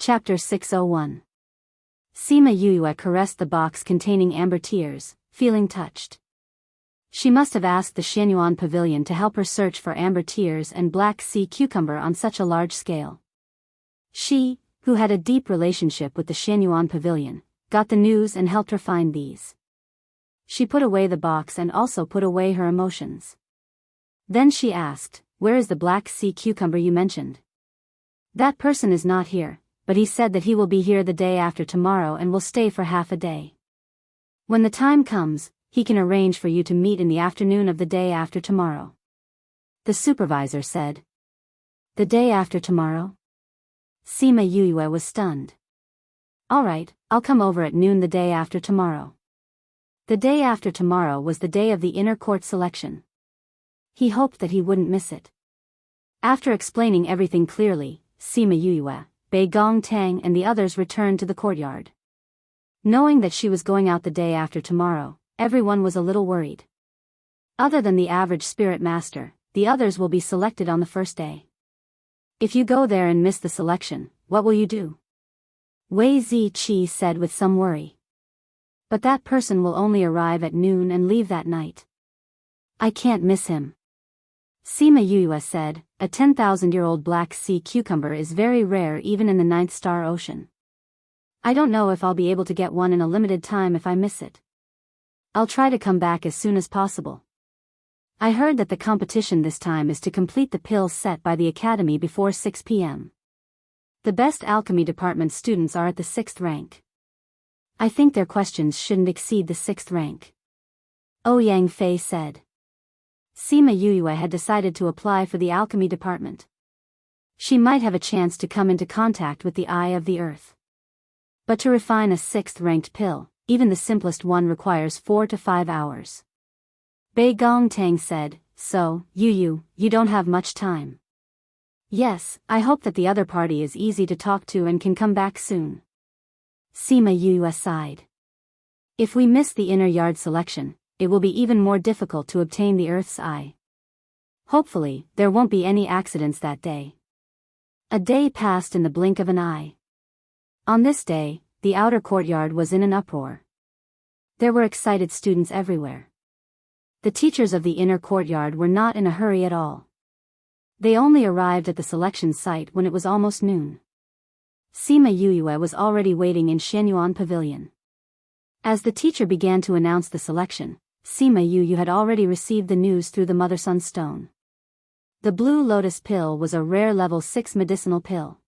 Chapter 601. Sima Yue caressed the box containing amber tears, feeling touched. She must have asked the Xianyuan pavilion to help her search for amber tears and black sea cucumber on such a large scale. She, who had a deep relationship with the Xianyuan pavilion, got the news and helped her find these. She put away the box and also put away her emotions. Then she asked, "Where is the black sea cucumber you mentioned?" "That person is not here, but he said that he will be here the day after tomorrow and will stay for half a day. When the time comes, he can arrange for you to meet in the afternoon of the day after tomorrow," the supervisor said. "The day after tomorrow?" Sima Yue was stunned. "All right, I'll come over at noon the day after tomorrow." The day after tomorrow was the day of the inner court selection. He hoped that he wouldn't miss it. After explaining everything clearly, Sima Yue, Bei Gong Tang and the others returned to the courtyard. Knowing that she was going out the day after tomorrow, everyone was a little worried. Other than the average spirit master, the others will be selected on the first day. "If you go there and miss the selection, what will you do?" Wei Ziqi said with some worry. "But that person will only arrive at noon and leave that night. I can't miss him." Sima Yue said, "A 10,000-year-old black sea cucumber is very rare even in the ninth star ocean. I don't know if I'll be able to get one in a limited time if I miss it. I'll try to come back as soon as possible. I heard that the competition this time is to complete the pill set by the academy before 6 p.m. The best alchemy department students are at the 6th rank. I think their questions shouldn't exceed the 6th rank," Ouyang Fei said. Sima Yue had decided to apply for the alchemy department. She might have a chance to come into contact with the eye of the earth. But to refine a 6th-ranked pill, even the simplest one requires 4 to 5 hours. Bei Gong Tang said, "So, you don't have much time." "Yes, I hope that the other party is easy to talk to and can come back soon." Sima Yue sighed. "If we miss the inner yard selection, it will be even more difficult to obtain the Earth's eye. Hopefully, there won't be any accidents that day." A day passed in the blink of an eye. On this day, the outer courtyard was in an uproar. There were excited students everywhere. The teachers of the inner courtyard were not in a hurry at all. They only arrived at the selection site when it was almost noon. Sima Yue was already waiting in Xianyuan Pavilion. As the teacher began to announce the selection, Sima Yue had already received the news through the Mother Sun Stone. The Blue Lotus pill was a rare level 6 medicinal pill.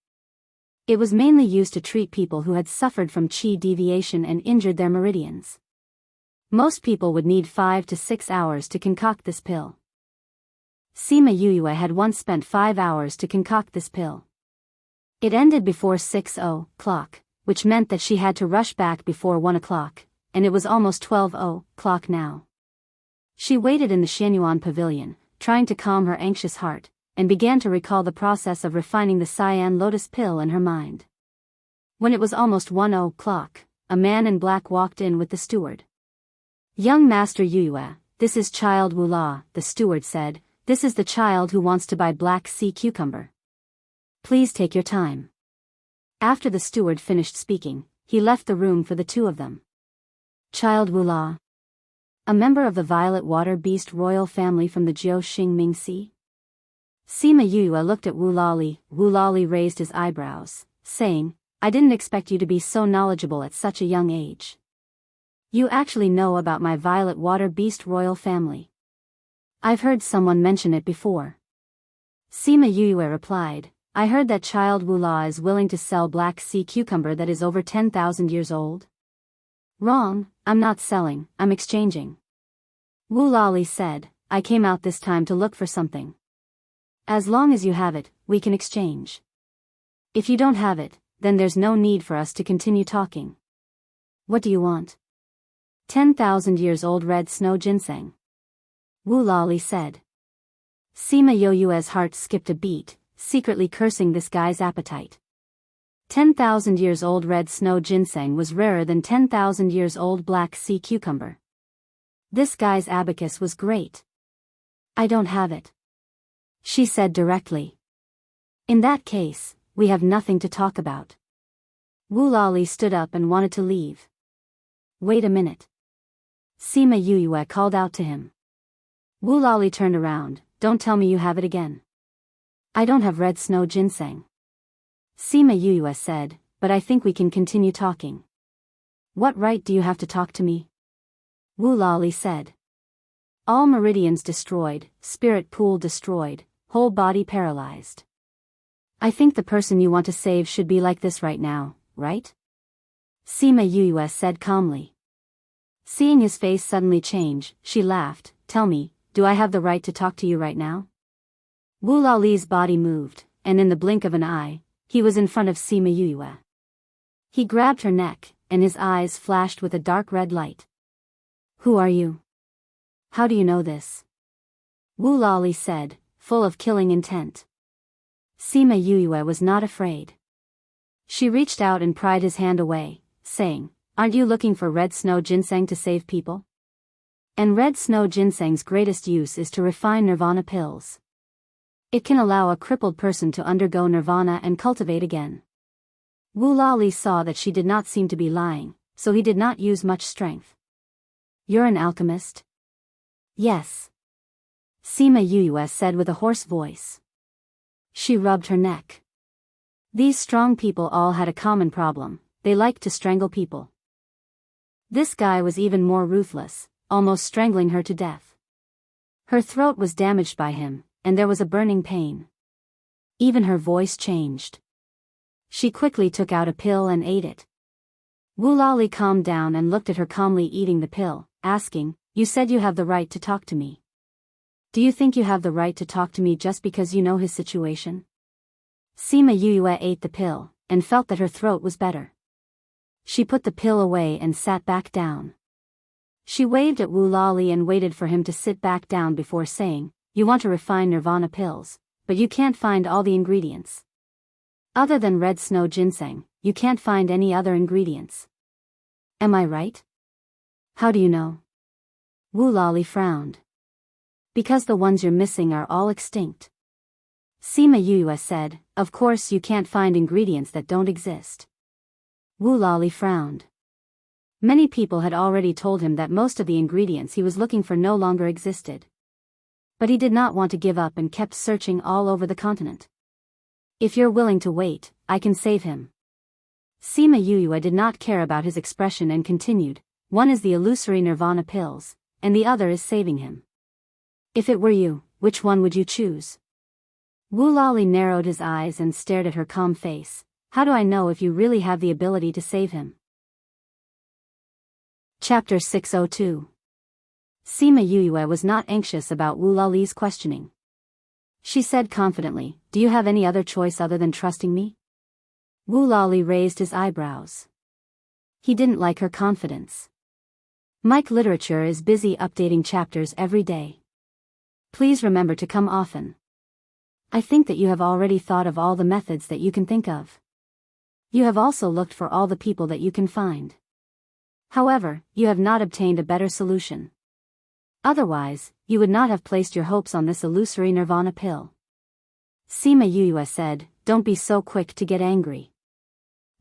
It was mainly used to treat people who had suffered from qi deviation and injured their meridians. Most people would need 5 to 6 hours to concoct this pill. Sima Yue had once spent 5 hours to concoct this pill. It ended before 6 o'clock, which meant that she had to rush back before 1 o'clock, and it was almost 12 o'clock now. She waited in the Xianyuan pavilion, trying to calm her anxious heart, and began to recall the process of refining the cyan lotus pill in her mind. When it was almost 1 o'clock, a man in black walked in with the steward. "Young Master Yue, this is Child Wula," the steward said. "This is the child who wants to buy black sea cucumber. Please take your time." After the steward finished speaking, he left the room for the two of them. Child Wula, a member of the Violet Water Beast royal family from the Jiao Xingming Sea? Sima Yue looked at Wu Lali. Wu Lali raised his eyebrows, saying, "I didn't expect you to be so knowledgeable at such a young age. You actually know about my Violet Water Beast royal family." "I've heard someone mention it before." Sima Yue replied, "I heard that Child Wula is willing to sell black sea cucumber that is over 10,000 years old." "Wrong, I'm not selling, I'm exchanging." Wu Lali said, "I came out this time to look for something. As long as you have it, we can exchange. If you don't have it, then there's no need for us to continue talking." "What do you want?" 10,000 years old red snow ginseng," Wu Lali said. Sima Yue's heart skipped a beat, secretly cursing this guy's appetite. 10,000 years old red snow ginseng was rarer than 10,000 years old black sea cucumber. This guy's abacus was great. "I don't have it," she said directly. "In that case, we have nothing to talk about. Wu Lali stood up and wanted to leave. Wait a minute. Sima Yue called out to him. Wu Lali turned around. Don't tell me you have it again. I don't have red snow ginseng. Sima Yue said, but I think we can continue talking. What right do you have to talk to me? Wu Lali said. All meridians destroyed, spirit pool destroyed, whole body paralyzed. I think the person you want to save should be like this right now, right? Sima Yue said calmly. Seeing his face suddenly change, she laughed. Tell me, do I have the right to talk to you right now? Wu Lali's body moved, and in the blink of an eye, he was in front of Sima Yue. He grabbed her neck, and his eyes flashed with a dark red light. Who are you? How do you know this? Wu Lali said, full of killing intent. Sima Yue was not afraid. She reached out and pried his hand away, saying, Aren't you looking for red snow ginseng to save people? And red snow ginseng's greatest use is to refine nirvana pills. It can allow a crippled person to undergo nirvana and cultivate again. Wu Lali saw that she did not seem to be lying, so he did not use much strength. You're an alchemist? Yes. Sima Yue said with a hoarse voice. She rubbed her neck. These strong people all had a common problem, they liked to strangle people. This guy was even more ruthless, almost strangling her to death. Her throat was damaged by him, and there was a burning pain. Even her voice changed. She quickly took out a pill and ate it. Wu Lali calmed down and looked at her calmly eating the pill, asking, You said you have the right to talk to me. Do you think you have the right to talk to me just because you know his situation? Sima Yue ate the pill, and felt that her throat was better. She put the pill away and sat back down. She waved at Wu Lali and waited for him to sit back down before saying, You want to refine nirvana pills, but you can't find all the ingredients. Other than red snow ginseng, you can't find any other ingredients. Am I right? How do you know? Wu Lali frowned. Because the ones you're missing are all extinct. Sima Yue said, Of course you can't find ingredients that don't exist. Wu Lali frowned. Many people had already told him that most of the ingredients he was looking for no longer existed. But he did not want to give up and kept searching all over the continent. If you're willing to wait, I can save him. Sima Yue did not care about his expression and continued, One is the illusory nirvana pills, and the other is saving him. If it were you, which one would you choose? Wu Lali narrowed his eyes and stared at her calm face. How do I know if you really have the ability to save him? Chapter 602. Sima Yue was not anxious about Wu Lali's questioning. She said confidently, Do you have any other choice other than trusting me? Wu Lali raised his eyebrows. He didn't like her confidence. Mike Literature is busy updating chapters every day. Please remember to come often. I think that you have already thought of all the methods that you can think of. You have also looked for all the people that you can find. However, you have not obtained a better solution. Otherwise, you would not have placed your hopes on this illusory nirvana pill. Sima Yue said, Don't be so quick to get angry.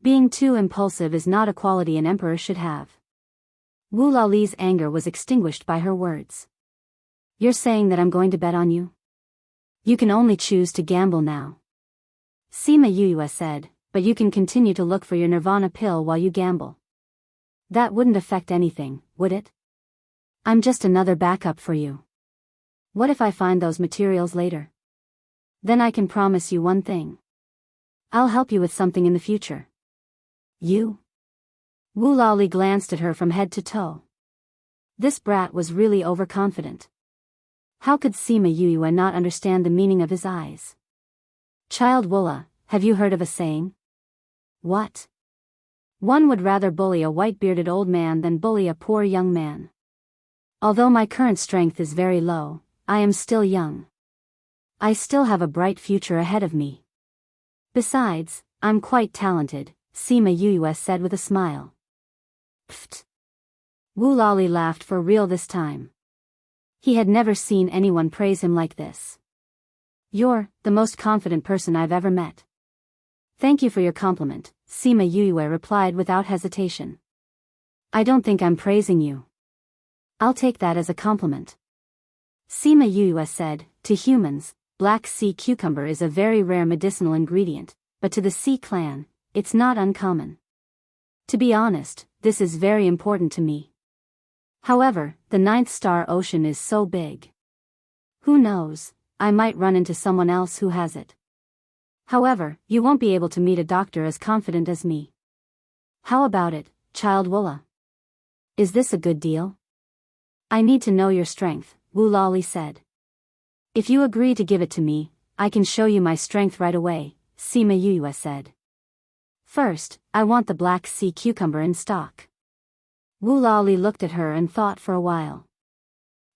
Being too impulsive is not a quality an emperor should have. Wu Lali's anger was extinguished by her words. You're saying that I'm going to bet on you? You can only choose to gamble now. Sima Yue said, But you can continue to look for your nirvana pill while you gamble. That wouldn't affect anything, would it? I'm just another backup for you. What if I find those materials later? Then I can promise you one thing. I'll help you with something in the future. You? Wu Lali glanced at her from head to toe. This brat was really overconfident. How could Sima Yue not understand the meaning of his eyes? Child Wula, have you heard of a saying? What? One would rather bully a white-bearded old man than bully a poor young man. Although my current strength is very low, I am still young. I still have a bright future ahead of me. Besides, I'm quite talented, Sima Yue said with a smile. Pfft. Wu Lali laughed for real this time. He had never seen anyone praise him like this. You're the most confident person I've ever met. Thank you for your compliment, Sima Yue replied without hesitation. I don't think I'm praising you. I'll take that as a compliment. Sima Yue said, to humans, black sea cucumber is a very rare medicinal ingredient, but to the Sea clan, it's not uncommon. To be honest, this is very important to me. However, the ninth star ocean is so big. Who knows, I might run into someone else who has it. However, you won't be able to meet a doctor as confident as me. How about it, child Woola? Is this a good deal? I need to know your strength, Wu Lali said. If you agree to give it to me, I can show you my strength right away, Sima Yue said. First, I want the black sea cucumber in stock. Wu Lali looked at her and thought for a while.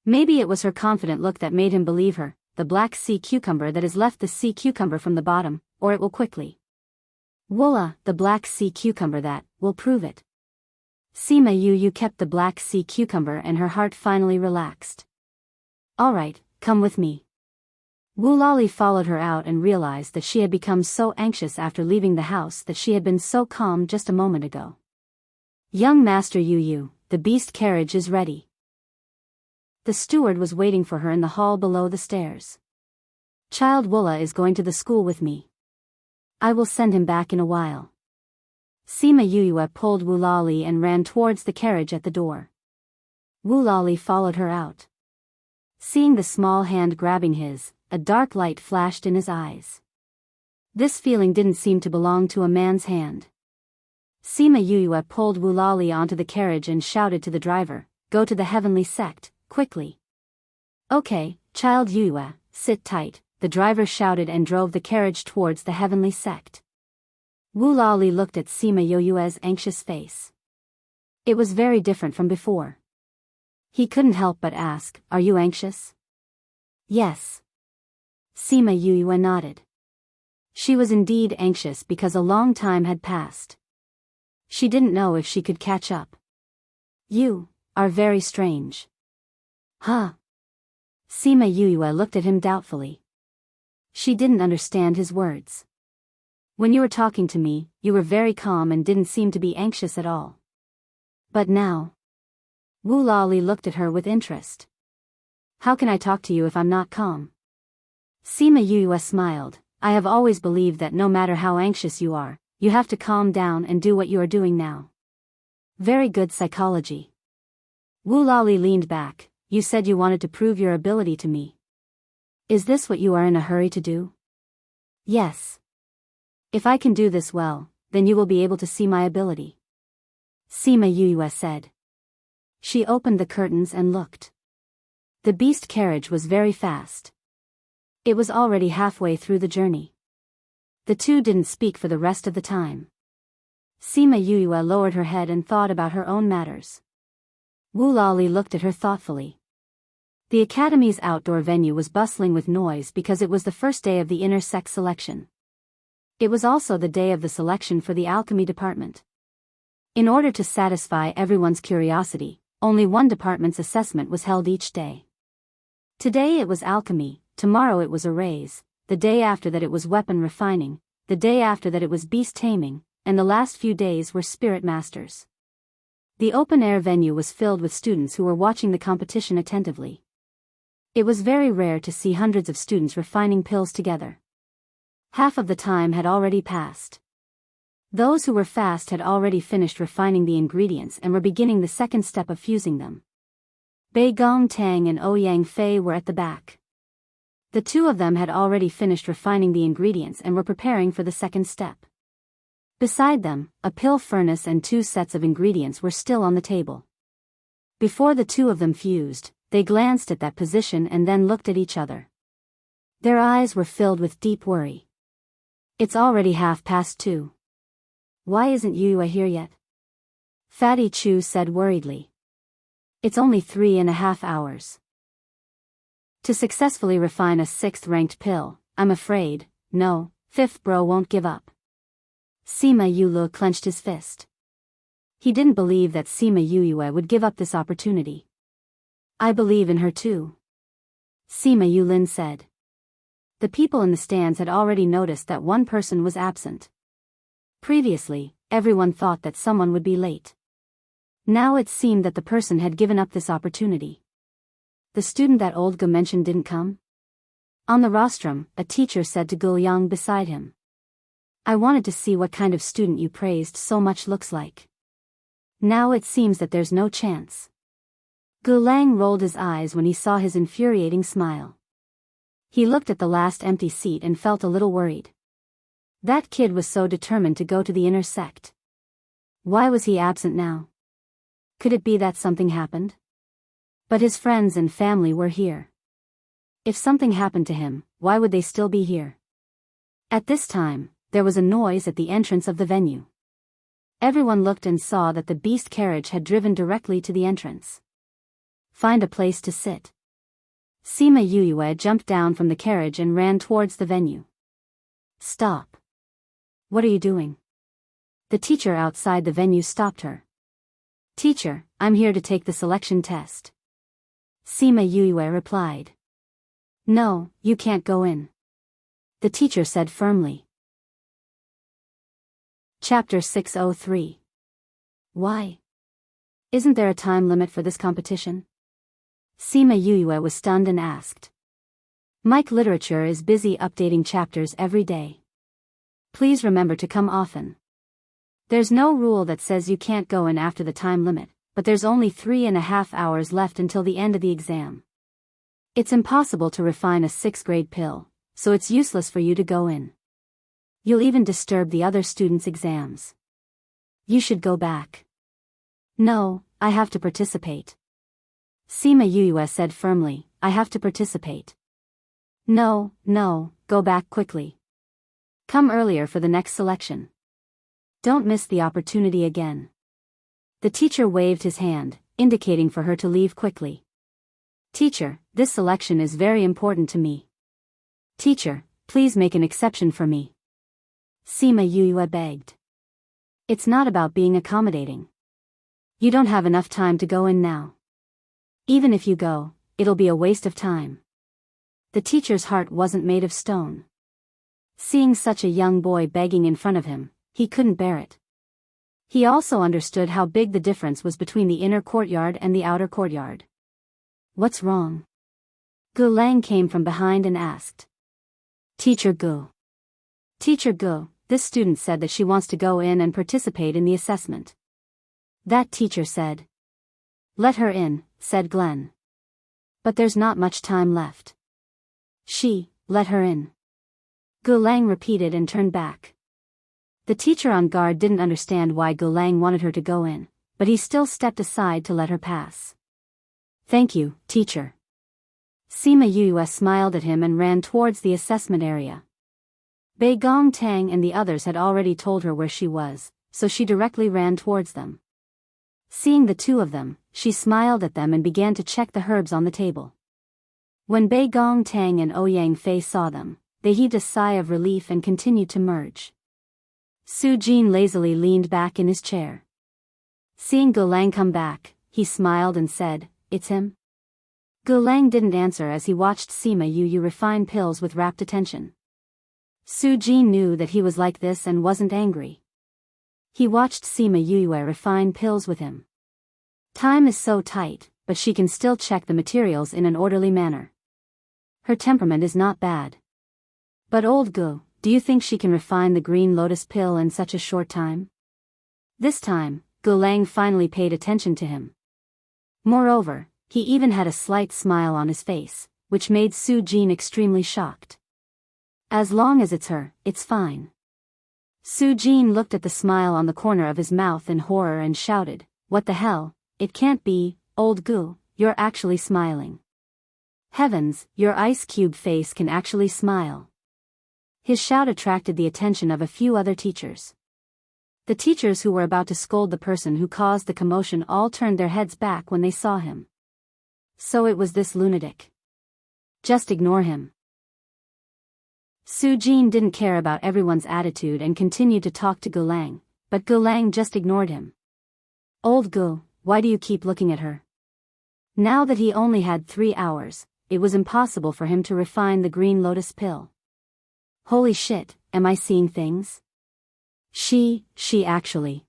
Maybe it was her confident look that made him believe her, the black sea cucumber that has left the sea cucumber from the bottom, or it will quickly. Woola, the black sea cucumber that will prove it. Sima Yue kept the black sea cucumber and her heart finally relaxed. Alright, come with me. Wu Lali followed her out and realized that she had become so anxious after leaving the house that she had been so calm just a moment ago. Young Master Yu, the beast carriage is ready. The steward was waiting for her in the hall below the stairs. Child Woola is going to the school with me. I will send him back in a while. Sima Yue pulled Wu Lali and ran towards the carriage at the door. Wu Lali followed her out. Seeing the small hand grabbing his, a dark light flashed in his eyes. This feeling didn't seem to belong to a man's hand. Sima Yue pulled Wu Lali onto the carriage and shouted to the driver, go to the heavenly sect, quickly. Okay, child Yue, sit tight, the driver shouted and drove the carriage towards the heavenly sect. Wu Lali looked at Sima Yue's anxious face. It was very different from before. He couldn't help but ask, are you anxious? Yes. Sima Yue nodded. She was indeed anxious because a long time had passed. She didn't know if she could catch up. You are very strange. Huh? Sima Yue looked at him doubtfully. She didn't understand his words. When you were talking to me, you were very calm and didn't seem to be anxious at all. But now? Wu Lali looked at her with interest. How can I talk to you if I'm not calm? Sima Yue smiled. I have always believed that no matter how anxious you are, you have to calm down and do what you are doing now. Very good psychology. Wu Lali leaned back. You said you wanted to prove your ability to me. Is this what you are in a hurry to do? Yes. If I can do this well, then you will be able to see my ability. Sima Yue said. She opened the curtains and looked. The beast carriage was very fast. It was already halfway through the journey. The two didn't speak for the rest of the time. Sima Yue lowered her head and thought about her own matters. Wu Lali looked at her thoughtfully. The academy's outdoor venue was bustling with noise because it was the first day of the inner sex selection. It was also the day of the selection for the alchemy department. In order to satisfy everyone's curiosity, only one department's assessment was held each day. Today it was alchemy, tomorrow it was arrays, the day after that it was weapon refining, the day after that it was beast taming, and the last few days were spirit masters. The open-air venue was filled with students who were watching the competition attentively. It was very rare to see hundreds of students refining pills together. Half of the time had already passed. Those who were fast had already finished refining the ingredients and were beginning the second step of fusing them. Bei Gong Tang and Ouyang Fei were at the back. The two of them had already finished refining the ingredients and were preparing for the second step. Beside them, a pill furnace and 2 sets of ingredients were still on the table. Before the two of them fused, they glanced at that position and then looked at each other. Their eyes were filled with deep worry. It's already 2:30. Why isn't Yue here yet? Fatty Chu said worriedly. It's only 3.5 hours. To successfully refine a 6th-ranked pill, I'm afraid, no, 5th bro won't give up. Sima Yue clenched his fist. He didn't believe that Sima Yue would give up this opportunity. I believe in her too. Sima Yulin said. The people in the stands had already noticed that one person was absent. Previously, everyone thought that someone would be late. Now it seemed that the person had given up this opportunity. The student that old Gu mentioned didn't come? On the rostrum, a teacher said to Gu Yang beside him. I wanted to see what kind of student you praised so much looks like. Now it seems that there's no chance. Gu Lang rolled his eyes when he saw his infuriating smile. He looked at the last empty seat and felt a little worried. That kid was so determined to go to the inner sect. Why was he absent now? Could it be that something happened? But his friends and family were here. If something happened to him, why would they still be here? At this time, there was a noise at the entrance of the venue. Everyone looked and saw that the beast carriage had driven directly to the entrance. Find a place to sit. Sima Yuyue jumped down from the carriage and ran towards the venue. Stop. What are you doing? The teacher outside the venue stopped her. Teacher, I'm here to take the selection test. Sima Yuyue replied. No, you can't go in. The teacher said firmly. Chapter 603. Why? Isn't there a time limit for this competition? Sima Yuyue was stunned and asked. Mike Literature is busy updating chapters every day. Please remember to come often. There's no rule that says you can't go in after the time limit, but there's only 3.5 hours left until the end of the exam. It's impossible to refine a 6th grade pill, so it's useless for you to go in. You'll even disturb the other students' exams. You should go back. No, I have to participate. Sima Yuyue said firmly, I have to participate. No, go back quickly. Come earlier for the next selection. Don't miss the opportunity again. The teacher waved his hand, indicating for her to leave quickly. Teacher, this selection is very important to me. Teacher, please make an exception for me. Sima Yuyue begged. It's not about being accommodating. You don't have enough time to go in now. Even if you go, it'll be a waste of time. The teacher's heart wasn't made of stone. Seeing such a young boy begging in front of him, he couldn't bear it. He also understood how big the difference was between the inner courtyard and the outer courtyard. What's wrong? Gu Lang came from behind and asked. Teacher Gu. Teacher Gu, this student said that she wants to go in and participate in the assessment. That teacher said. Let her in, said Glenn. But there's not much time left. Let her in. Gu Lang repeated and turned back. The teacher on guard didn't understand why Gu Lang wanted her to go in, but he still stepped aside to let her pass. Thank you, teacher. Sima Yuyue smiled at him and ran towards the assessment area. Bei Gong Tang and the others had already told her where she was, so she directly ran towards them. Seeing the two of them, she smiled at them and began to check the herbs on the table. When Bei Gong Tang and Ouyang Fei saw them, they heaved a sigh of relief and continued to merge. Su Jin lazily leaned back in his chair. Seeing Gu Lang come back, he smiled and said, It's him? Gu Lang didn't answer as he watched Sima Yuyue refine pills with rapt attention. Su Jin knew that he was like this and wasn't angry. He watched Sima Yuyue refine pills with him. Time is so tight, but she can still check the materials in an orderly manner. Her temperament is not bad. But old Gu, do you think she can refine the green lotus pill in such a short time? This time, Gu Lang finally paid attention to him. Moreover, he even had a slight smile on his face, which made Su Jin extremely shocked. As long as it's her, it's fine. Su Jin looked at the smile on the corner of his mouth in horror and shouted, What the hell, it can't be, old Gu, you're actually smiling. Heavens, your ice cube face can actually smile. His shout attracted the attention of a few other teachers. The teachers who were about to scold the person who caused the commotion all turned their heads back when they saw him. So it was this lunatic. Just ignore him. Su Jin didn't care about everyone's attitude and continued to talk to Gu Lang, but Gu Lang just ignored him. Old Gu, why do you keep looking at her? Now that he only had 3 hours, it was impossible for him to refine the green lotus pill. Holy shit, am I seeing things? She actually.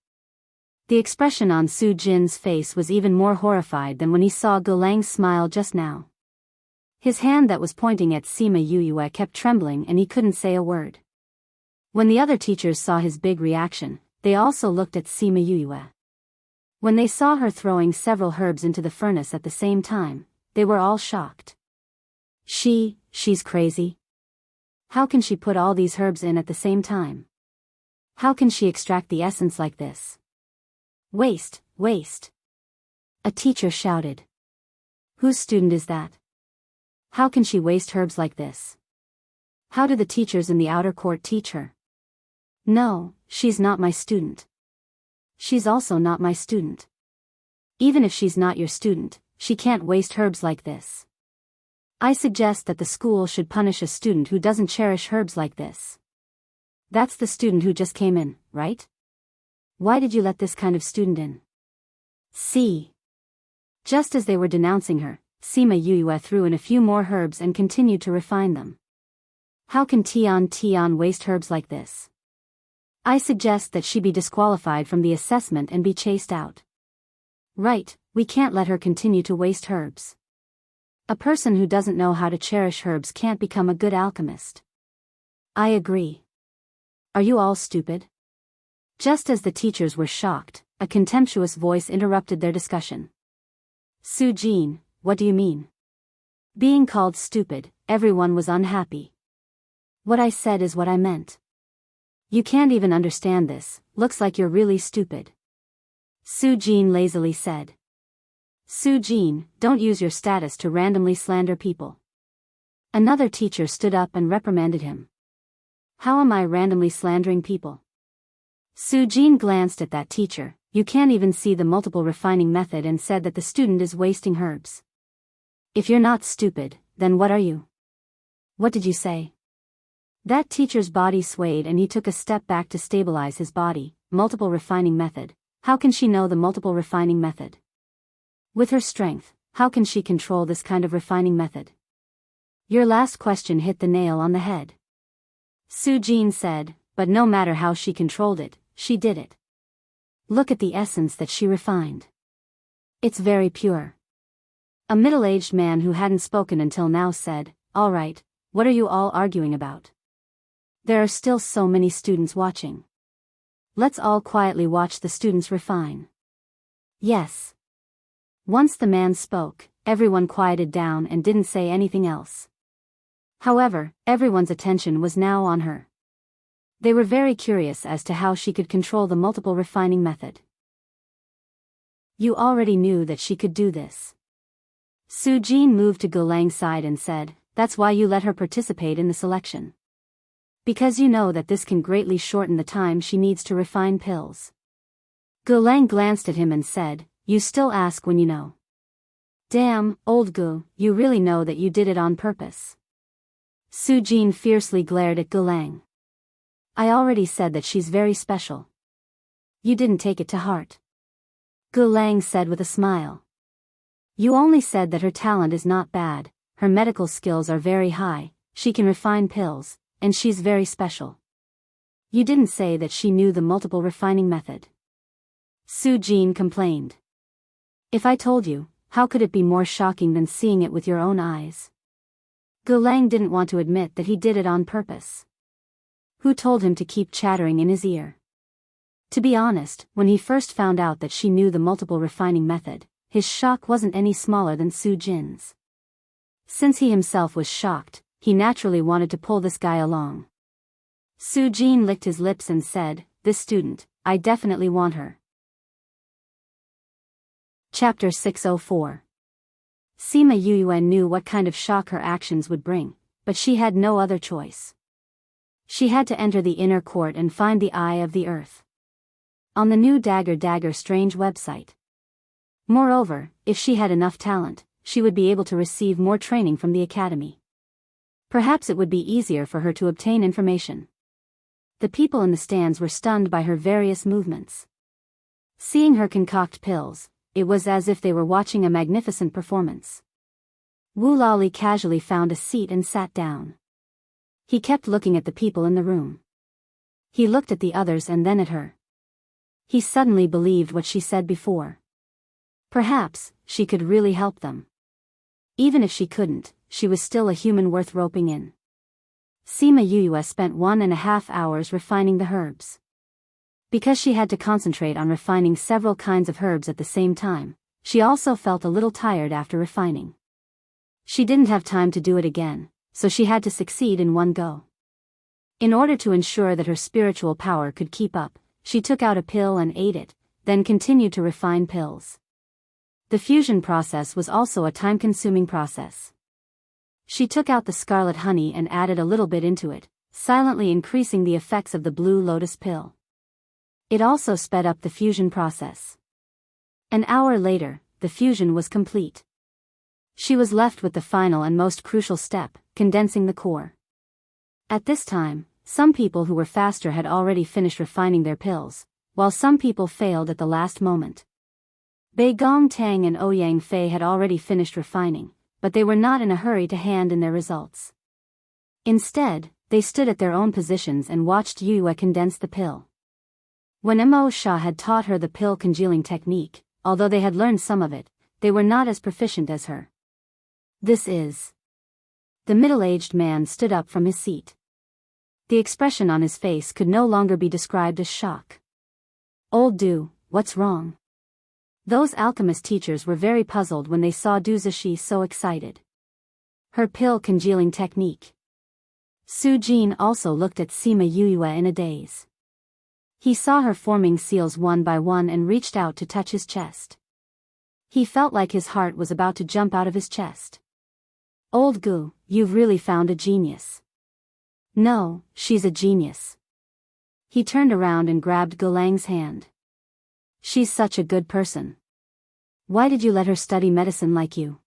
The expression on Su Jin's face was even more horrified than when he saw Gulang's smile just now. His hand that was pointing at Sima Yuyue kept trembling and he couldn't say a word. When the other teachers saw his big reaction, they also looked at Sima Yuyue. When they saw her throwing several herbs into the furnace at the same time, they were all shocked. She's crazy. How can she put all these herbs in at the same time? How can she extract the essence like this? Waste. A teacher shouted. Whose student is that? How can she waste herbs like this? How do the teachers in the outer court teach her? No, she's not my student. She's also not my student. Even if she's not your student, she can't waste herbs like this. I suggest that the school should punish a student who doesn't cherish herbs like this. That's the student who just came in, right? Why did you let this kind of student in? See. Just as they were denouncing her, Sima Yuyue threw in a few more herbs and continued to refine them. How can Tian waste herbs like this? I suggest that she be disqualified from the assessment and be chased out. Right, we can't let her continue to waste herbs. A person who doesn't know how to cherish herbs can't become a good alchemist. I agree. Are you all stupid? Just as the teachers were shocked, a contemptuous voice interrupted their discussion. Su Jin, what do you mean? Being called stupid, everyone was unhappy. What I said is what I meant. You can't even understand this, looks like you're really stupid. Su Jin lazily said. Su Jin, don't use your status to randomly slander people. Another teacher stood up and reprimanded him. How am I randomly slandering people? Su Jin glanced at that teacher. You can't even see the multiple refining method and said that the student is wasting herbs. If you're not stupid, then what are you? What did you say? That teacher's body swayed and he took a step back to stabilize his body. Multiple refining method. How can she know the multiple refining method? With her strength, how can she control this kind of refining method? Your last question hit the nail on the head. Su Jin said, but no matter how she controlled it, she did it. Look at the essence that she refined. It's very pure. A middle-aged man who hadn't spoken until now said, all right, what are you all arguing about? There are still so many students watching. Let's all quietly watch the students refine. Yes. Once the man spoke, everyone quieted down and didn't say anything else. However, everyone's attention was now on her. They were very curious as to how she could control the multiple refining method. You already knew that she could do this. Su Jin moved to Gulang's side and said, that's why you let her participate in the selection. Because you know that this can greatly shorten the time she needs to refine pills. Gulang glanced at him and said, you still ask when you know. Damn, old Gu, you really know that you did it on purpose. Su Jin fiercely glared at Gulang. I already said that she's very special. You didn't take it to heart. Gulang said with a smile. You only said that her talent is not bad, her medical skills are very high, she can refine pills, and she's very special. You didn't say that she knew the multiple refining method. Su Jin complained. If I told you, how could it be more shocking than seeing it with your own eyes? Gulang didn't want to admit that he did it on purpose. Who told him to keep chattering in his ear? To be honest, when he first found out that she knew the multiple refining method, his shock wasn't any smaller than Su Jin's. Since he himself was shocked, he naturally wanted to pull this guy along. Su Jin licked his lips and said, this student, I definitely want her. Chapter 604. Sima Yuyue knew what kind of shock her actions would bring, but she had no other choice. She had to enter the inner court and find the Eye of the Earth. On the new Dagger Strange website. Moreover, if she had enough talent, she would be able to receive more training from the academy. Perhaps it would be easier for her to obtain information. The people in the stands were stunned by her various movements. Seeing her concoct pills, it was as if they were watching a magnificent performance. Wu Lali casually found a seat and sat down. He kept looking at the people in the room. He looked at the others and then at her. He suddenly believed what she said before. Perhaps, she could really help them. Even if she couldn't, she was still a human worth roping in. Sima Yuyue spent 1.5 hours refining the herbs. Because she had to concentrate on refining several kinds of herbs at the same time, she also felt a little tired after refining. She didn't have time to do it again, so she had to succeed in one go. In order to ensure that her spiritual power could keep up, she took out a pill and ate it, then continued to refine pills. The fusion process was also a time-consuming process. She took out the scarlet honey and added a little bit into it, silently increasing the effects of the blue lotus pill. It also sped up the fusion process. An hour later, the fusion was complete. She was left with the final and most crucial step, condensing the core. At this time, some people who were faster had already finished refining their pills, while some people failed at the last moment. Bei Gong Tang and Ouyang Fei had already finished refining, but they were not in a hurry to hand in their results. Instead, they stood at their own positions and watched Yue condense the pill. When Mo Sha had taught her the pill congealing technique, although they had learned some of it, they were not as proficient as her. This is... The middle-aged man stood up from his seat. The expression on his face could no longer be described as shock. Old Du, what's wrong? Those alchemist teachers were very puzzled when they saw Du Zishi so excited. Her pill congealing technique. Su Jin also looked at Sima Yuyue in a daze. He saw her forming seals one by one and reached out to touch his chest. He felt like his heart was about to jump out of his chest. Old Gu, you've really found a genius. No, she's a genius. He turned around and grabbed Gulang's hand. She's such a good person. Why did you let her study medicine like you?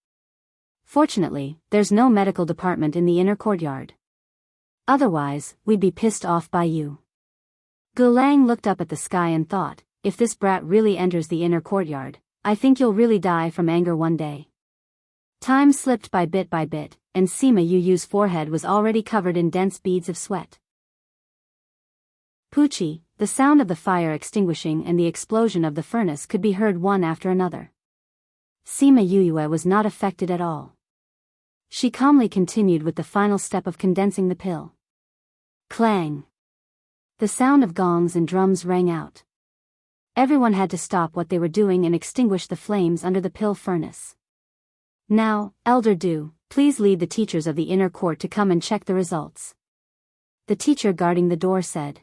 Fortunately, there's no medical department in the inner courtyard. Otherwise, we'd be pissed off by you. Gulang looked up at the sky and thought, if this brat really enters the inner courtyard, I think you'll really die from anger one day. Time slipped by bit, and Sima Yuyu's forehead was already covered in dense beads of sweat. Pucci, the sound of the fire extinguishing and the explosion of the furnace could be heard one after another. Sima Yuyue was not affected at all. She calmly continued with the final step of condensing the pill. Clang! The sound of gongs and drums rang out. Everyone had to stop what they were doing and extinguish the flames under the pill furnace. Now, Elder Du, please lead the teachers of the inner court to come and check the results. The teacher guarding the door said.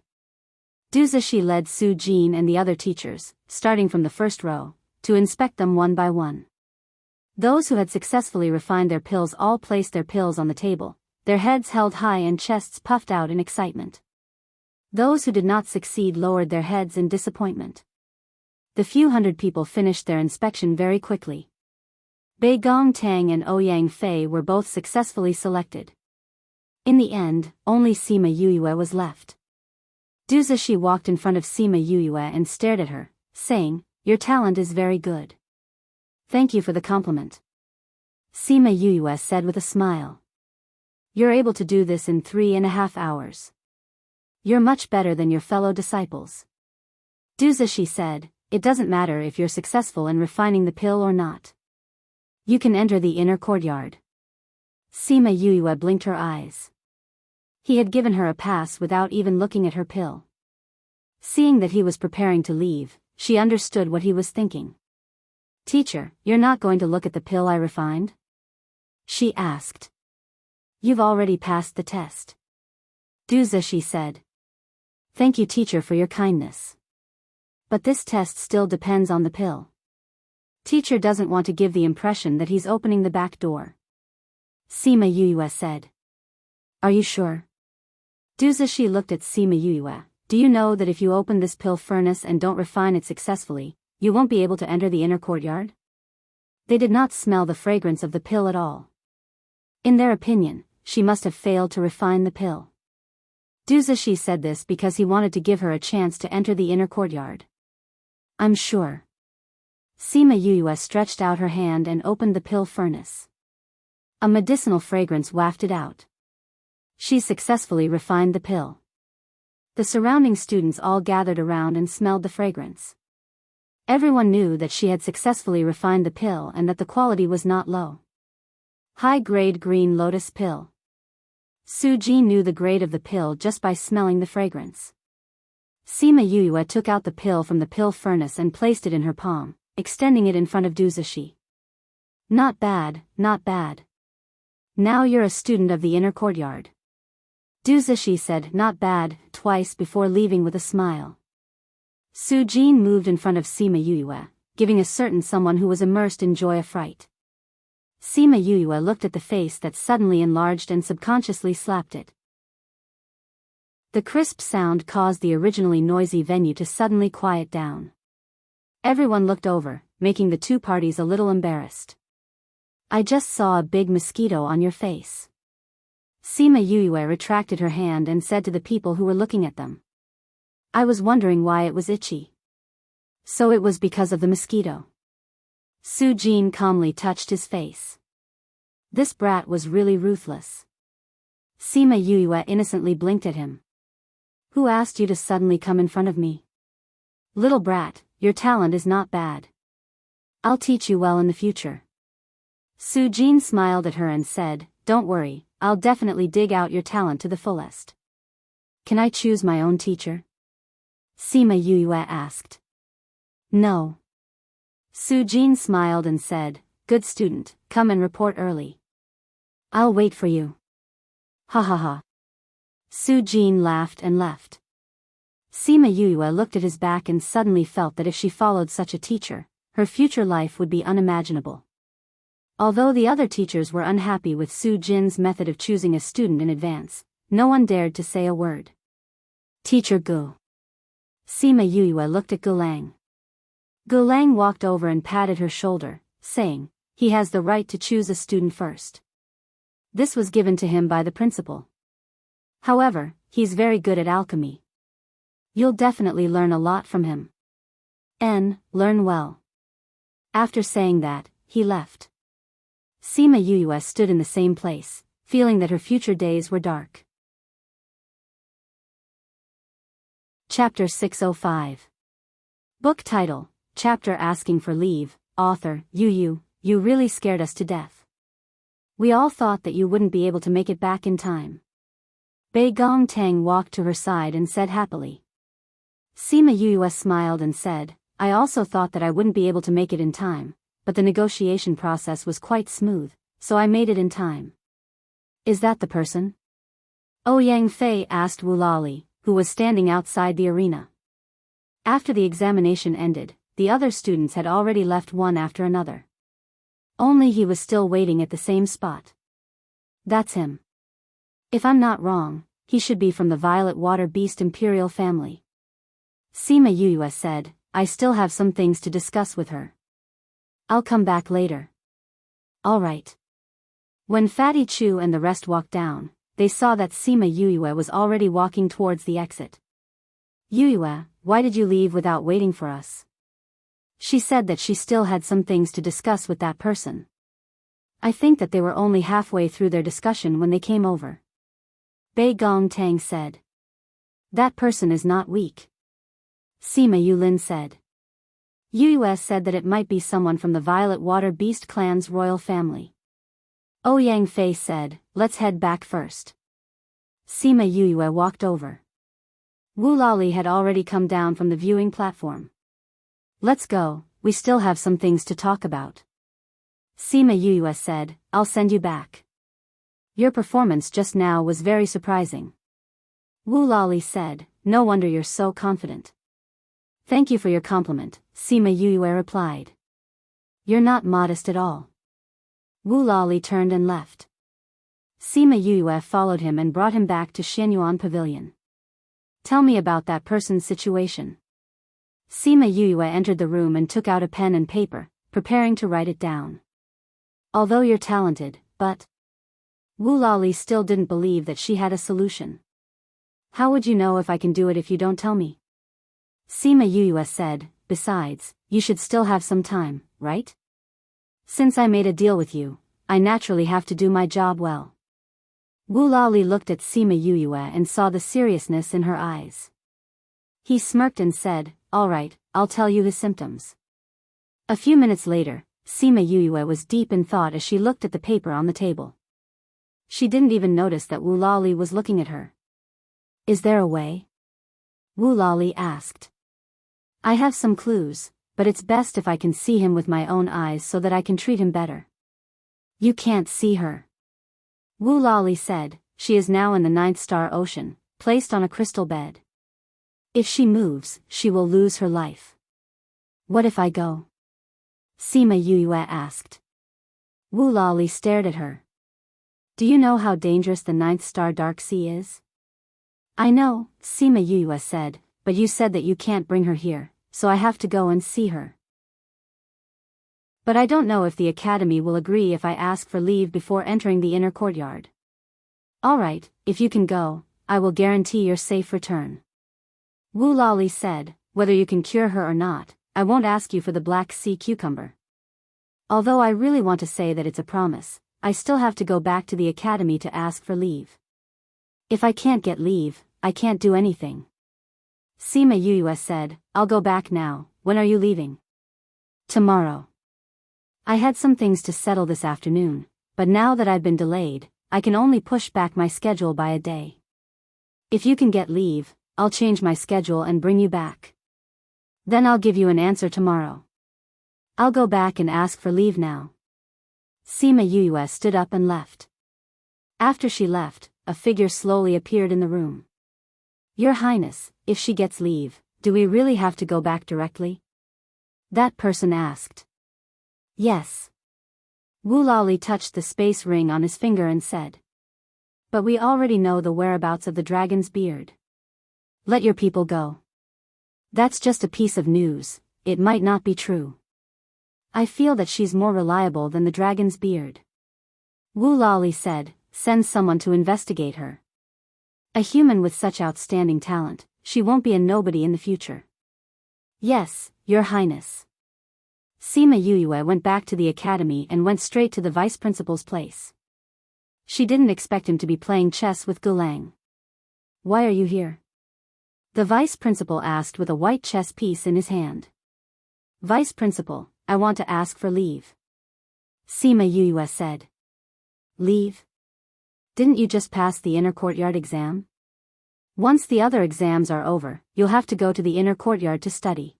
Du Zishi led Su Jin and the other teachers, starting from the first row, to inspect them one by one. Those who had successfully refined their pills all placed their pills on the table, their heads held high and chests puffed out in excitement. Those who did not succeed lowered their heads in disappointment. The few hundred people finished their inspection very quickly. Bei Gong Tang and Ouyang Fei were both successfully selected. In the end, only Sima Yuyue was left. Du Zishi walked in front of Sima Yuyue and stared at her, saying, "Your talent is very good. Thank you for the compliment." Sima Yuyue said with a smile. "You're able to do this in 3.5 hours. You're much better than your fellow disciples." Du Zishi said, "It doesn't matter if you're successful in refining the pill or not. You can enter the inner courtyard." Sima Yuyue blinked her eyes. He had given her a pass without even looking at her pill. Seeing that he was preparing to leave, she understood what he was thinking. "Teacher, you're not going to look at the pill I refined?" she asked. "You've already passed the test." Du Zishi said. "Thank you, teacher, for your kindness. But this test still depends on the pill." Teacher doesn't want to give the impression that he's opening the back door. Sima Yuyue said. "Are you sure?" Du Zishi looked at Sima Yuyue. "Do you know that if you open this pill furnace and don't refine it successfully, you won't be able to enter the inner courtyard?" They did not smell the fragrance of the pill at all. In their opinion, she must have failed to refine the pill. Du Zishi said this because he wanted to give her a chance to enter the inner courtyard. "I'm sure." Sima Yuyue stretched out her hand and opened the pill furnace. A medicinal fragrance wafted out. She successfully refined the pill. The surrounding students all gathered around and smelled the fragrance. Everyone knew that she had successfully refined the pill and that the quality was not low. High-grade green lotus pill. Su-jin knew the grade of the pill just by smelling the fragrance. Sima Yue took out the pill from the pill furnace and placed it in her palm, extending it in front of Duzashi. Not bad, not bad. Now you're a student of the inner courtyard. Duzashi said not bad twice before leaving with a smile. Su-jin moved in front of Sima Yue, giving a certain someone who was immersed in joy a fright. Sima Yue looked at the face that suddenly enlarged and subconsciously slapped it. The crisp sound caused the originally noisy venue to suddenly quiet down. Everyone looked over, making the two parties a little embarrassed. I just saw a big mosquito on your face. Sima Yue retracted her hand and said to the people who were looking at them. I was wondering why it was itchy. So it was because of the mosquito. Su-jin calmly touched his face. This brat was really ruthless. Sima Yue innocently blinked at him. Who asked you to suddenly come in front of me? Little brat, your talent is not bad. I'll teach you well in the future. Su-jin smiled at her and said, don't worry, I'll definitely dig out your talent to the fullest. Can I choose my own teacher? Sima Yue asked. No. Su-jin smiled and said, good student, come and report early. I'll wait for you. Ha ha ha. Su-jin laughed and left. Sima Yue looked at his back and suddenly felt that if she followed such a teacher, her future life would be unimaginable. Although the other teachers were unhappy with Su-jin's method of choosing a student in advance, no one dared to say a word. Teacher Gu. Sima Yue looked at Gulang. Gulang walked over and patted her shoulder, saying, he has the right to choose a student first. This was given to him by the principal. However, he's very good at alchemy. You'll definitely learn a lot from him. Learn well. After saying that, he left. Sima Yue stood in the same place, feeling that her future days were dark. Chapter 605. Book title, Chapter Asking for Leave, Author, you really scared us to death. We all thought that you wouldn't be able to make it back in time. Bei Gong Tang walked to her side and said happily. Sima Yue smiled and said, I also thought that I wouldn't be able to make it in time, but the negotiation process was quite smooth, so I made it in time. Is that the person? Ouyang Fei asked Wu Lali, who was standing outside the arena. After the examination ended, the other students had already left one after another. Only he was still waiting at the same spot. That's him. If I'm not wrong, he should be from the Violet Water Beast Imperial family. Sima Yue said, I still have some things to discuss with her. I'll come back later. All right. When Fatty Chu and the rest walked down, they saw that Sima Yue was already walking towards the exit. Yue, why did you leave without waiting for us? She said that she still had some things to discuss with that person. I think that they were only halfway through their discussion when they came over. Bei Gong Tang said. That person is not weak. Sima Yulin said. Yue said that it might be someone from the Violet Water Beast clan's royal family. Ouyang Fei said, let's head back first. Sima Yue walked over. Wu Lali had already come down from the viewing platform. Let's go, we still have some things to talk about. Sima Yue said, I'll send you back. Your performance just now was very surprising. Wu Lali said, no wonder you're so confident. Thank you for your compliment, Sima Yue replied. You're not modest at all. Wu Lali turned and left. Sima Yue followed him and brought him back to Shenyuan Pavilion. Tell me about that person's situation. Sima Yue entered the room and took out a pen and paper, preparing to write it down. Although you're talented, but... Wu Lali still didn't believe that she had a solution. How would you know if I can do it if you don't tell me? Sima Yue said, besides, you should still have some time, right? Since I made a deal with you, I naturally have to do my job well. Wu Lali looked at Sima Yuyue and saw the seriousness in her eyes. He smirked and said, "All right, I'll tell you his symptoms." A few minutes later, Sima Yuyue was deep in thought as she looked at the paper on the table. She didn't even notice that Wu Lali was looking at her. "Is there a way?" Wu Lali asked. "I have some clues, but it's best if I can see him with my own eyes so that I can treat him better." "You can't see her," Wu Lali said. "She is now in the 9th star ocean, placed on a crystal bed. If she moves, she will lose her life." "What if I go?" Sima Yuyue asked. Wu Lali stared at her. "Do you know how dangerous the 9th star dark sea is?" "I know," Sima Yuyue said, "but you said that you can't bring her here, so I have to go and see her. But I don't know if the academy will agree if I ask for leave before entering the inner courtyard." "All right, if you can go, I will guarantee your safe return." Wu Lali said, "Whether you can cure her or not, I won't ask you for the Black Sea cucumber. Although I really want to say that it's a promise, I still have to go back to the academy to ask for leave. If I can't get leave, I can't do anything." Sima Yuyue said, "I'll go back now. When are you leaving?" "Tomorrow. I had some things to settle this afternoon, but now that I've been delayed, I can only push back my schedule by a day. If you can get leave, I'll change my schedule and bring you back. Then I'll give you an answer tomorrow. I'll go back and ask for leave now." Sima Yuyue stood up and left. After she left, a figure slowly appeared in the room. "Your Highness, if she gets leave, do we really have to go back directly?" that person asked. "Yes." Wu Lali touched the space ring on his finger and said. "But we already know the whereabouts of the dragon's beard. Let your people go. That's just a piece of news, it might not be true. I feel that she's more reliable than the dragon's beard." Wu Lali said, "Send someone to investigate her. A human with such outstanding talent, she won't be a nobody in the future." "Yes, Your Highness." Sima Yuyue went back to the academy and went straight to the vice principal's place. She didn't expect him to be playing chess with Gulang. "Why are you here?" the vice principal asked with a white chess piece in his hand. "Vice principal, I want to ask for leave," Sima Yuyue said. "Leave? Didn't you just pass the inner courtyard exam? Once the other exams are over, you'll have to go to the inner courtyard to study,"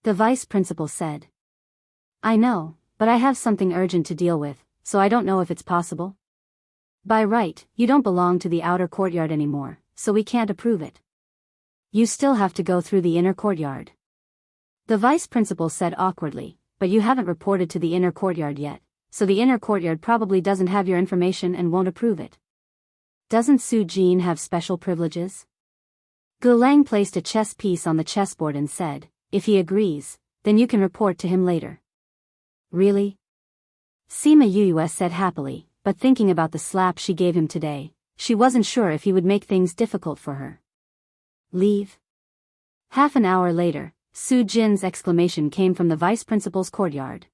the vice principal said. "I know, but I have something urgent to deal with, so I don't know if it's possible. By right, you don't belong to the outer courtyard anymore, so we can't approve it. You still have to go through the inner courtyard," the vice principal said awkwardly, "but you haven't reported to the inner courtyard yet, so the inner courtyard probably doesn't have your information and won't approve it. Doesn't Su Jin have special privileges?" Gulang placed a chess piece on the chessboard and said, "If he agrees, then you can report to him later." "Really?" Sima Yuyue said happily, but thinking about the slap she gave him today, she wasn't sure if he would make things difficult for her. "Leave?" Half an hour later, Su Jin's exclamation came from the vice principal's courtyard.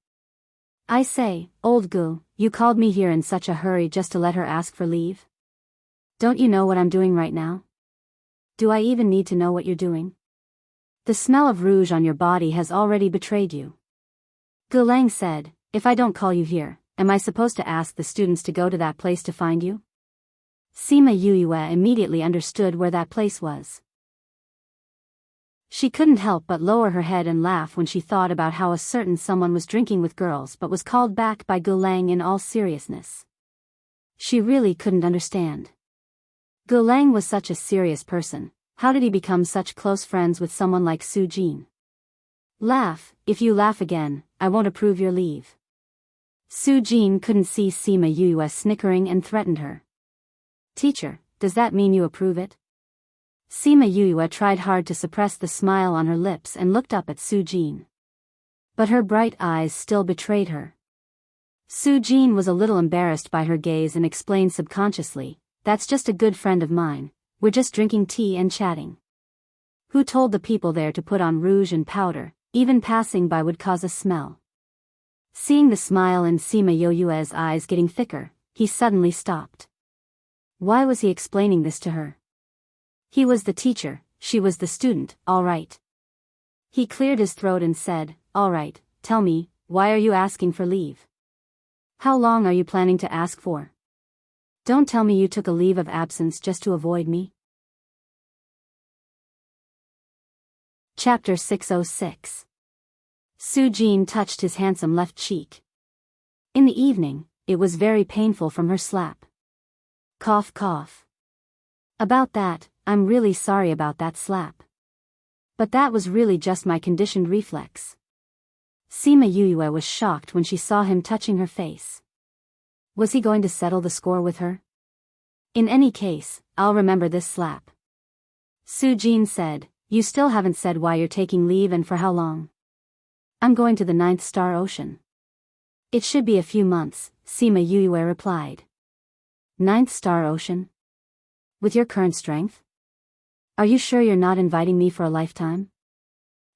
"I say, old Gu, you called me here in such a hurry just to let her ask for leave? Don't you know what I'm doing right now? Do I even need to know what you're doing? The smell of rouge on your body has already betrayed you." Gulang said, "If I don't call you here, am I supposed to ask the students to go to that place to find you?" Sima Yuyue immediately understood where that place was. She couldn't help but lower her head and laugh when she thought about how a certain someone was drinking with girls but was called back by Gulang in all seriousness. She really couldn't understand. Gulang was such a serious person, how did he become such close friends with someone like Su Jin? "Laugh, if you laugh again, I won't approve your leave." Su Jin couldn't see Sima Yuyue snickering and threatened her. "Teacher, does that mean you approve it?" Sima Yuyue tried hard to suppress the smile on her lips and looked up at Su Jin. But her bright eyes still betrayed her. Su Jin was a little embarrassed by her gaze and explained subconsciously, "That's just a good friend of mine, we're just drinking tea and chatting. Who told the people there to put on rouge and powder, even passing by would cause a smell?" Seeing the smile in Sima Yuyue's eyes getting thicker, he suddenly stopped. Why was he explaining this to her? He was the teacher, she was the student, all right. He cleared his throat and said, all right, tell me, why are you asking for leave? How long are you planning to ask for? Don't tell me you took a leave of absence just to avoid me. Chapter 606. Su-jin touched his handsome left cheek. In the evening, it was very painful from her slap. Cough cough. About that, I'm really sorry about that slap. But that was really just my conditioned reflex. Sima Yuyue was shocked when she saw him touching her face. Was he going to settle the score with her? In any case, I'll remember this slap. Su-jin said, you still haven't said why you're taking leave and for how long. I'm going to the 9th star ocean. It should be a few months, Sima Yuyue replied. 9th star ocean? With your current strength? Are you sure you're not inviting me for a lifetime?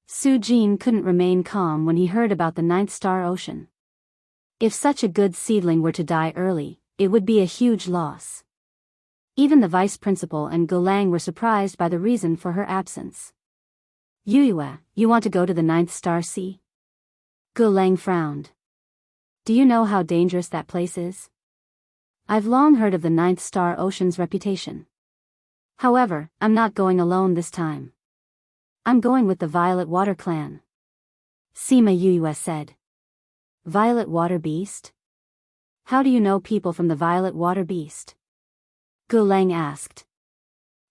Su-jin couldn't remain calm when he heard about the 9th star ocean. If such a good seedling were to die early, it would be a huge loss. Even the vice principal and Gulang were surprised by the reason for her absence. Yuyue, you want to go to the 9th star sea? Gulang frowned. Do you know how dangerous that place is? I've long heard of the 9th star ocean's reputation. However, I'm not going alone this time. I'm going with the Violet Water clan. Sima Yuyue said. Violet Water Beast? How do you know people from the Violet Water Beast? Gulang asked.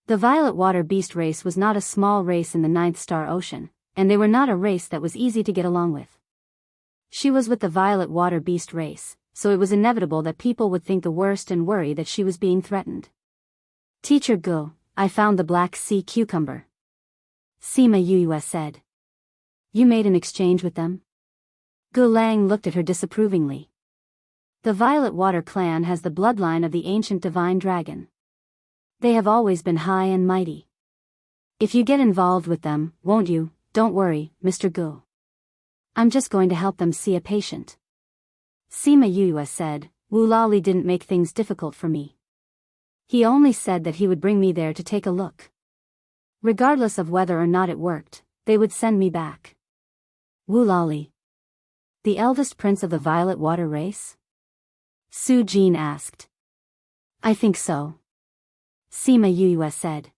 The Violet Water Beast race was not a small race in the 9th star ocean, and they were not a race that was easy to get along with. She was with the Violet Water Beast race, so it was inevitable that people would think the worst and worry that she was being threatened. Teacher Gu, I found the Black Sea cucumber. Sima Yuyue said. You made an exchange with them? Gulang looked at her disapprovingly. The Violet Water clan has the bloodline of the ancient divine dragon. They have always been high and mighty. If you get involved with them, won't you? Don't worry, Mr. Gu. I'm just going to help them see a patient. Sima Yuyue said, Wu Lali didn't make things difficult for me. He only said that he would bring me there to take a look. Regardless of whether or not it worked, they would send me back. Wu Lali. The eldest prince of the Violet Water race? Su-jin asked. I think so. Sima Yuyue said.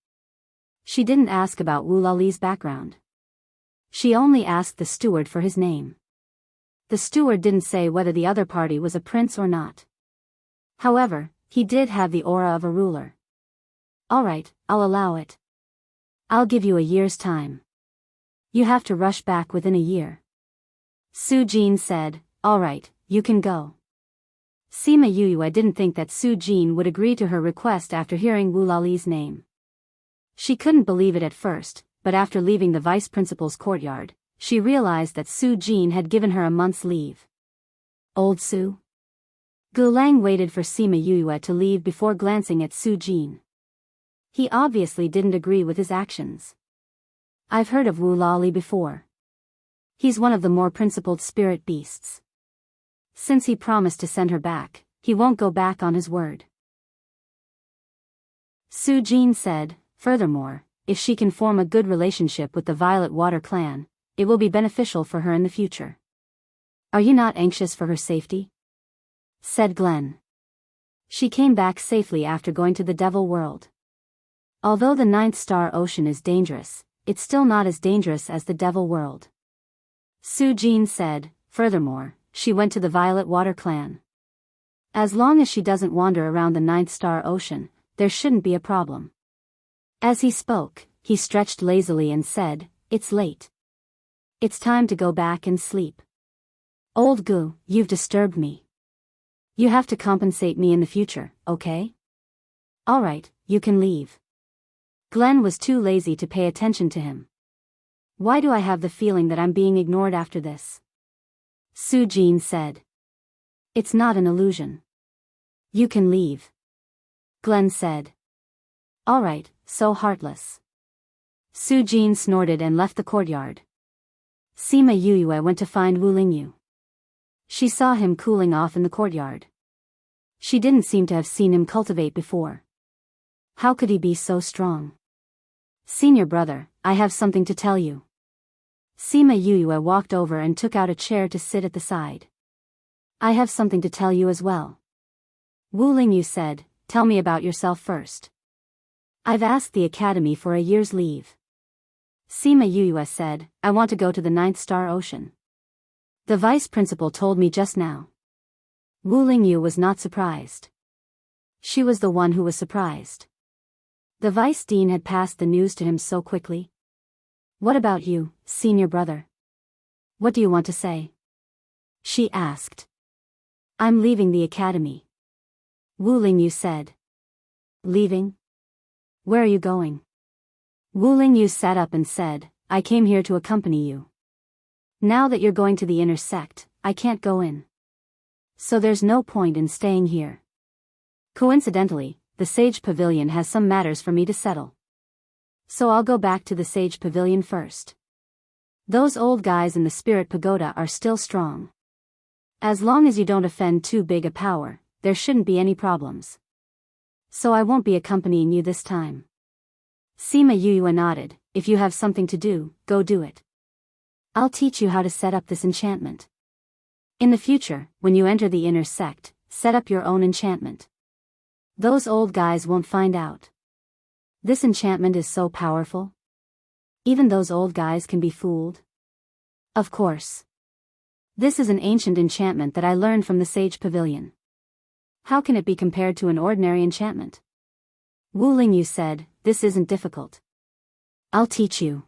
She didn't ask about Wu Lali's background. She only asked the steward for his name. The steward didn't say whether the other party was a prince or not. However, he did have the aura of a ruler. All right, I'll allow it. I'll give you a year's time. You have to rush back within a year. Su-jin said, all right, you can go. Sima Yuyue didn't think that Su-jin would agree to her request after hearing Wu Lali's name. She couldn't believe it at first, but after leaving the vice principal's courtyard, she realized that Su-jin had given her a month's leave. Old Su? Gulang waited for Sima Yuyue to leave before glancing at Su-jin. He obviously didn't agree with his actions. I've heard of Wu Lali before. He's one of the more principled spirit beasts. Since he promised to send her back, he won't go back on his word. Su-jin said, furthermore, if she can form a good relationship with the Violet Water clan, it will be beneficial for her in the future. Are you not anxious for her safety? Said Glenn. She came back safely after going to the Devil World. Although the 9th star ocean is dangerous, it's still not as dangerous as the Devil World. Su-jin said, furthermore, she went to the Violet Water clan. As long as she doesn't wander around the 9th star ocean, there shouldn't be a problem. As he spoke, he stretched lazily and said, it's late. It's time to go back and sleep. Old Gu, you've disturbed me. You have to compensate me in the future, okay? All right, you can leave. Glenn was too lazy to pay attention to him. Why do I have the feeling that I'm being ignored after this? Su-jin said. It's not an illusion. You can leave. Glenn said. All right, so heartless. Su-jin snorted and left the courtyard. Sima Yuyue went to find Wu Lingyu. She saw him cooling off in the courtyard. She didn't seem to have seen him cultivate before. How could he be so strong? Senior brother, I have something to tell you. Sima Yue walked over and took out a chair to sit at the side. I have something to tell you as well. Wu Lingyu said, tell me about yourself first. I've asked the academy for a year's leave. Sima Yue said, I want to go to the Ninth Star Ocean. The vice principal told me just now. Wu Lingyu was not surprised. She was the one who was surprised. The vice dean had passed the news to him so quickly. What about you, senior brother? What do you want to say? She asked. I'm leaving the academy. Wu Lingyu said. Leaving? Where are you going? Wu Lingyu sat up and said, I came here to accompany you. Now that you're going to the inner sect, I can't go in. So there's no point in staying here. Coincidentally, the Sage Pavilion has some matters for me to settle. So I'll go back to the Sage Pavilion first. Those old guys in the Spirit Pagoda are still strong. As long as you don't offend too big a power, there shouldn't be any problems. So I won't be accompanying you this time. Sima Yue nodded, if you have something to do, go do it. I'll teach you how to set up this enchantment. In the future, when you enter the inner sect, set up your own enchantment. Those old guys won't find out. This enchantment is so powerful. Even those old guys can be fooled. Of course. This is an ancient enchantment that I learned from the Sage Pavilion. How can it be compared to an ordinary enchantment? Wu Lingyu said, this isn't difficult. I'll teach you.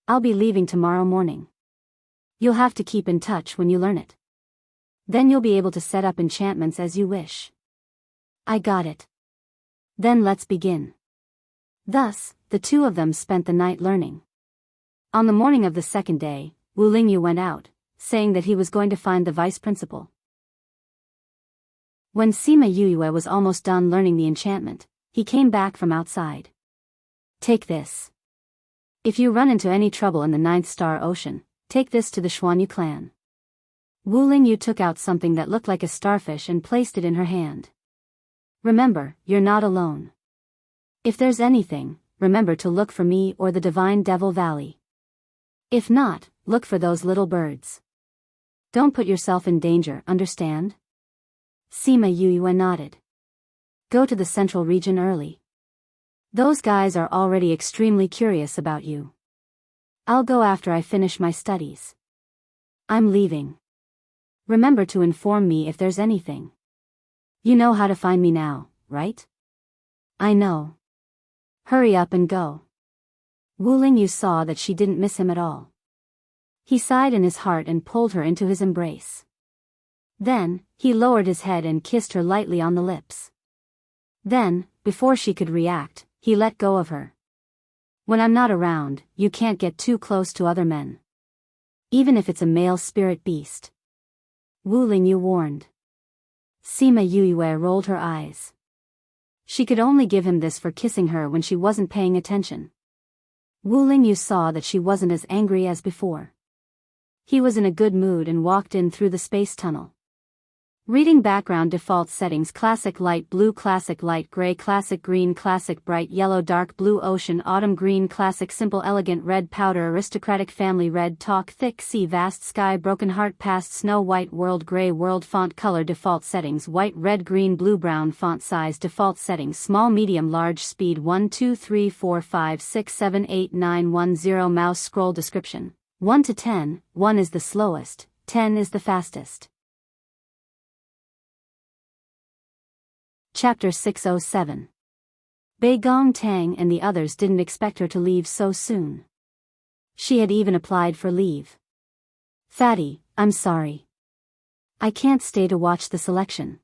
I'll be leaving tomorrow morning. You'll have to keep in touch when you learn it. Then you'll be able to set up enchantments as you wish. I got it. Then let's begin. Thus, the two of them spent the night learning. On the morning of the second day, Wu Lingyu went out, saying that he was going to find the vice principal. When Sima Yue was almost done learning the enchantment, he came back from outside. Take this. If you run into any trouble in the Ninth Star Ocean, take this to the Xuanyu clan. Wu Lingyu took out something that looked like a starfish and placed it in her hand. Remember, you're not alone. If there's anything, remember to look for me or the Divine Devil Valley. If not, look for those little birds. Don't put yourself in danger, understand? Sima Yue nodded. Go to the central region early. Those guys are already extremely curious about you. I'll go after I finish my studies. I'm leaving. Remember to inform me if there's anything. You know how to find me now, right? I know. Hurry up and go. Wu Lingyu saw that she didn't miss him at all. He sighed in his heart and pulled her into his embrace. Then, he lowered his head and kissed her lightly on the lips. Then, before she could react, he let go of her. When I'm not around, you can't get too close to other men. Even if it's a male spirit beast. Wu Lingyu warned. Sima Yue rolled her eyes. She could only give him this for kissing her when she wasn't paying attention. Wu Lingyu saw that she wasn't as angry as before. He was in a good mood and walked in through the space tunnel. Reading background default settings: classic light blue, classic light gray, classic green, classic bright yellow, dark blue, ocean, autumn green, classic simple, elegant, red powder, aristocratic, family, red talk, thick sea, vast sky, broken heart, past, snow white, world gray, world, font color default settings: white, red, green, blue, brown, font size default settings: small, medium, large, speed 1 2 3 4 5 6 7 8 9 1 0, mouse scroll description 1 to 10, 1 is the slowest, 10 is the fastest. Chapter 607. Bei Gong Tang and the others didn't expect her to leave so soon. She had even applied for leave. Fatty, I'm sorry. I can't stay to watch the selection.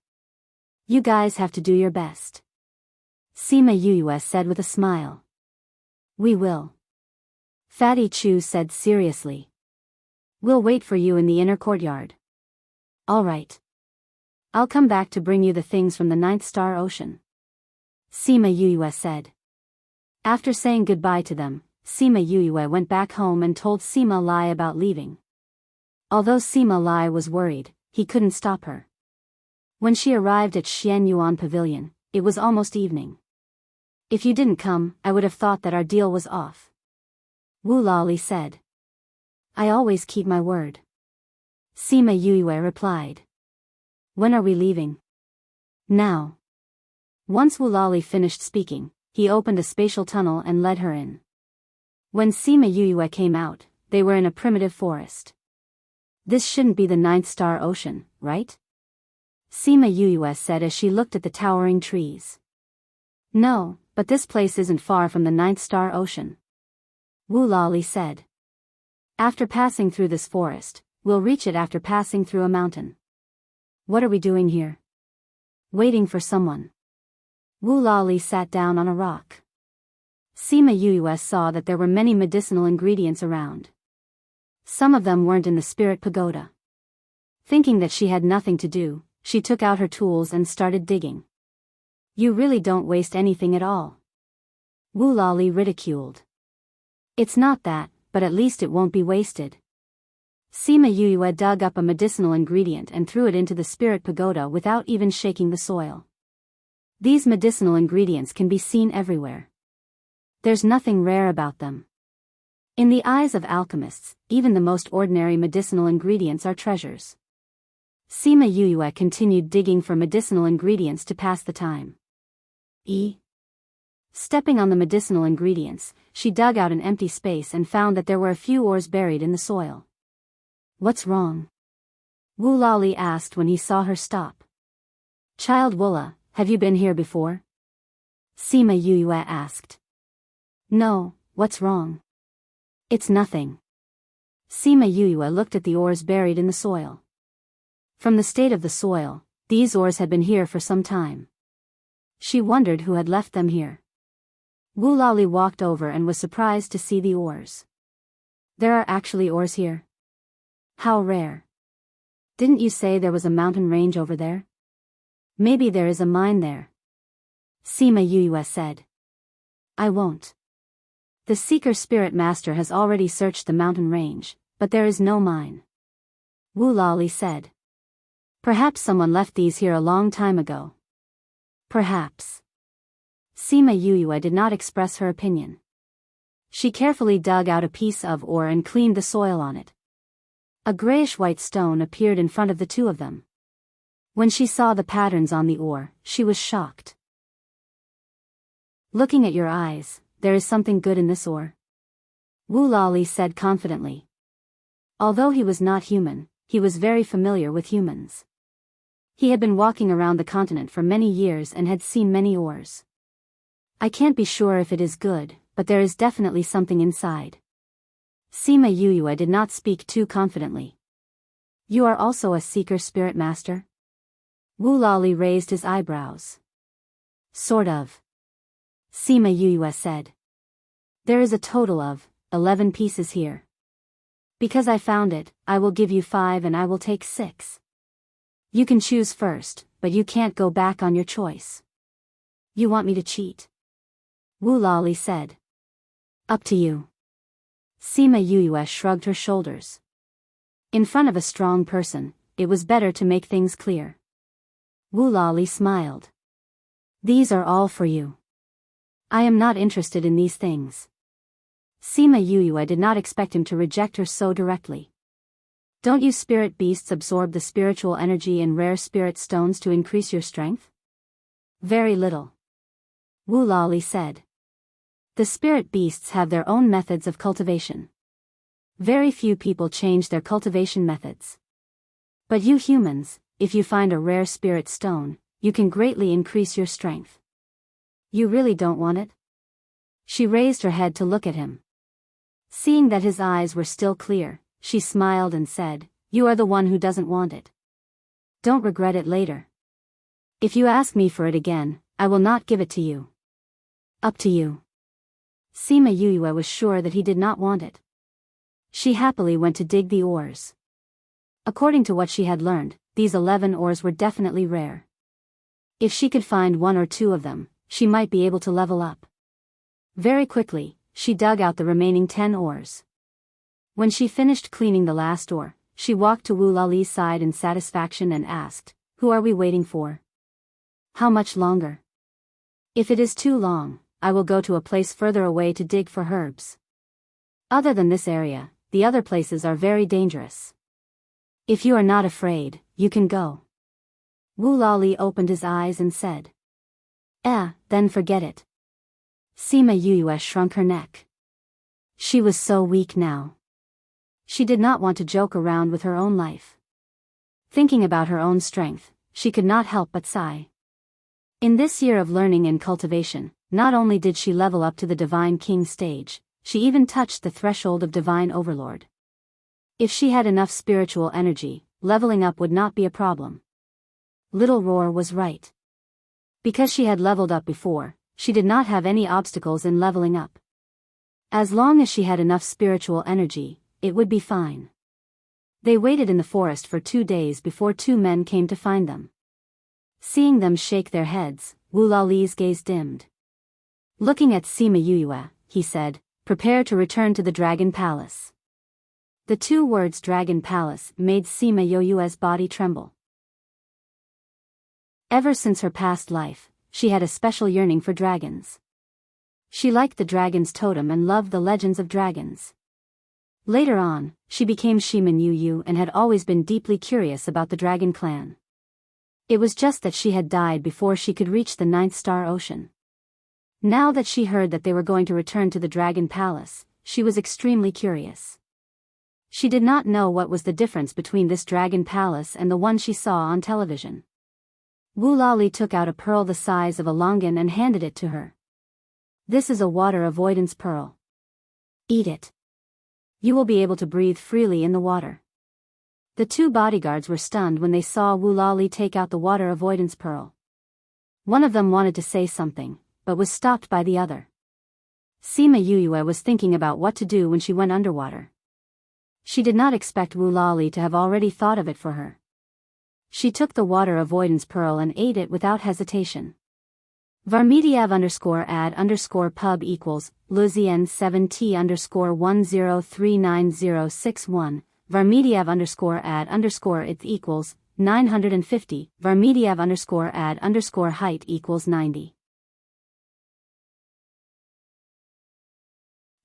You guys have to do your best. Sima Yue said with a smile. We will. Fatty Chu said seriously. We'll wait for you in the inner courtyard. All right. I'll come back to bring you the things from the Ninth Star Ocean. Sima Yue said. After saying goodbye to them, Sima Yue went back home and told Sima Lai about leaving. Although Sima Lai was worried, he couldn't stop her. When she arrived at Xianyuan Pavilion, it was almost evening. If you didn't come, I would have thought that our deal was off. Wu Lali said. I always keep my word. Sima Yue replied. When are we leaving? Now. Once Wu Lali finished speaking, he opened a spatial tunnel and led her in. When Sima Yue came out, they were in a primitive forest. This shouldn't be the ninth star ocean, right? Sima Yue said as she looked at the towering trees. No, but this place isn't far from the ninth star ocean. Wu Lali said. After passing through this forest, we'll reach it after passing through a mountain. What are we doing here? Waiting for someone. Wu Lali sat down on a rock. Sima Yue saw that there were many medicinal ingredients around. Some of them weren't in the spirit pagoda. Thinking that she had nothing to do, she took out her tools and started digging. You really don't waste anything at all. Wu Lali ridiculed. It's not that, but at least it won't be wasted. Sima Yue dug up a medicinal ingredient and threw it into the spirit pagoda without even shaking the soil. These medicinal ingredients can be seen everywhere. There's nothing rare about them. In the eyes of alchemists, even the most ordinary medicinal ingredients are treasures. Sima Yue continued digging for medicinal ingredients to pass the time. Stepping on the medicinal ingredients, she dug out an empty space and found that there were a few ores buried in the soil. What's wrong? Wu Lali asked when he saw her stop. Child Wula, have you been here before? Sima Yue asked. No, what's wrong? It's nothing. Sima Yue looked at the ores buried in the soil. From the state of the soil, these ores had been here for some time. She wondered who had left them here. Wu Lali walked over and was surprised to see the ores. There are actually ores here. How rare. Didn't you say there was a mountain range over there? Maybe there is a mine there. Sima Yue said. I won't. The Seeker Spirit Master has already searched the mountain range, but there is no mine. Wu Lali said. Perhaps someone left these here a long time ago. Perhaps. Sima Yue did not express her opinion. She carefully dug out a piece of ore and cleaned the soil on it. A grayish-white stone appeared in front of the two of them. When she saw the patterns on the ore, she was shocked. Looking at your eyes, there is something good in this ore. Wu Lali said confidently. Although he was not human, he was very familiar with humans. He had been walking around the continent for many years and had seen many ores. I can't be sure if it is good, but there is definitely something inside. Sima Yue did not speak too confidently. You are also a Seeker Spirit Master? Wu Lali raised his eyebrows. Sort of. Sima Yue said. There is a total of 11 pieces here. Because I found it, I will give you 5 and I will take 6. You can choose first, but you can't go back on your choice. You want me to cheat? Wu Lali said. Up to you. Sima Yue shrugged her shoulders. In front of a strong person, it was better to make things clear. Wu Lali smiled. These are all for you. I am not interested in these things. Sima Yue did not expect him to reject her so directly. Don't you spirit beasts absorb the spiritual energy in rare spirit stones to increase your strength? Very little. Wu Lali said. The spirit beasts have their own methods of cultivation. Very few people change their cultivation methods. But you humans, if you find a rare spirit stone, you can greatly increase your strength. You really don't want it? She raised her head to look at him. Seeing that his eyes were still clear, she smiled and said, You are the one who doesn't want it. Don't regret it later. If you ask me for it again, I will not give it to you. Up to you. Sima Yue was sure that he did not want it. She happily went to dig the ores. According to what she had learned, these 11 ores were definitely rare. If she could find 1 or 2 of them, she might be able to level up. Very quickly, she dug out the remaining 10 ores. When she finished cleaning the last ore, she walked to Wu Lali's side in satisfaction and asked, Who are we waiting for? How much longer? If it is too long, I will go to a place further away to dig for herbs. Other than this area, the other places are very dangerous. If you are not afraid, you can go. Wu Lali opened his eyes and said. Then forget it. Sima Yue shrunk her neck. She was so weak now. She did not want to joke around with her own life. Thinking about her own strength, she could not help but sigh. In this year of learning and cultivation, not only did she level up to the Divine King stage, she even touched the threshold of Divine Overlord. If she had enough spiritual energy, leveling up would not be a problem. Little Roar was right. Because she had leveled up before, she did not have any obstacles in leveling up. As long as she had enough spiritual energy, it would be fine. They waited in the forest for 2 days before 2 men came to find them. Seeing them shake their heads, Wu Lali's gaze dimmed. Looking at Sima Yue, he said, "Prepare to return to the Dragon Palace." The 2 words Dragon Palace made Sima Yue's body tremble. Ever since her past life, she had a special yearning for dragons. She liked the dragon's totem and loved the legends of dragons. Later on, she became Shiman Yu and had always been deeply curious about the dragon clan. It was just that she had died before she could reach the 9th star ocean. Now that she heard that they were going to return to the Dragon Palace, she was extremely curious. She did not know what was the difference between this Dragon Palace and the one she saw on television. Wu Lali took out a pearl the size of a longan and handed it to her. This is a water avoidance pearl. Eat it. You will be able to breathe freely in the water. The 2 bodyguards were stunned when they saw Wu Lali take out the water avoidance pearl. One of them wanted to say something, but was stopped by the other. Sima Yue was thinking about what to do when she went underwater. She did not expect Wu Lali to have already thought of it for her. She took the water avoidance pearl and ate it without hesitation. Varmediav_ad_pub equals Luzien7T_10396061. Varmediav_ad_ith equals 950. Varmediav_ad_height equals 90.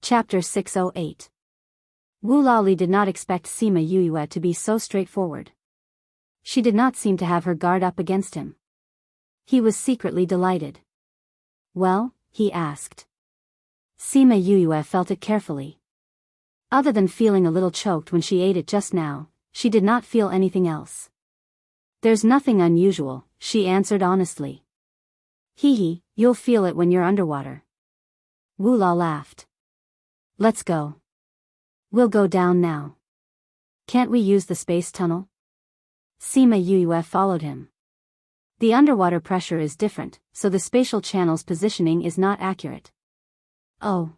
Chapter 608. Wu Lali did not expect Sima Yue to be so straightforward. She did not seem to have her guard up against him. He was secretly delighted. Well, he asked. Sima Yue felt it carefully. Other than feeling a little choked when she ate it just now, she did not feel anything else. There's nothing unusual, she answered honestly. Hee, you'll feel it when you're underwater. Wu La laughed. Let's go. We'll go down now. Can't we use the space tunnel? Sima Yue followed him. The underwater pressure is different, so the spatial channel's positioning is not accurate. Oh.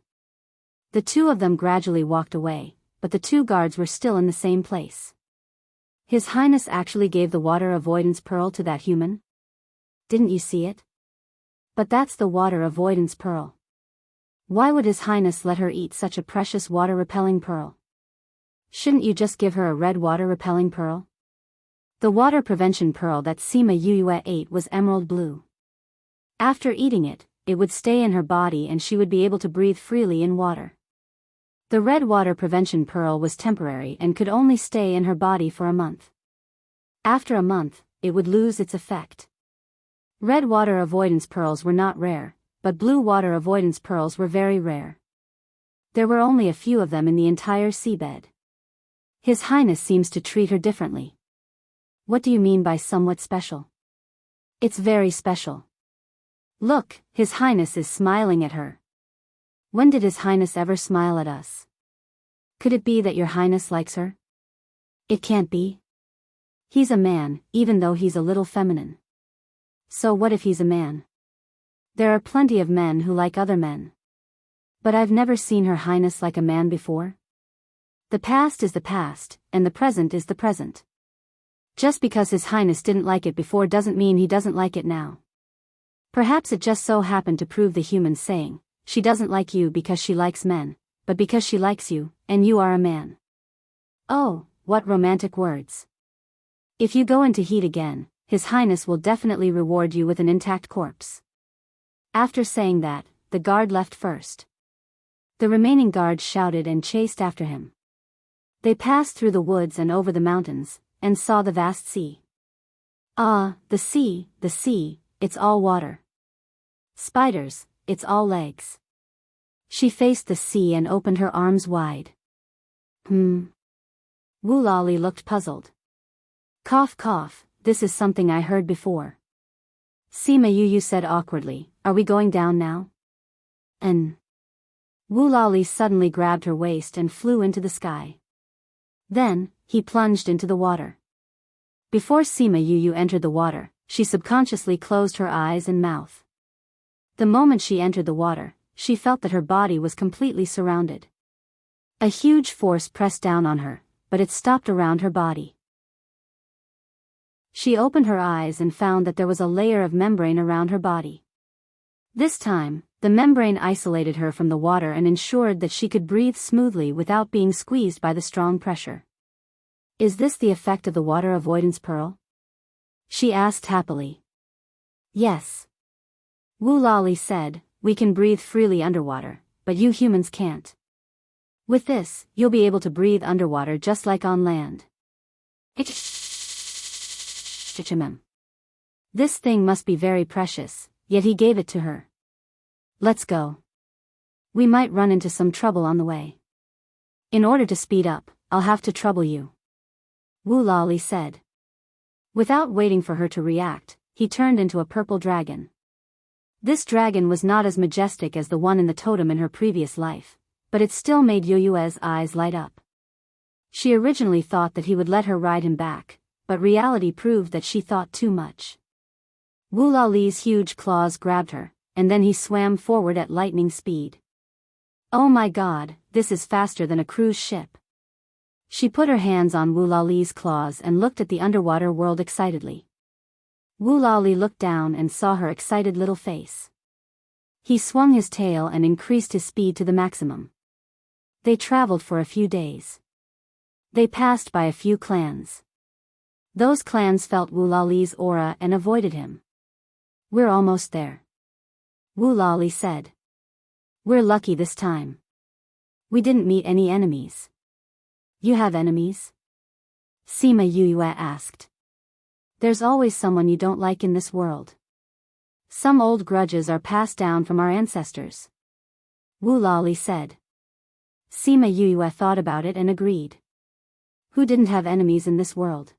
The 2 of them gradually walked away, but the 2 guards were still in the same place. His Highness actually gave the water avoidance pearl to that human? Didn't you see it? But that's the water avoidance pearl. Why would His Highness let her eat such a precious water-repelling pearl? Shouldn't you just give her a red water-repelling pearl? The water prevention pearl that Sima Yue ate was emerald blue. After eating it, it would stay in her body and she would be able to breathe freely in water. The red water prevention pearl was temporary and could only stay in her body for a month. After a month, it would lose its effect. Red water avoidance pearls were not rare, but blue water avoidance pearls were very rare. There were only a few of them in the entire seabed. His Highness seems to treat her differently. What do you mean by somewhat special? It's very special. Look, His Highness is smiling at her. When did His Highness ever smile at us? Could it be that your Highness likes her? It can't be. He's a man, even though he's a little feminine. So what if he's a man? There are plenty of men who like other men. But I've never seen Her Highness like a man before. The past is the past, and the present is the present. Just because His Highness didn't like it before doesn't mean he doesn't like it now. Perhaps it just so happened to prove the human saying, she doesn't like you because she likes men, but because she likes you, and you are a man. Oh, what romantic words. If you go into heat again, His Highness will definitely reward you with an intact corpse. After saying that, the guard left first. The remaining guards shouted and chased after him. They passed through the woods and over the mountains, and saw the vast sea. Ah, the sea, it's all water. Spiders, it's all legs. She faced the sea and opened her arms wide. Woolali looked puzzled. Cough cough, this is something I heard before. Sima Yuyu said awkwardly, are we going down now? Woolali suddenly grabbed her waist and flew into the sky. Then, he plunged into the water. Before Sima Yuyu entered the water, she subconsciously closed her eyes and mouth. The moment she entered the water, she felt that her body was completely surrounded. A huge force pressed down on her, but it stopped around her body. She opened her eyes and found that there was a layer of membrane around her body. This time, the membrane isolated her from the water and ensured that she could breathe smoothly without being squeezed by the strong pressure. Is this the effect of the water avoidance pearl? She asked happily. Yes. Woolali said, we can breathe freely underwater, but you humans can't. With this, you'll be able to breathe underwater just like on land. This thing must be very precious, yet he gave it to her. Let's go. We might run into some trouble on the way. In order to speed up, I'll have to trouble you. Woolali said. Without waiting for her to react, he turned into a purple dragon. This dragon was not as majestic as the one in the totem in her previous life, but it still made Yoyue's eyes light up. She originally thought that he would let her ride him back, but reality proved that she thought too much. Woolali's huge claws grabbed her, and then he swam forward at lightning speed. Oh my god, this is faster than a cruise ship. She put her hands on Woolali's claws and looked at the underwater world excitedly. Woolali looked down and saw her excited little face. He swung his tail and increased his speed to the maximum. They traveled for a few days. They passed by a few clans. Those clans felt Woolali's aura and avoided him. We're almost there. Woolali said. We're lucky this time. We didn't meet any enemies. You have enemies? Sima Yuyue asked. There's always someone you don't like in this world. Some old grudges are passed down from our ancestors. Woolali said. Sima Yuyue thought about it and agreed. Who didn't have enemies in this world?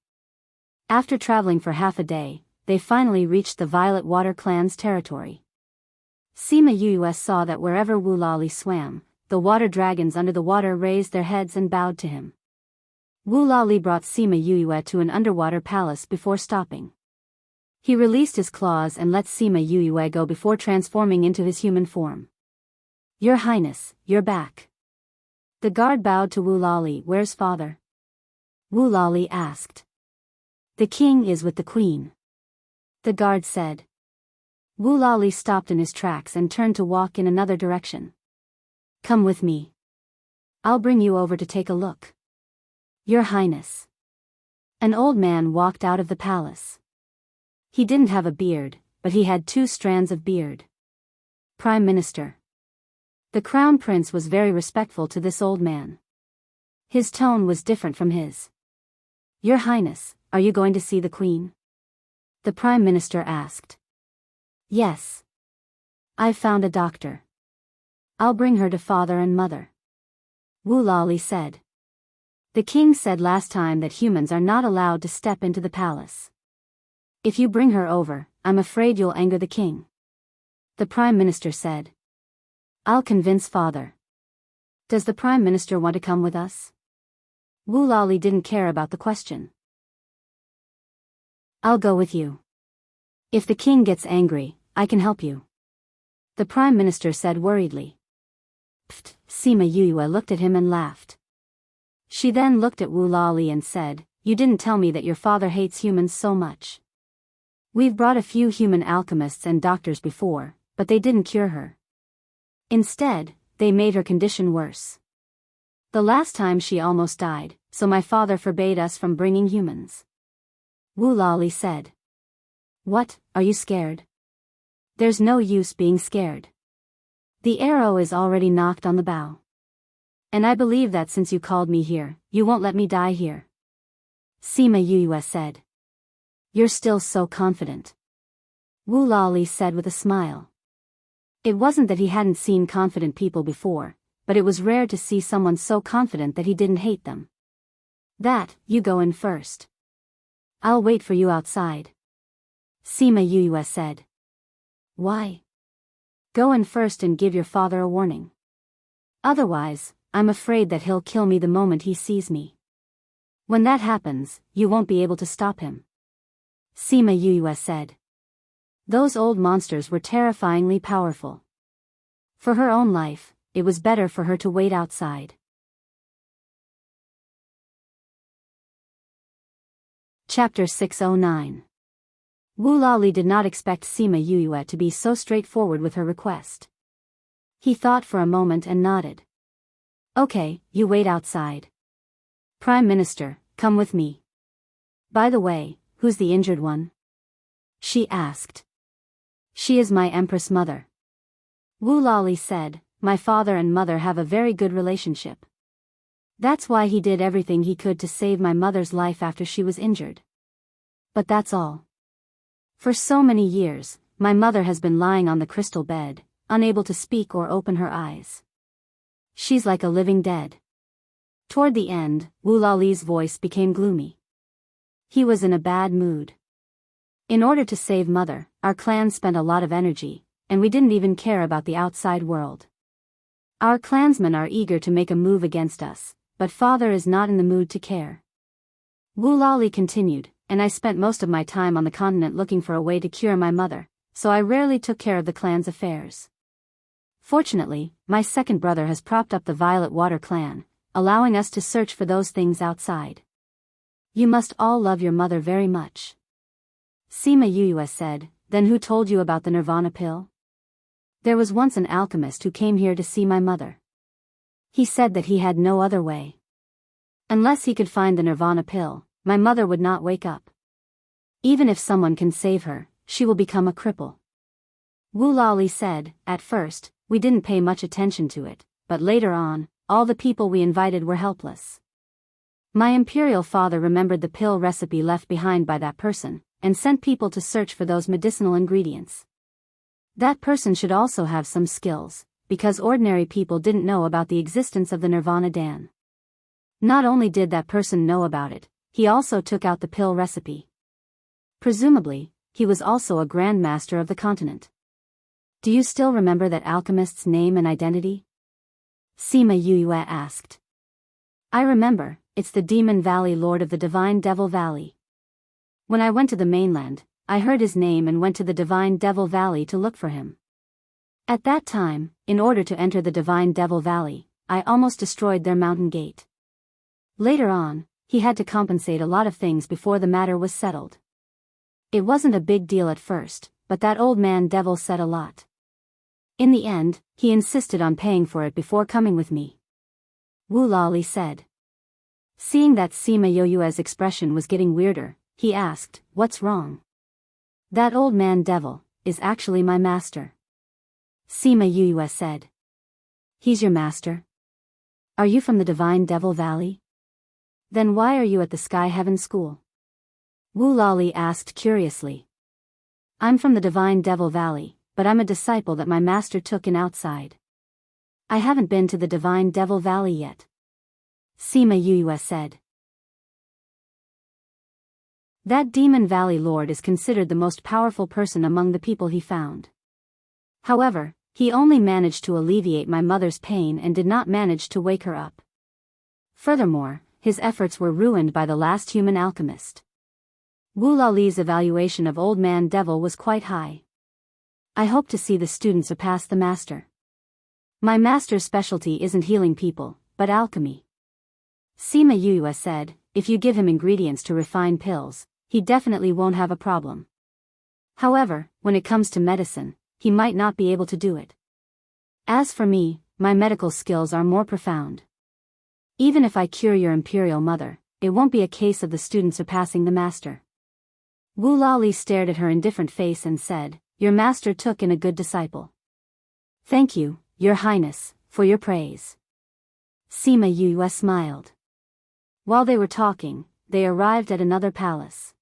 After traveling for half a day, they finally reached the Violet Water Clan's territory. Sima Yuyue saw that wherever Woolali swam, the water dragons under the water raised their heads and bowed to him. Woolali brought Sima Yuyue to an underwater palace before stopping. He released his claws and let Sima Yuyue go before transforming into his human form. Your Highness, you're back. The guard bowed to Woolali. Where's father? Woolali asked. The king is with the queen. The guard said. Woolali stopped in his tracks and turned to walk in another direction. Come with me. I'll bring you over to take a look. Your Highness. An old man walked out of the palace. He didn't have a beard, but he had 2 strands of beard. Prime Minister. The Crown Prince was very respectful to this old man. His tone was different from his. Your Highness, are you going to see the Queen? The Prime Minister asked. Yes. I've found a doctor. I'll bring her to father and mother. Woolali said. The king said last time that humans are not allowed to step into the palace. If you bring her over, I'm afraid you'll anger the king. The Prime Minister said. I'll convince father. Does the Prime Minister want to come with us? Woolali didn't care about the question. I'll go with you. If the king gets angry, I can help you. The Prime Minister said worriedly. Pfft, Sima Yuyue looked at him and laughed. She then looked at Woolali and said, You didn't tell me that your father hates humans so much. We've brought a few human alchemists and doctors before, but they didn't cure her. Instead, they made her condition worse. The last time she almost died, so my father forbade us from bringing humans. Woolali said. What, are you scared? There's no use being scared. The arrow is already knocked on the bow. And I believe that since you called me here, you won't let me die here. Sima Yue said. You're still so confident. Wu Lali said with a smile. It wasn't that he hadn't seen confident people before, but it was rare to see someone so confident that he didn't hate them. That, you go in first. I'll wait for you outside. Sima Yue said. Why? Go in first and give your father a warning. Otherwise, I'm afraid that he'll kill me the moment he sees me. When that happens, you won't be able to stop him. Sima Yue said. Those old monsters were terrifyingly powerful. For her own life, it was better for her to wait outside. Chapter 609. Wu Lali did not expect Sima Yue to be so straightforward with her request. He thought for a moment and nodded. Okay, you wait outside. Prime Minister, come with me. By the way, who's the injured one? She asked. She is my Empress mother. Wu Lali said, my father and mother have a very good relationship. That's why he did everything he could to save my mother's life after she was injured. But that's all. For so many years, my mother has been lying on the crystal bed, unable to speak or open her eyes. She's like a living dead. Toward the end, Wu Lali's voice became gloomy. He was in a bad mood. In order to save mother, our clan spent a lot of energy, and we didn't even care about the outside world. Our clansmen are eager to make a move against us, but father is not in the mood to care. Wu Lali continued, and I spent most of my time on the continent looking for a way to cure my mother, so I rarely took care of the clan's affairs. Fortunately, my second brother has propped up the Violet Water clan, allowing us to search for those things outside. You must all love your mother very much. Sima Yue said, then who told you about the Nirvana pill? There was once an alchemist who came here to see my mother. He said that he had no other way. Unless he could find the Nirvana pill, my mother would not wake up. Even if someone can save her, she will become a cripple. Wu Lali said, at first, we didn't pay much attention to it, but later on, all the people we invited were helpless. My imperial father remembered the pill recipe left behind by that person, and sent people to search for those medicinal ingredients. That person should also have some skills, because ordinary people didn't know about the existence of the Nirvana Dan. Not only did that person know about it, he also took out the pill recipe. Presumably, he was also a Grand Master of the continent. Do you still remember that alchemist's name and identity? Sima Yue asked. I remember, it's the Demon Valley Lord of the Divine Devil Valley. When I went to the mainland, I heard his name and went to the Divine Devil Valley to look for him. At that time, in order to enter the Divine Devil Valley, I almost destroyed their mountain gate. Later on, he had to compensate a lot of things before the matter was settled. It wasn't a big deal at first, but that old man devil said a lot. In the end, he insisted on paying for it before coming with me. Wu Lali said. Seeing that Sima Yue's expression was getting weirder, he asked, what's wrong? That old man devil is actually my master. Sima Yue said. He's your master? Are you from the Divine Devil Valley? Then why are you at the Sky Heaven School? Wu Lali asked curiously. I'm from the Divine Devil Valley, but I'm a disciple that my master took in outside. I haven't been to the Divine Devil Valley yet. Sima Yue said. That Demon Valley Lord is considered the most powerful person among the people he found. However, he only managed to alleviate my mother's pain and did not manage to wake her up. Furthermore, his efforts were ruined by the last human alchemist. Wu Lali's evaluation of Old Man Devil was quite high. I hope to see the student surpass the master. My master's specialty isn't healing people, but alchemy. Sima Yue said, if you give him ingredients to refine pills, he definitely won't have a problem. However, when it comes to medicine, he might not be able to do it. As for me, my medical skills are more profound. Even if I cure your imperial mother, it won't be a case of the student surpassing the master. Wu Lali stared at her indifferent face and said, your master took in a good disciple. Thank you, Your Highness, for your praise. Sima Yue smiled. While they were talking, they arrived at another palace.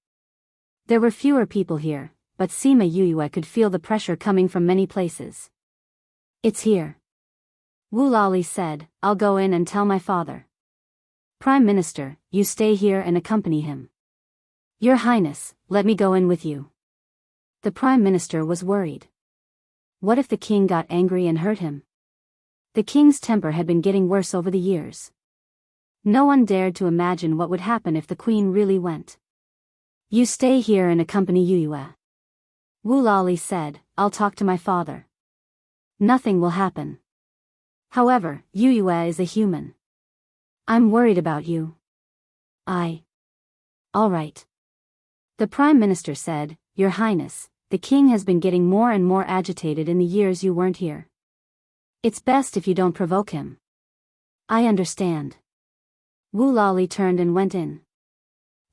There were fewer people here, but Sima Yue could feel the pressure coming from many places. It's here. Wu Lali said, I'll go in and tell my father. Prime Minister, you stay here and accompany him. Your Highness, let me go in with you. The Prime Minister was worried. What if the king got angry and hurt him? The king's temper had been getting worse over the years. No one dared to imagine what would happen if the queen really went. You stay here and accompany Yue. Wu Lali said, I'll talk to my father. Nothing will happen. However, Yue is a human. I'm worried about you. All right. The Prime Minister said, Your Highness, the king has been getting more and more agitated in the years you weren't here. It's best if you don't provoke him. I understand. Wu Lali turned and went in.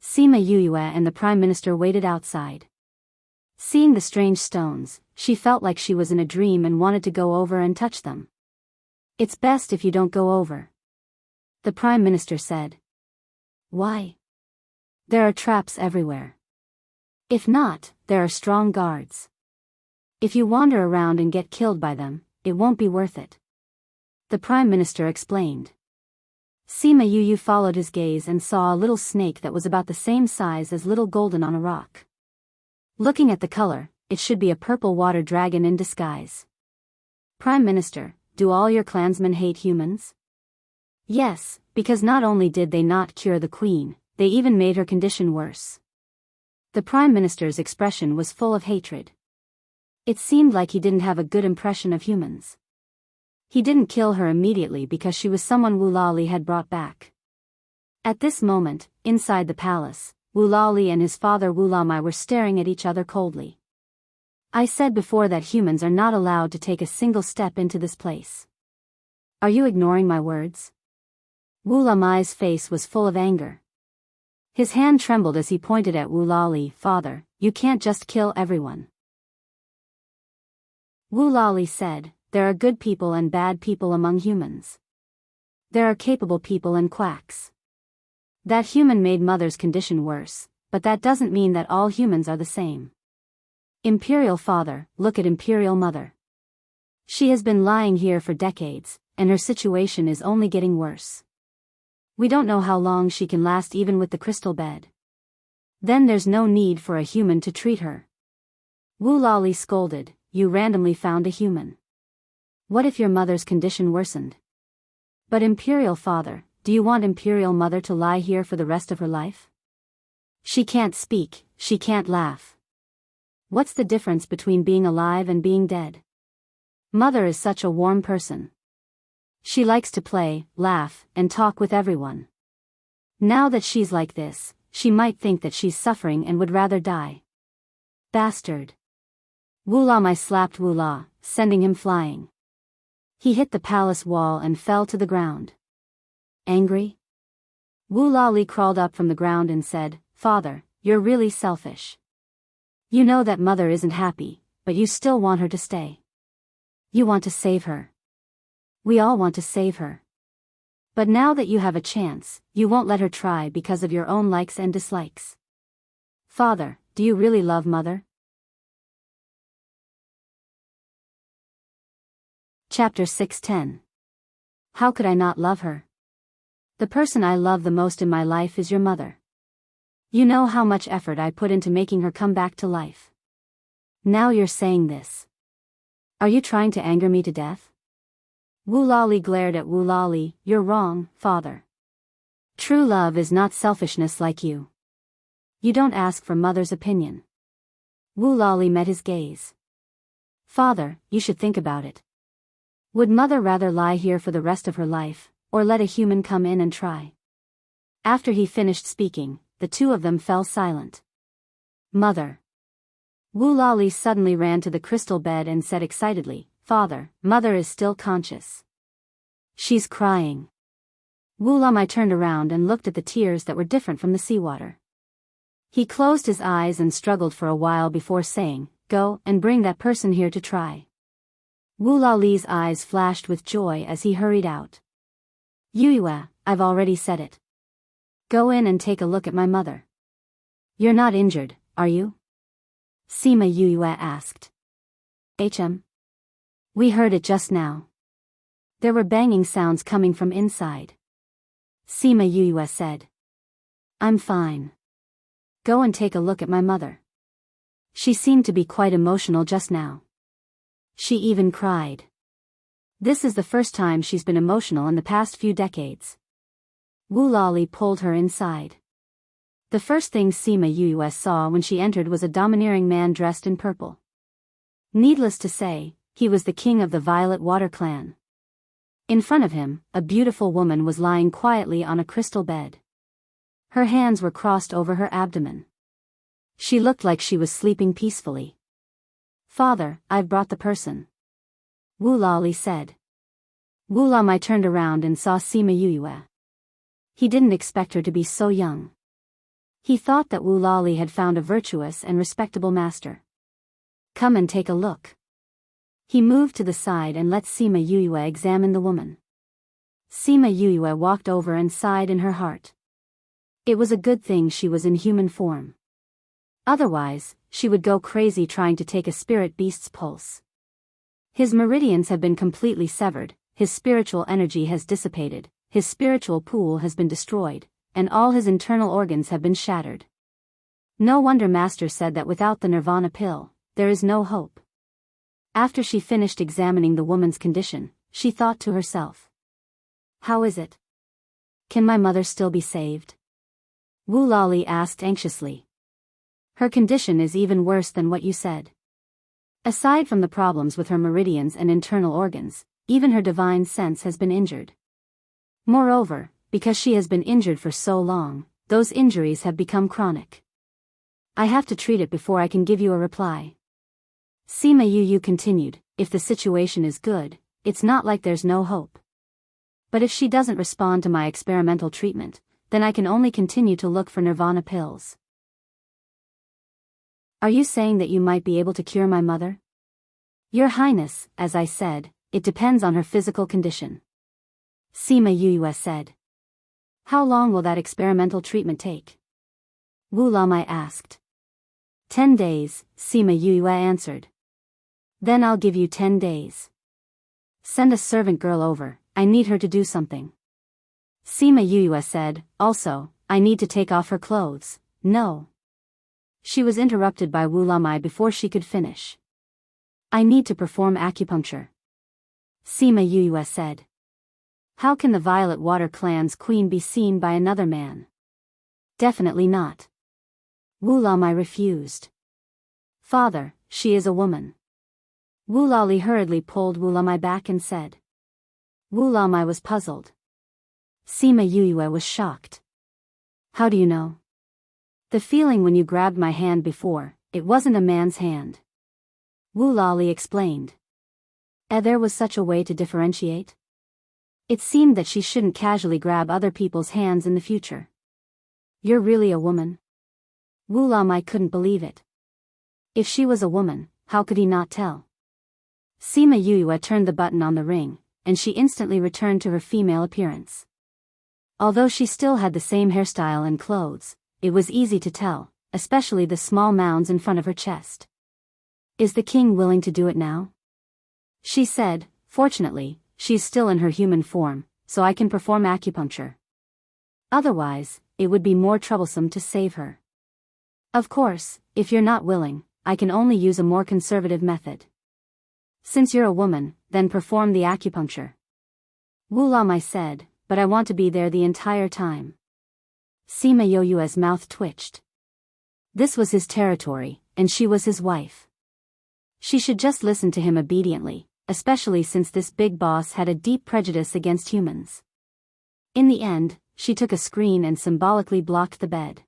Sima Yue and the Prime Minister waited outside. Seeing the strange stones, she felt like she was in a dream and wanted to go over and touch them. It's best if you don't go over. The Prime Minister said. Why? There are traps everywhere. If not, there are strong guards. If you wander around and get killed by them, it won't be worth it. The Prime Minister explained. Sima Yue followed his gaze and saw a little snake that was about the same size as little golden on a rock. Looking at the color, it should be a purple water dragon in disguise. Prime Minister, do all your clansmen hate humans? Yes, because not only did they not cure the queen, they even made her condition worse. The Prime Minister's expression was full of hatred. It seemed like he didn't have a good impression of humans. He didn't kill her immediately because she was someone Wu Lali had brought back. At this moment, inside the palace, Wu Lali and his father Wu Lamai were staring at each other coldly. I said before that humans are not allowed to take a single step into this place. Are you ignoring my words? Wu Lamai's face was full of anger. His hand trembled as he pointed at Wu Lali. Father, you can't just kill everyone. Wu Lali said, there are good people and bad people among humans. There are capable people and quacks. That human made mother's condition worse, but that doesn't mean that all humans are the same. Imperial father, look at Imperial mother. She has been lying here for decades, and her situation is only getting worse. We don't know how long she can last even with the crystal bed. Then there's no need for a human to treat her. Wu Lali scolded, you randomly found a human. What if your mother's condition worsened? But Imperial father, do you want Imperial mother to lie here for the rest of her life? She can't speak, she can't laugh. What's the difference between being alive and being dead? Mother is such a warm person. She likes to play, laugh, and talk with everyone. Now that she's like this, she might think that she's suffering and would rather die. Bastard. Wu Lamai slapped Wu La, sending him flying. He hit the palace wall and fell to the ground. Angry? Wu Lali crawled up from the ground and said, Father, you're really selfish. You know that mother isn't happy, but you still want her to stay. You want to save her. We all want to save her. But now that you have a chance, you won't let her try because of your own likes and dislikes. Father, do you really love mother? Chapter 610. How could I not love her? The person I love the most in my life is your mother. You know how much effort I put into making her come back to life. Now you're saying this. Are you trying to anger me to death? Wu Lali glared at Wu Lali. You're wrong, father. True love is not selfishness like you. You don't ask for mother's opinion. Wu Lali met his gaze. Father, you should think about it. Would mother rather lie here for the rest of her life, or let a human come in and try? After he finished speaking, the two of them fell silent. Mother. Wu Lali suddenly ran to the crystal bed and said excitedly, Father, mother is still conscious. She's crying. Wu Lamai turned around and looked at the tears that were different from the seawater. He closed his eyes and struggled for a while before saying, Go and bring that person here to try. Wu Lali's eyes flashed with joy as he hurried out. Yue, I've already said it. Go in and take a look at my mother. You're not injured, are you? Sima Yue asked. We heard it just now. There were banging sounds coming from inside. Sima Yue said. I'm fine. Go and take a look at my mother. She seemed to be quite emotional just now. She even cried. This is the first time she's been emotional in the past few decades. Wu Lali pulled her inside. The first thing Sima Yue saw when she entered was a domineering man dressed in purple. Needless to say, he was the king of the Violet Water clan. In front of him, a beautiful woman was lying quietly on a crystal bed. Her hands were crossed over her abdomen. She looked like she was sleeping peacefully. Father, I've brought the person. Wu Lali said. Wu Lamai turned around and saw Sima Yue. He didn't expect her to be so young. He thought that Wu Lali had found a virtuous and respectable master. Come and take a look. He moved to the side and let Sima Yue examine the woman. Sima Yue walked over and sighed in her heart. It was a good thing she was in human form. Otherwise, she would go crazy trying to take a spirit beast's pulse. His meridians have been completely severed, his spiritual energy has dissipated, his spiritual pool has been destroyed, and all his internal organs have been shattered. No wonder Master said that without the Nirvana pill, there is no hope. After she finished examining the woman's condition, she thought to herself. How is it? Can my mother still be saved? Wu Lali asked anxiously. Her condition is even worse than what you said. Aside from the problems with her meridians and internal organs, even her divine sense has been injured. Moreover, because she has been injured for so long, those injuries have become chronic. I have to treat it before I can give you a reply. Sima Yu continued, if the situation is good, it's not like there's no hope. But if she doesn't respond to my experimental treatment, then I can only continue to look for Nirvana pills. Are you saying that you might be able to cure my mother? Your Highness, as I said, it depends on her physical condition. Sima Yue said. How long will that experimental treatment take? Wu Lamai asked. 10 days, Sima Yue answered. Then I'll give you 10 days. Send a servant girl over, I need her to do something. Sima Yue said, also, I need to take off her clothes. No. She was interrupted by Wu Lamai before she could finish. I need to perform acupuncture. Sima Yue said. How can the Violet Water clan's queen be seen by another man? Definitely not. Wu Lamai refused. Father, she is a woman. Wu Lali hurriedly pulled Wu Lamai back and said. Wu Lamai was puzzled. Sima Yue was shocked. How do you know? The feeling when you grabbed my hand before, it wasn't a man's hand. Wu Lali explained. There was such a way to differentiate? It seemed that she shouldn't casually grab other people's hands in the future. You're really a woman? Wu Lamai couldn't believe it. If she was a woman, how could he not tell? Sima Yue turned the button on the ring, and she instantly returned to her female appearance. Although she still had the same hairstyle and clothes, it was easy to tell, especially the small mounds in front of her chest. Is the king willing to do it now? She said, fortunately, she's still in her human form, so I can perform acupuncture. Otherwise, it would be more troublesome to save her. Of course, if you're not willing, I can only use a more conservative method. Since you're a woman, then perform the acupuncture. Wu Lamai said, but I want to be there the entire time. Sima Yue's mouth twitched. This was his territory, and she was his wife. She should just listen to him obediently, especially since this big boss had a deep prejudice against humans. In the end, she took a screen and symbolically blocked the bed.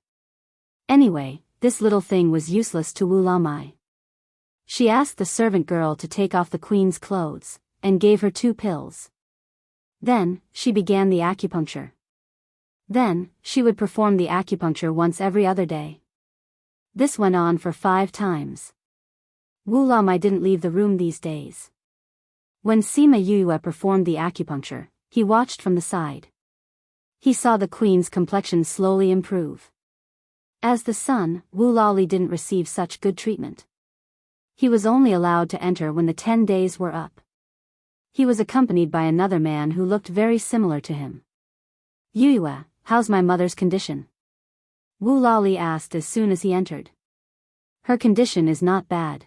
Anyway, this little thing was useless to Wu Lamai. She asked the servant girl to take off the queen's clothes, and gave her 2 pills. Then, she began the acupuncture. Then, she would perform the acupuncture once every other day. This went on for 5 times. Wu Lamai didn't leave the room these days. When Sima Yue performed the acupuncture, he watched from the side. He saw the queen's complexion slowly improve. As the son, Wu Lali didn't receive such good treatment. He was only allowed to enter when the 10 days were up. He was accompanied by another man who looked very similar to him. Yue, how's my mother's condition? Wu Lali asked as soon as he entered. Her condition is not bad.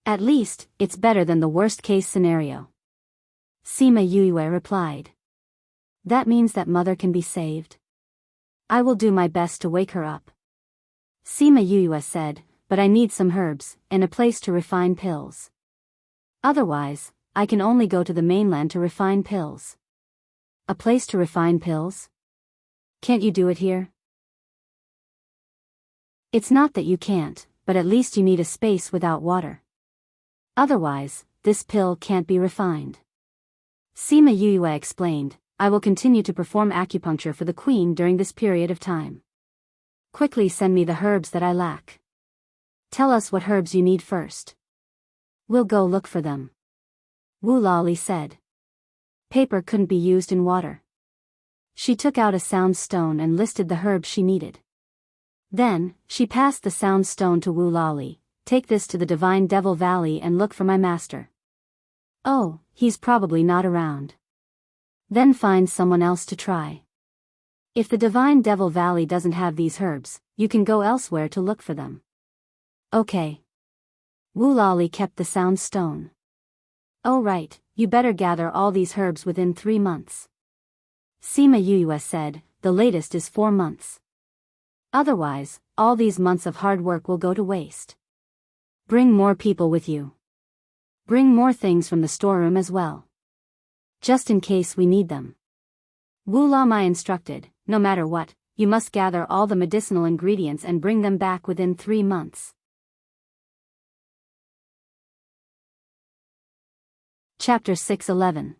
At least, it's better than the worst-case scenario. Sima Yue replied. That means that mother can be saved. I will do my best to wake her up. Sima Yue said, but I need some herbs, and a place to refine pills. Otherwise, I can only go to the mainland to refine pills. A place to refine pills? Can't you do it here? It's not that you can't, but at least you need a space without water. Otherwise, this pill can't be refined. Sima Yue explained, I will continue to perform acupuncture for the queen during this period of time. Quickly send me the herbs that I lack. Tell us what herbs you need first. We'll go look for them. Wu Lali said. Paper couldn't be used in water. She took out a sound stone and listed the herbs she needed. Then, she passed the sound stone to Wu Lali. Take this to the Divine Devil Valley and look for my master. Oh, he's probably not around. Then find someone else to try. If the Divine Devil Valley doesn't have these herbs, you can go elsewhere to look for them. Okay. Wu Lali kept the sound stone. Oh right, you better gather all these herbs within 3 months. Sima Yue said, the latest is 4 months. Otherwise, all these months of hard work will go to waste. Bring more people with you. Bring more things from the storeroom as well. Just in case we need them. Wu Lama instructed, no matter what, you must gather all the medicinal ingredients and bring them back within 3 months. Chapter 6:11.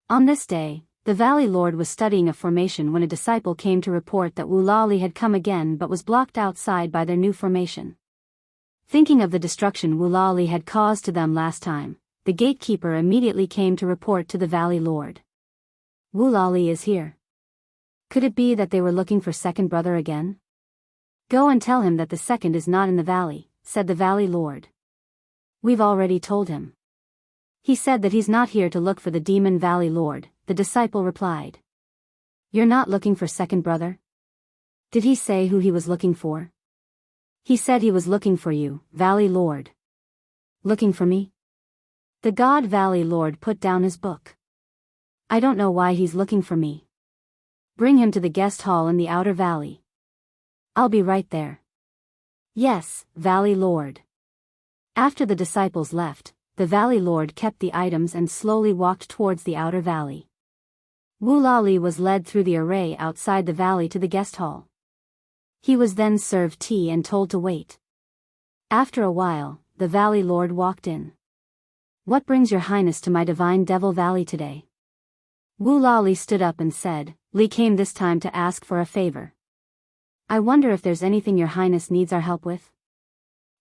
On this day, the Valley Lord was studying a formation when a disciple came to report that Wu Lali had come again but was blocked outside by their new formation. Thinking of the destruction Wu Lali had caused to them last time, the gatekeeper immediately came to report to the Valley Lord. Wu Lali is here. Could it be that they were looking for second brother again? Go and tell him that the second is not in the valley, said the Valley Lord. We've already told him. He said that he's not here to look for the Demon Valley Lord, the disciple replied. You're not looking for second brother? Did he say who he was looking for? He said he was looking for you, Valley Lord. Looking for me? The God Valley Lord put down his book. I don't know why he's looking for me. Bring him to the guest hall in the outer valley. I'll be right there. Yes, Valley Lord. After the disciples left, the Valley Lord kept the items and slowly walked towards the outer valley. Wu Lali was led through the array outside the valley to the guest hall. He was then served tea and told to wait. After a while, the Valley Lord walked in. What brings your highness to my Divine Devil Valley today? Wu Lali stood up and said, Li came this time to ask for a favor. I wonder if there's anything your highness needs our help with?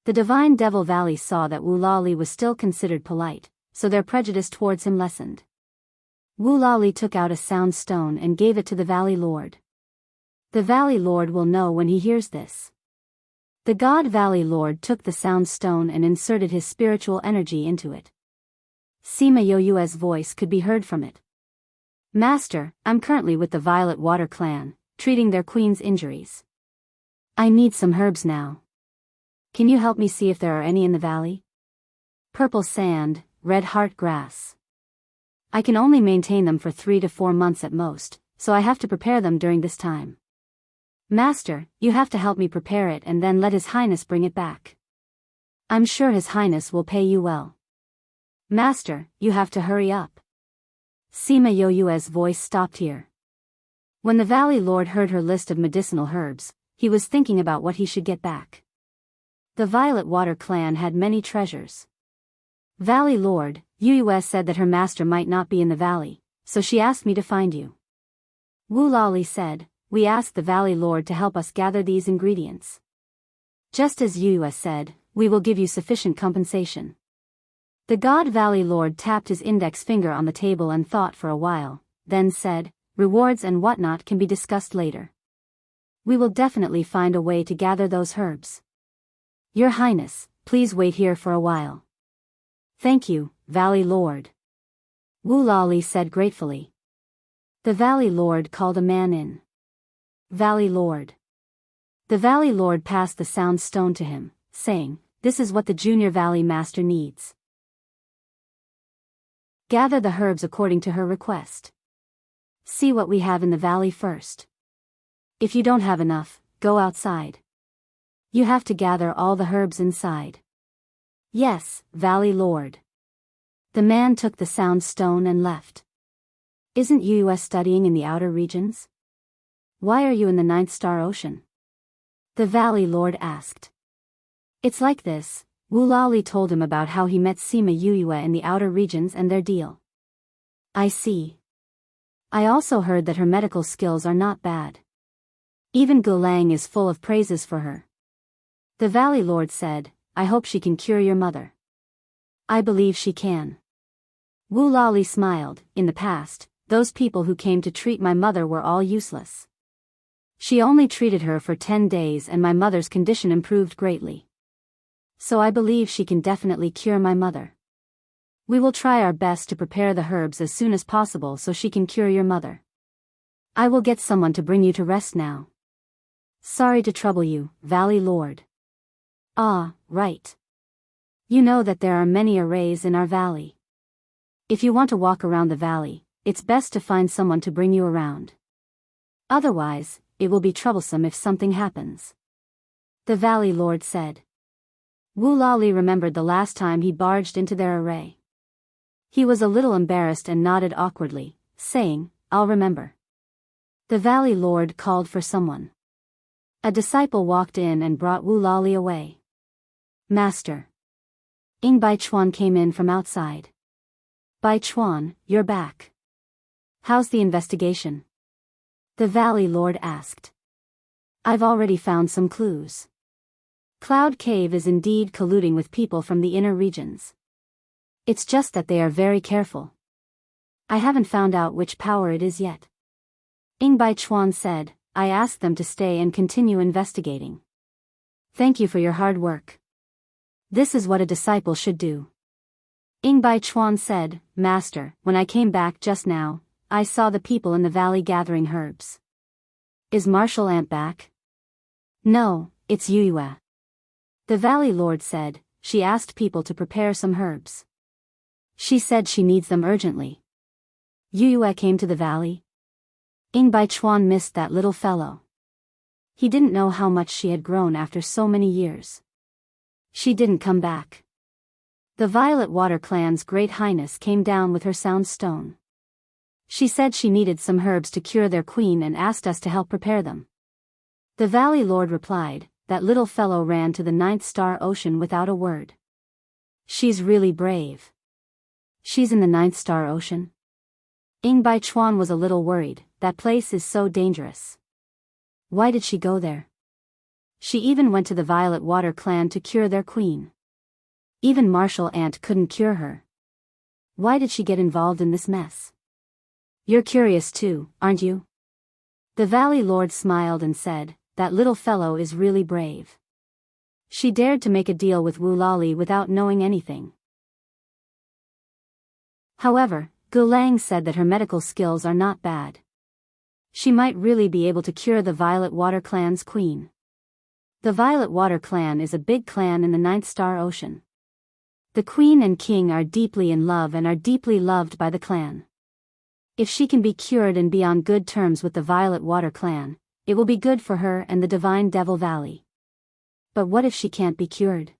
The Divine Devil Valley saw that Wu Lali was still considered polite, so their prejudice towards him lessened. Wu Lali took out a sound stone and gave it to the Valley Lord. The Valley Lord will know when he hears this. The God Valley Lord took the sound stone and inserted his spiritual energy into it. Sima Yue's voice could be heard from it. Master, I'm currently with the Violet Water clan, treating their queen's injuries. I need some herbs now. Can you help me see if there are any in the valley? Purple sand, red heart grass. I can only maintain them for 3 to 4 months at most, so I have to prepare them during this time. Master, you have to help me prepare it and then let His Highness bring it back. I'm sure His Highness will pay you well. Master, you have to hurry up. Sima Yue's voice stopped here. When the Valley Lord heard her list of medicinal herbs, he was thinking about what he should get back. The Violet Water clan had many treasures. Valley Lord, Yue said that her master might not be in the valley, so she asked me to find you. Wu Lali said, we asked the Valley Lord to help us gather these ingredients. Just as Yue said, we will give you sufficient compensation. The God Valley Lord tapped his index finger on the table and thought for a while, then said, "Rewards and whatnot can be discussed later. We will definitely find a way to gather those herbs. Your Highness, please wait here for a while." "Thank you, Valley Lord," Woolali said gratefully. The Valley Lord called a man in. "Valley Lord." The Valley Lord passed the sound stone to him, saying, "This is what the Junior Valley Master needs. Gather the herbs according to her request. See what we have in the valley first. If you don't have enough, go outside. You have to gather all the herbs inside." "Yes, Valley Lord." The man took the sound stone and left. "Isn't Yuyue studying in the outer regions? Why are you in the Ninth Star Ocean?" the Valley Lord asked. "It's like this." Woolali told him about how he met Sima Yuyue in the outer regions and their deal. "I see. I also heard that her medical skills are not bad. Even Gulang is full of praises for her." The Valley Lord said, "I hope she can cure your mother." "I believe she can." Woolali smiled. "In the past, those people who came to treat my mother were all useless. She only treated her for 10 days and my mother's condition improved greatly. So I believe she can definitely cure my mother. We will try our best to prepare the herbs as soon as possible so she can cure your mother. I will get someone to bring you to rest now." "Sorry to trouble you, Valley Lord." "Ah, right. You know that there are many arrays in our valley. If you want to walk around the valley, it's best to find someone to bring you around. Otherwise, it will be troublesome if something happens," the Valley Lord said. Woolali remembered the last time he barged into their array. He was a little embarrassed and nodded awkwardly, saying, "I'll remember." The Valley Lord called for someone. A disciple walked in and brought Woolali away. "Master." Ing Bai Chuan came in from outside. "Bai Chuan, you're back. How's the investigation?" the Valley Lord asked. "I've already found some clues. Cloud Cave is indeed colluding with people from the inner regions. It's just that they are very careful. I haven't found out which power it is yet." Ing Bai Chuan said, "I asked them to stay and continue investigating. Thank you for your hard work. This is what a disciple should do." Ing Bai Chuan said, "Master, when I came back just now, I saw the people in the valley gathering herbs. Is Martial Ant back?" "No, it's Yuyue." The Valley Lord said, "She asked people to prepare some herbs. She said she needs them urgently." Yuyue came to the valley? Ing Bai Chuan missed that little fellow. He didn't know how much she had grown after so many years. She didn't come back. The Violet Water Clan's Great Highness came down with her sound stone. She said she needed some herbs to cure their queen and asked us to help prepare them. The Valley Lord replied, "That little fellow ran to the Ninth Star Ocean without a word. She's really brave." "She's in the Ninth Star Ocean?" Ing Bai Chuan was a little worried. That place is so dangerous. Why did she go there? She even went to the Violet Water Clan to cure their queen. Even Martial Ant couldn't cure her. Why did she get involved in this mess? You're curious too, aren't you? The Valley Lord smiled and said, "That little fellow is really brave. She dared to make a deal with Woolali without knowing anything." However, Gulang said that her medical skills are not bad. She might really be able to cure the Violet Water Clan's queen. The Violet Water Clan is a big clan in the Ninth Star Ocean. The queen and king are deeply in love and are deeply loved by the clan. If she can be cured and be on good terms with the Violet Water Clan, it will be good for her and the Divine Devil Valley. But what if she can't be cured?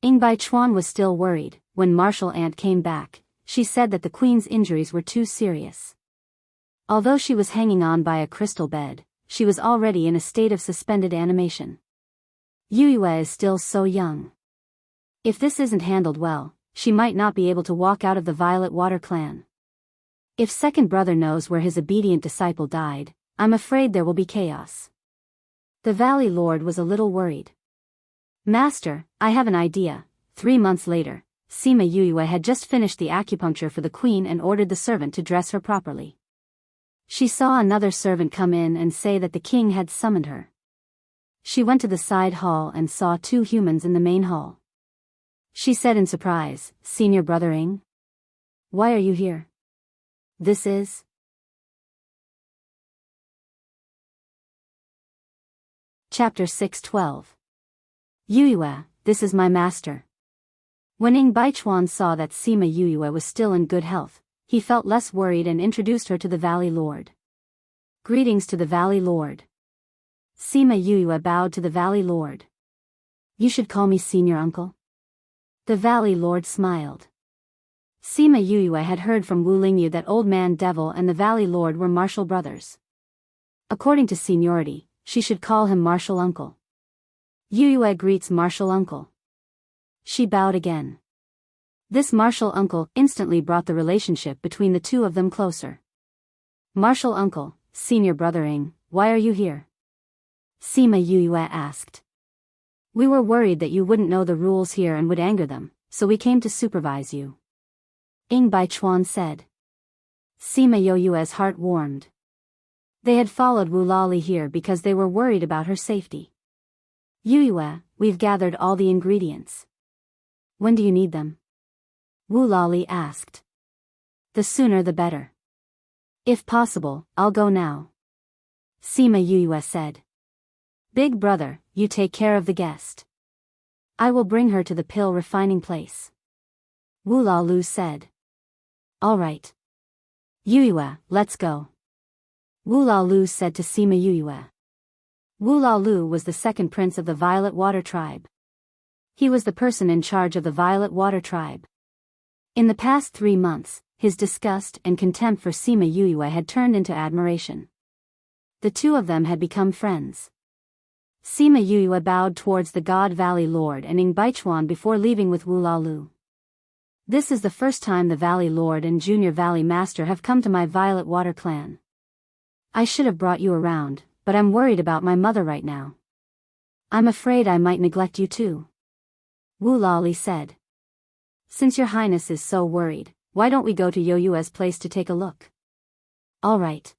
Ing Bai Chuan was still worried. When Martial Ant came back, she said that the queen's injuries were too serious. Although she was hanging on by a crystal bed, she was already in a state of suspended animation. Yuyue is still so young. If this isn't handled well, she might not be able to walk out of the Violet Water Clan. If second brother knows where his obedient disciple died, I'm afraid there will be chaos. The Valley Lord was a little worried. "Master, I have an idea." 3 months later, Sima Yuyue had just finished the acupuncture for the queen and ordered the servant to dress her properly. She saw another servant come in and say that the king had summoned her. She went to the side hall and saw two humans in the main hall. She said in surprise, "Senior brother Ing? Why are you here? This is..." Chapter 6:12. Yuyue, this is my master. When Ing Baichuan saw that Sima Yuyue was still in good health, he felt less worried and introduced her to the Valley Lord. Greetings to the Valley Lord. Sima Yuyue bowed to the Valley Lord. You should call me Senior Uncle. The Valley Lord smiled. Sima Yuyue had heard from Wu Lingyu that Old Man Devil and the Valley Lord were martial brothers. According to seniority, she should call him Martial Uncle. Yuyue greets Martial Uncle. She bowed again. This Martial Uncle instantly brought the relationship between the two of them closer. Martial Uncle, Senior Brother Ing, why are you here? Sima Yuyue asked. We were worried that you wouldn't know the rules here and would anger them, so we came to supervise you. Ing Baichuan said. Sima Yuyue's heart warmed. They had followed Wu Lali here because they were worried about her safety. Yuyue, we've gathered all the ingredients. When do you need them? Wu Lali asked. The sooner the better. If possible, I'll go now. Sima Yuyue said. Big brother, you take care of the guest. I will bring her to the pill refining place. Wu Lalu said. All right. Yuyue, let's go. Wu Lalu said to Sima Yuyue. Wu Lalu was the second prince of the Violet Water tribe. He was the person in charge of the Violet Water tribe. In the past 3 months, his disgust and contempt for Sima Yuyue had turned into admiration. The two of them had become friends. Sima Yuyue bowed towards the God Valley Lord and Ing Baichuan before leaving with Wu Lalu. This is the first time the Valley Lord and Junior Valley Master have come to my Violet Water clan. I should have brought you around, but I'm worried about my mother right now. I'm afraid I might neglect you too. Wu Lali said. Since your highness is so worried, why don't we go to Yoyue's place to take a look? All right.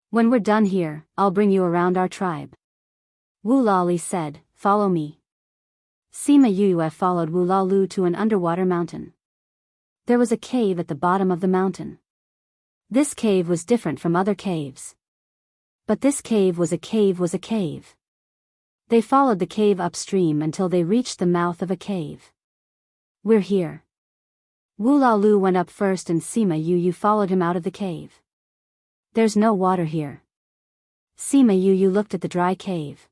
When we're done here, I'll bring you around our tribe. Wu Lali said, follow me. Sima Yuyue followed Wu Lalu to an underwater mountain. There was a cave at the bottom of the mountain. This cave was different from other caves. But this cave was a cave. They followed the cave upstream until they reached the mouth of a cave. We're here. Wu Lalu went up first and Sima Yuyue followed him out of the cave. There's no water here. Sima Yuyue looked at the dry cave.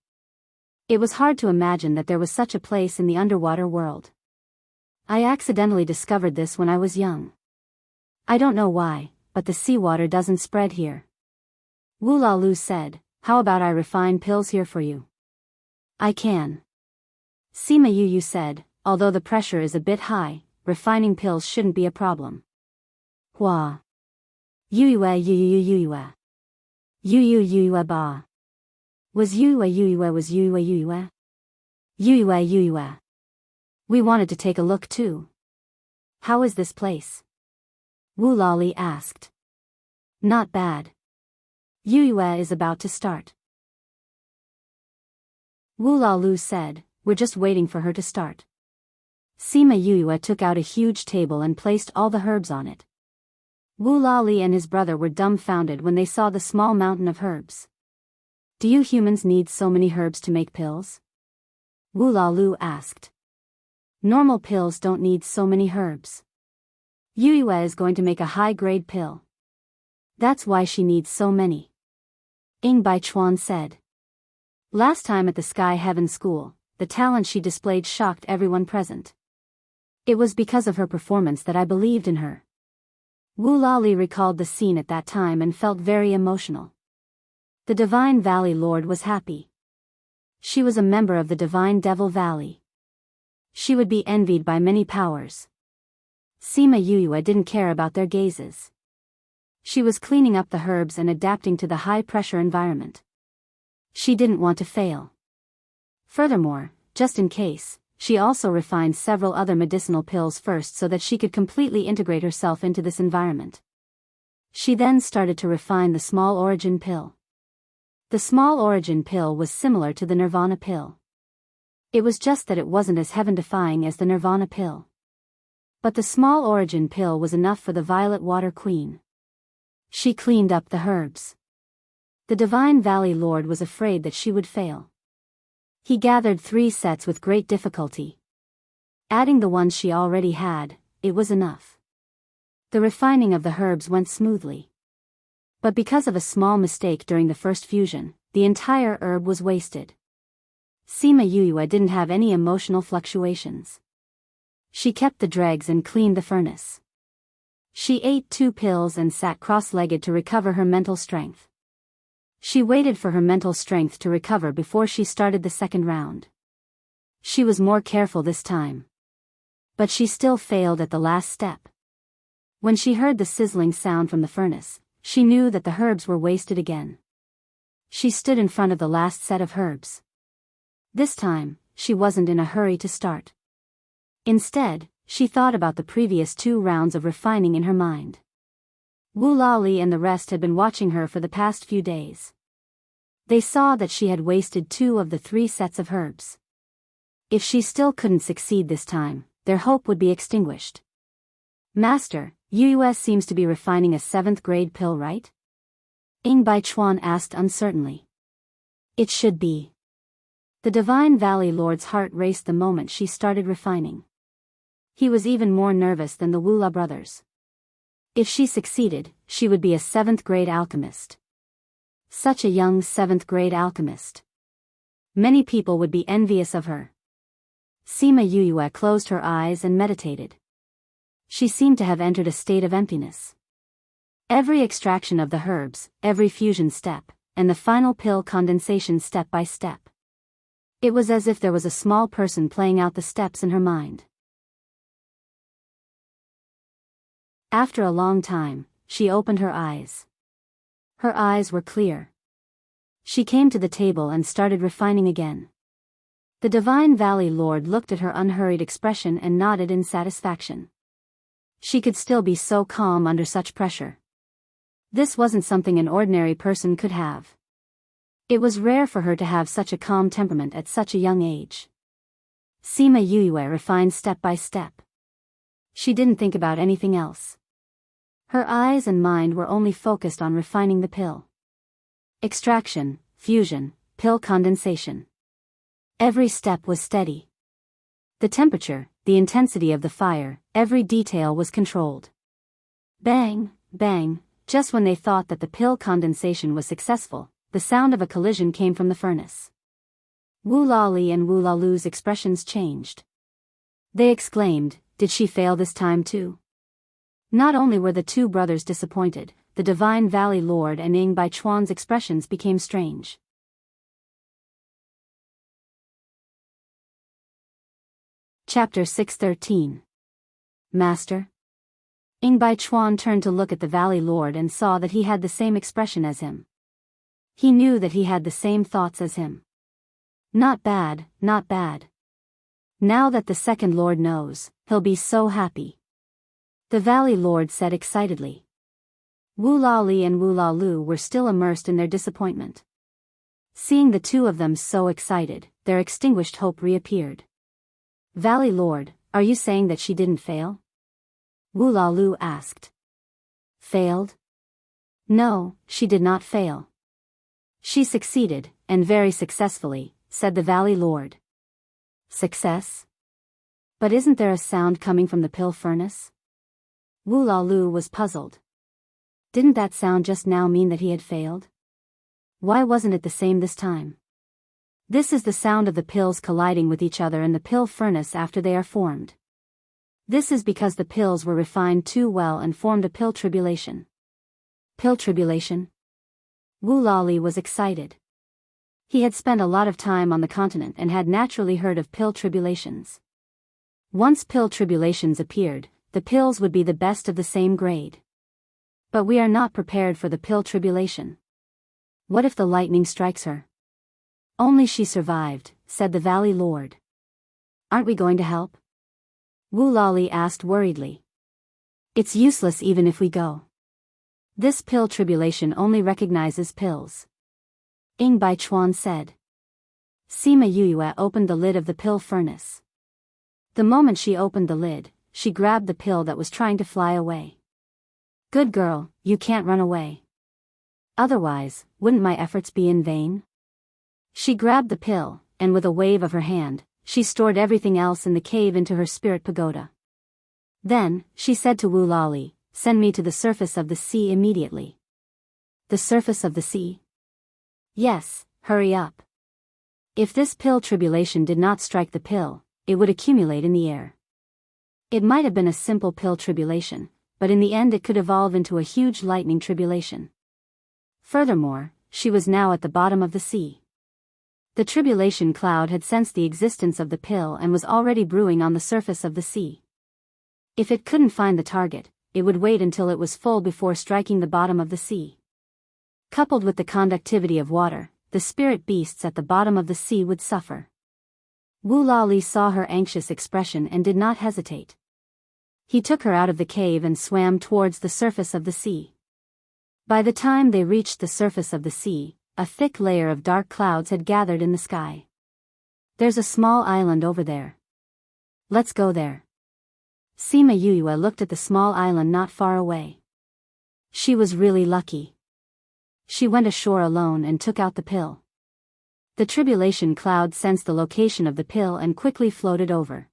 It was hard to imagine that there was such a place in the underwater world. I accidentally discovered this when I was young. I don't know why, but the seawater doesn't spread here. Wu Lalu said, how about I refine pills here for you? I can. Sima Yuyue said, although the pressure is a bit high, refining pills shouldn't be a problem. Hua. Yuyue. Yuyue ba. Was Yuyue. Yuyue. We wanted to take a look too. How is this place? Wu Lali asked. Not bad. Yuyue is about to start. Wu Lalu said, we're just waiting for her to start. Sima Yuyue took out a huge table and placed all the herbs on it. Wu Lali and his brother were dumbfounded when they saw the small mountain of herbs. Do you humans need so many herbs to make pills? Wu Lalu asked. Normal pills don't need so many herbs. Yuyue is going to make a high-grade pill. That's why she needs so many. Ing Baichuan said. Last time at the Sky Heaven School, the talent she displayed shocked everyone present. It was because of her performance that I believed in her. Wu Lali recalled the scene at that time and felt very emotional. The Divine Valley Lord was happy. She was a member of the Divine Devil Valley. She would be envied by many powers. Sima Yuyue didn't care about their gazes. She was cleaning up the herbs and adapting to the high-pressure environment. She didn't want to fail. Furthermore, just in case, she also refined several other medicinal pills first so that she could completely integrate herself into this environment. She then started to refine the small origin pill. The small origin pill was similar to the Nirvana pill. It was just that it wasn't as heaven-defying as the Nirvana pill. But the small origin pill was enough for the Violet Water Queen. She cleaned up the herbs. The Divine Valley Lord was afraid that she would fail. He gathered 3 sets with great difficulty. Adding the ones she already had, it was enough. The refining of the herbs went smoothly. But because of a small mistake during the first fusion, the entire herb was wasted. Sima Yuyue didn't have any emotional fluctuations. She kept the dregs and cleaned the furnace. She ate 2 pills and sat cross-legged to recover her mental strength. She waited for her mental strength to recover before she started the second round. She was more careful this time. But she still failed at the last step. When she heard the sizzling sound from the furnace, she knew that the herbs were wasted again. She stood in front of the last set of herbs. This time, she wasn't in a hurry to start. Instead, she thought about the previous 2 rounds of refining in her mind. Wu Lali and the rest had been watching her for the past few days. They saw that she had wasted 2 of the 3 sets of herbs. If she still couldn't succeed this time, their hope would be extinguished. Master, Yuyue seems to be refining a 7th grade pill, right? Ying Baichuan asked uncertainly. It should be. The Divine Valley Lord's heart raced the moment she started refining. He was even more nervous than the Wula brothers. If she succeeded, she would be a 7th grade alchemist. Such a young 7th grade alchemist. Many people would be envious of her. Sima Yuyue closed her eyes and meditated. She seemed to have entered a state of emptiness. Every extraction of the herbs, every fusion step, and the final pill condensation step by step. It was as if there was a small person playing out the steps in her mind. After a long time, she opened her eyes. Her eyes were clear. She came to the table and started refining again. The Divine Valley Lord looked at her unhurried expression and nodded in satisfaction. She could still be so calm under such pressure. This wasn't something an ordinary person could have. It was rare for her to have such a calm temperament at such a young age. Sima Yuyue refined step by step. She didn't think about anything else. Her eyes and mind were only focused on refining the pill. Extraction, fusion, pill condensation. Every step was steady. The temperature, the intensity of the fire, every detail was controlled. Bang, bang, just when they thought that the pill condensation was successful, the sound of a collision came from the furnace. Wu Lali and Wu Lalu's expressions changed. They exclaimed, "Did she fail this time too?" Not only were the 2 brothers disappointed, the Divine Valley Lord and Ying Baichuan's expressions became strange. Chapter 613. Master. Ying Baichuan turned to look at the Valley Lord and saw that he had the same expression as him. He knew that he had the same thoughts as him. Not bad, not bad. Now that the second Lord knows, he'll be so happy. The Valley Lord said excitedly. Wu Lali and Wu Lalu were still immersed in their disappointment. Seeing the 2 of them so excited, their extinguished hope reappeared. Valley Lord, are you saying that she didn't fail? Wu Lalu asked. Failed? No, she did not fail. She succeeded, and very successfully, said the Valley Lord. Success? But isn't there a sound coming from the pill furnace? Wu Lalu was puzzled. Didn't that sound just now mean that he had failed? Why wasn't it the same this time? This is the sound of the pills colliding with each other in the pill furnace after they are formed. This is because the pills were refined too well and formed a pill tribulation. Pill tribulation? Wu Lali was excited. He had spent a lot of time on the continent and had naturally heard of pill tribulations. Once pill tribulations appeared, the pills would be the best of the same grade. But we are not prepared for the pill tribulation. What if the lightning strikes her? Only she survived, said the Valley Lord. Aren't we going to help? Wu Lali asked worriedly. It's useless even if we go. This pill tribulation only recognizes pills. Ing Bai Chuan said. Sima Yuyue opened the lid of the pill furnace. The moment she opened the lid, she grabbed the pill that was trying to fly away. Good girl, you can't run away. Otherwise, wouldn't my efforts be in vain? She grabbed the pill, and with a wave of her hand, she stored everything else in the cave into her spirit pagoda. Then, she said to Wu Lali, send me to the surface of the sea immediately. The surface of the sea? Yes, hurry up. If this pill tribulation did not strike the pill, it would accumulate in the air. It might have been a simple pill tribulation, but in the end it could evolve into a huge lightning tribulation. Furthermore, she was now at the bottom of the sea. The tribulation cloud had sensed the existence of the pill and was already brewing on the surface of the sea. If it couldn't find the target, it would wait until it was full before striking the bottom of the sea. Coupled with the conductivity of water, the spirit beasts at the bottom of the sea would suffer. Wu Lali saw her anxious expression and did not hesitate. He took her out of the cave and swam towards the surface of the sea. By the time they reached the surface of the sea, a thick layer of dark clouds had gathered in the sky. There's a small island over there. Let's go there. Sima Yuyue looked at the small island not far away. She was really lucky. She went ashore alone and took out the pill. The tribulation cloud sensed the location of the pill and quickly floated over.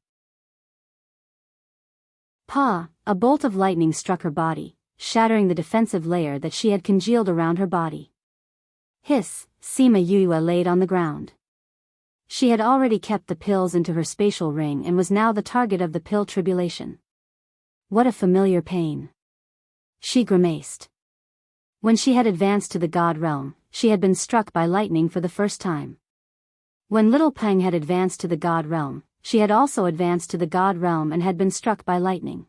Pa! A bolt of lightning struck her body, shattering the defensive layer that she had congealed around her body. Hiss! Sima Yuyue laid on the ground. She had already kept the pills into her spatial ring and was now the target of the pill tribulation. What a familiar pain. She grimaced. When she had advanced to the god realm, she had been struck by lightning for the first time. When little Peng had advanced to the god realm, she had also advanced to the god realm and had been struck by lightning.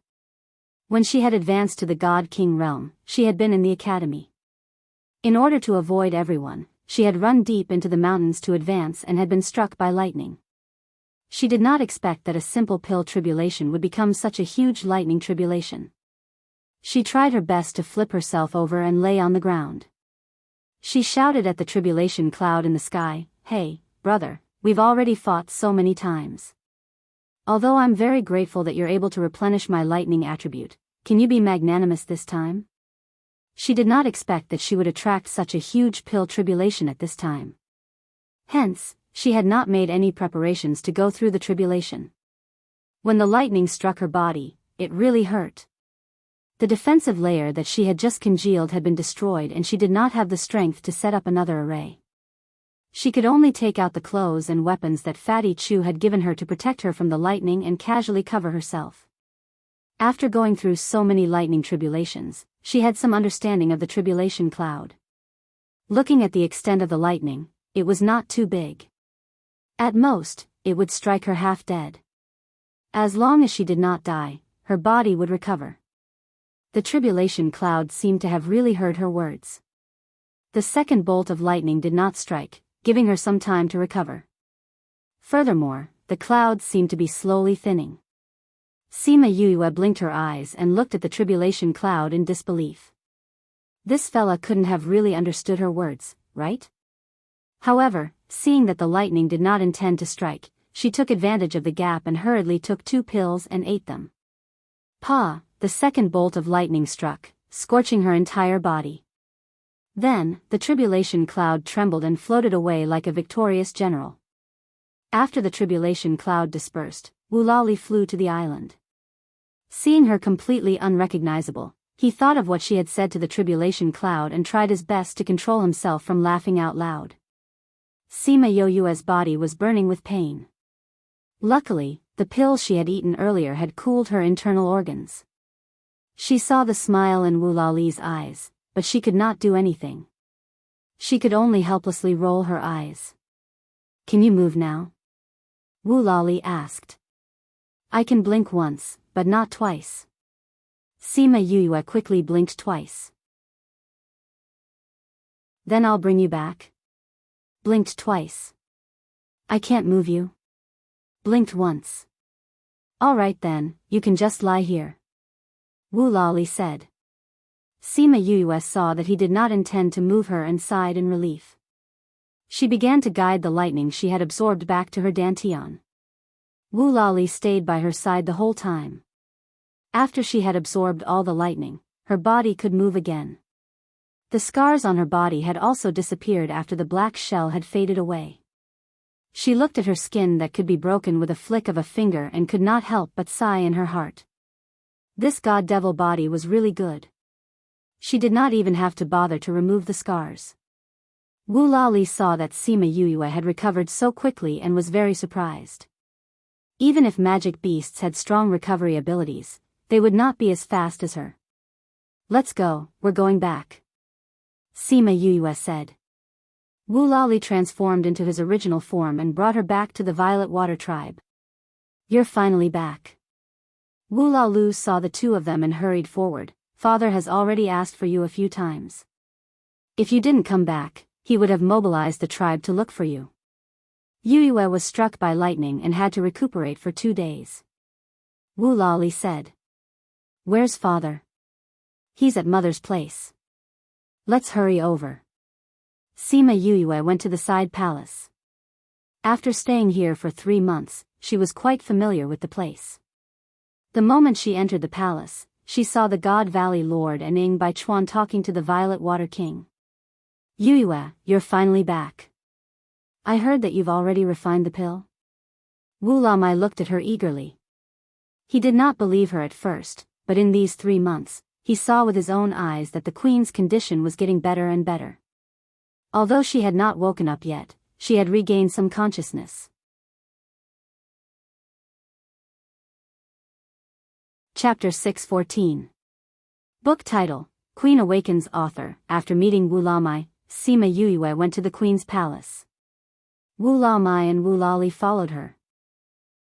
When she had advanced to the god king realm, she had been in the academy. In order to avoid everyone, she had run deep into the mountains to advance and had been struck by lightning. She did not expect that a simple pill tribulation would become such a huge lightning tribulation. She tried her best to flip herself over and lay on the ground. She shouted at the tribulation cloud in the sky, "Hey, brother, we've already fought so many times. Although I'm very grateful that you're able to replenish my lightning attribute, can you be magnanimous this time?" She did not expect that she would attract such a huge pill tribulation at this time. Hence, she had not made any preparations to go through the tribulation. When the lightning struck her body, it really hurt. The defensive layer that she had just congealed had been destroyed and she did not have the strength to set up another array. She could only take out the clothes and weapons that Fatty Chu had given her to protect her from the lightning and casually cover herself. After going through so many lightning tribulations, she had some understanding of the tribulation cloud. Looking at the extent of the lightning, it was not too big. At most, it would strike her half dead. As long as she did not die, her body would recover. The tribulation cloud seemed to have really heard her words. The second bolt of lightning did not strike, giving her some time to recover. Furthermore, the cloud seemed to be slowly thinning. Sima Yuyue blinked her eyes and looked at the tribulation cloud in disbelief. This fella couldn't have really understood her words, right? However, seeing that the lightning did not intend to strike, she took advantage of the gap and hurriedly took 2 pills and ate them. Pa! The second bolt of lightning struck, scorching her entire body. Then, the tribulation cloud trembled and floated away like a victorious general. After the tribulation cloud dispersed, Wu Lali flew to the island. Seeing her completely unrecognizable, he thought of what she had said to the tribulation cloud and tried his best to control himself from laughing out loud. Sima Yuyue's body was burning with pain. Luckily, the pills she had eaten earlier had cooled her internal organs. She saw the smile in Wu Lali's eyes, but she could not do anything. She could only helplessly roll her eyes. "Can you move now?" Wu Lali asked. "I can blink once, but not twice." Sima Yuyue quickly blinked twice. "Then I'll bring you back." Blinked twice. "I can't move you." blinked once. All right then, you can just lie here, Wu Lali said. Sima Yue saw that he did not intend to move her and sighed in relief. She began to guide the lightning she had absorbed back to her dantian. Wu Lali stayed by her side the whole time. After she had absorbed all the lightning, her body could move again. The scars on her body had also disappeared after the black shell had faded away. She looked at her skin that could be broken with a flick of a finger and could not help but sigh in her heart. This god-devil body was really good. She did not even have to bother to remove the scars. Wu Lali saw that Sima Yue had recovered so quickly and was very surprised. Even if magic beasts had strong recovery abilities, they would not be as fast as her. Let's go, we're going back, Sima Yue said. Wu Lali transformed into his original form and brought her back to the Violet Water tribe. You're finally back. Wu Lalu saw the two of them and hurried forward. Father has already asked for you a few times. If you didn't come back, he would have mobilized the tribe to look for you. Yue was struck by lightning and had to recuperate for 2 days. Wu Lali said. Where's father? He's at mother's place. Let's hurry over. Sima Yue went to the side palace. After staying here for 3 months, she was quite familiar with the place. The moment she entered the palace, she saw the God Valley Lord and Ing Bai Chuan talking to the Violet Water King. Yue, you're finally back. I heard that you've already refined the pill. Wu Lamai looked at her eagerly. He did not believe her at first, but in these 3 months, he saw with his own eyes that the queen's condition was getting better and better. Although she had not woken up yet, she had regained some consciousness. Chapter 614. Book title, Queen Awakens. Author. After meeting Wu Lamai, Sima Yue went to the queen's palace. Wu Lamai and Wu Lali followed her.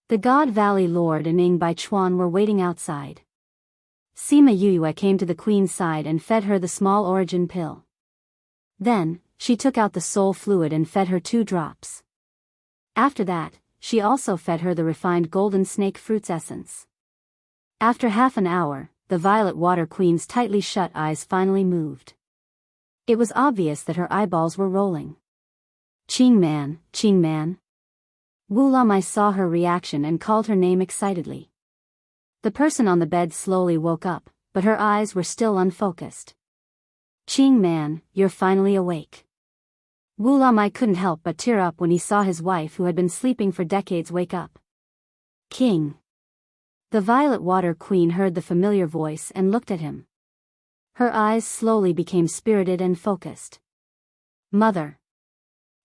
The God Valley Lord and Ing Bai Chuan were waiting outside. Sima Yue came to the queen's side and fed her the small origin pill. Then, she took out the soul fluid and fed her 2 drops. After that, she also fed her the refined golden snake fruits essence. After half an hour, the Violet Water Queen's tightly shut eyes finally moved. It was obvious that her eyeballs were rolling. Qing Man, Qing Man. Wu Lamai saw her reaction and called her name excitedly. The person on the bed slowly woke up, but her eyes were still unfocused. Qing Man, you're finally awake. Wu Lamai couldn't help but tear up when he saw his wife who had been sleeping for decades wake up. King. The Violet Water Queen heard the familiar voice and looked at him. Her eyes slowly became spirited and focused. Mother.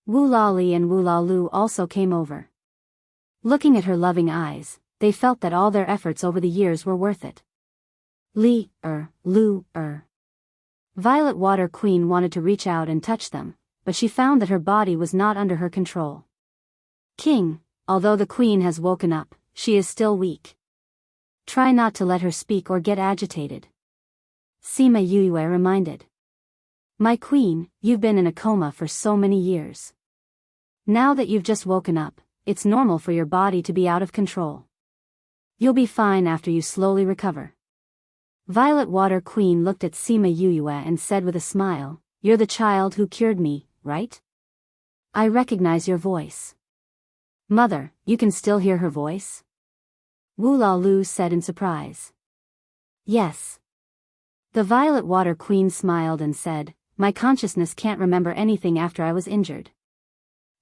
Wu Lali and Wu Lalu also came over. Looking at her loving eyes, they felt that all their efforts over the years were worth it. Lu. Violet Water Queen wanted to reach out and touch them, but she found that her body was not under her control. King, although the queen has woken up, she is still weak. Try not to let her speak or get agitated. Sima Yue reminded. My queen, you've been in a coma for so many years. Now that you've just woken up, it's normal for your body to be out of control. You'll be fine after you slowly recover. Violet Water Queen looked at Sima Yue and said with a smile, You're the child who cured me, right? I recognize your voice. Mother, you can still hear her voice? Wu Lalu said in surprise. Yes. The Violet Water Queen smiled and said, My consciousness can't remember anything after I was injured.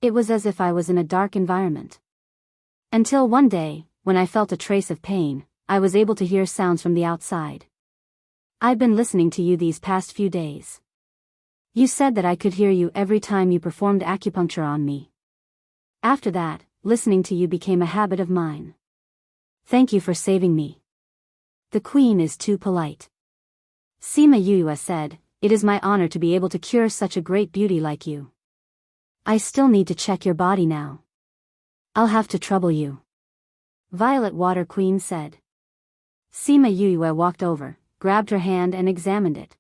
It was as if I was in a dark environment. Until one day, when I felt a trace of pain, I was able to hear sounds from the outside. I've been listening to you these past few days. You said that I could hear you every time you performed acupuncture on me. After that, listening to you became a habit of mine. Thank you for saving me. The queen is too polite. Sima Yue said, It is my honor to be able to cure such a great beauty like you. I still need to check your body now. I'll have to trouble you. Violet Water Queen said. Sima Yue walked over, grabbed her hand and examined it.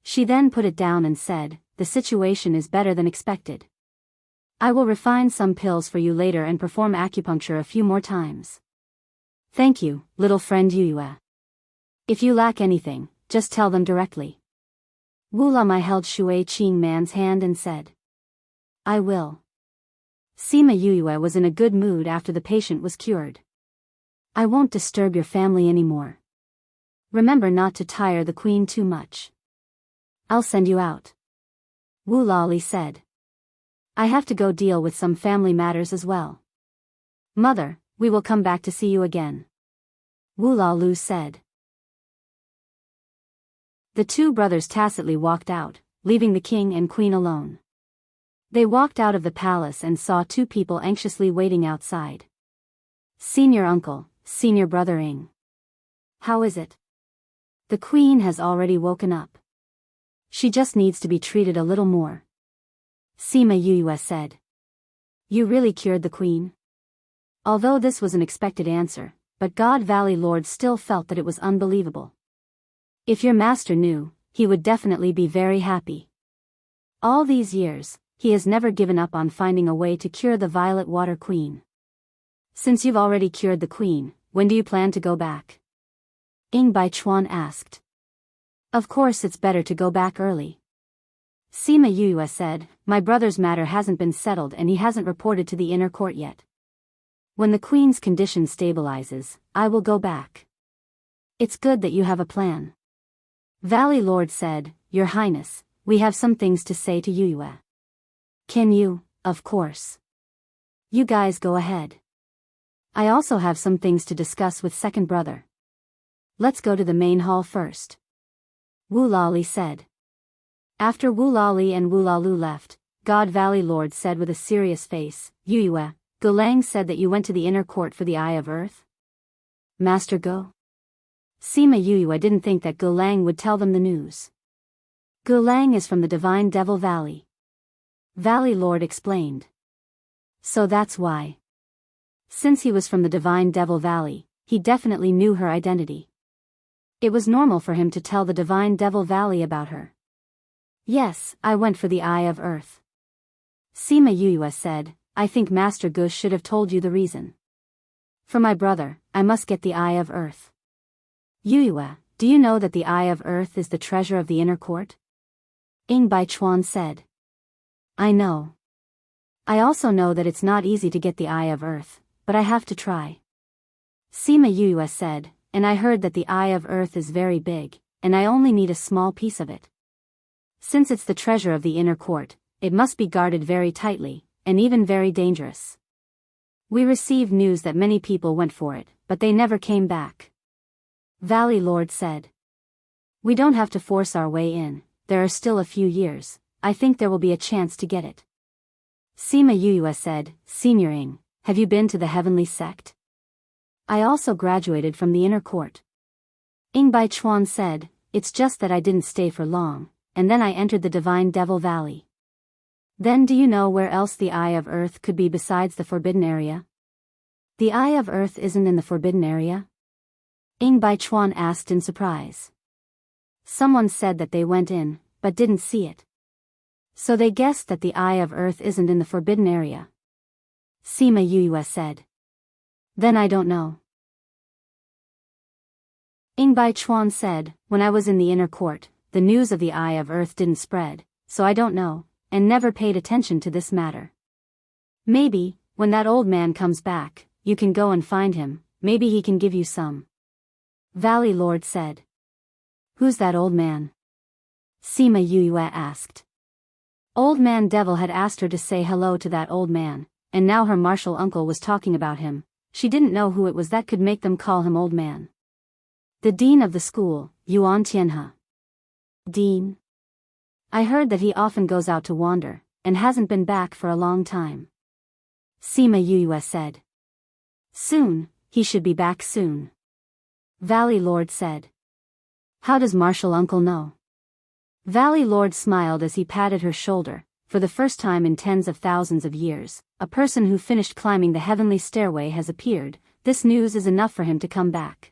She then put it down and said, The situation is better than expected. I will refine some pills for you later and perform acupuncture a few more times. Thank you, little friend Yue. If you lack anything, just tell them directly. Wu Lamai held Shui Qing Man's hand and said, I will. Sima Yue was in a good mood after the patient was cured. I won't disturb your family anymore. Remember not to tire the queen too much. I'll send you out. Wu Lali said. I have to go deal with some family matters as well. Mother, we will come back to see you again. Wu Lalu said. The two brothers tacitly walked out, leaving the king and queen alone. They walked out of the palace and saw two people anxiously waiting outside. Senior uncle, senior brother Ing. How is it? The queen has already woken up. She just needs to be treated a little more. Sima Yue said. You really cured the queen? Although this was an expected answer, but God Valley Lord still felt that it was unbelievable. If your master knew, he would definitely be very happy. All these years, he has never given up on finding a way to cure the Violet Water Queen. Since you've already cured the queen, when do you plan to go back? Ing Baichuan asked. Of course it's better to go back early. Sima Yue said, my brother's matter hasn't been settled and he hasn't reported to the inner court yet. When the queen's condition stabilizes, I will go back. It's good that you have a plan. Valley Lord said, Your Highness, we have some things to say to Yue. Can you? Of course. You guys go ahead. I also have some things to discuss with second brother. Let's go to the main hall first. Wu Lali said. After Wu Lali and Wu Lalu left, God Valley Lord said with a serious face, Yue, Gulang said that you went to the inner court for the Eye of Earth? Master Go? Sima Yue didn't think that Gulang would tell them the news. Gulang is from the Divine Devil Valley. Valley Lord explained. So that's why. Since he was from the Divine Devil Valley, he definitely knew her identity. It was normal for him to tell the Divine Devil Valley about her. Yes, I went for the Eye of Earth. Sima Yue said, I think Master Gush should have told you the reason. For my brother, I must get the Eye of Earth. Yue, do you know that the Eye of Earth is the treasure of the inner court? Ing Baichuan said. I know. I also know that it's not easy to get the Eye of Earth, but I have to try. Sima Yue said, and I heard that the Eye of Earth is very big, and I only need a small piece of it. Since it's the treasure of the inner court, it must be guarded very tightly, and even very dangerous. We received news that many people went for it, but they never came back. Valley Lord said. We don't have to force our way in, there are still a few years, I think there will be a chance to get it. Sima Yue said, Senior Ing, have you been to the Heavenly Sect? I also graduated from the inner court. Ing Baichuan said, it's just that I didn't stay for long, and then I entered the Divine Devil Valley. Then do you know where else the Eye of Earth could be besides the Forbidden Area? The Eye of Earth isn't in the Forbidden Area? Ing Baichuan asked in surprise. Someone said that they went in, but didn't see it. So they guessed that the Eye of Earth isn't in the Forbidden Area. Sima Yue said. Then I don't know. Ing Baichuan said, when I was in the inner court, the news of the Eye of Earth didn't spread, so I don't know, and never paid attention to this matter. Maybe, when that old man comes back, you can go and find him, maybe he can give you some. Valley Lord said. Who's that old man? Sima Yue asked. Old Man Devil had asked her to say hello to that old man, and now her martial uncle was talking about him. She didn't know who it was that could make them call him old man. The dean of the school, Yuan Tianhe. Dean? I heard that he often goes out to wander, and hasn't been back for a long time. Sima Yue said. Soon, he should be back soon. Valley Lord said. How does martial uncle know? Valley Lord smiled as he patted her shoulder. For the first time in tens of thousands of years, a person who finished climbing the heavenly stairway has appeared. This news is enough for him to come back.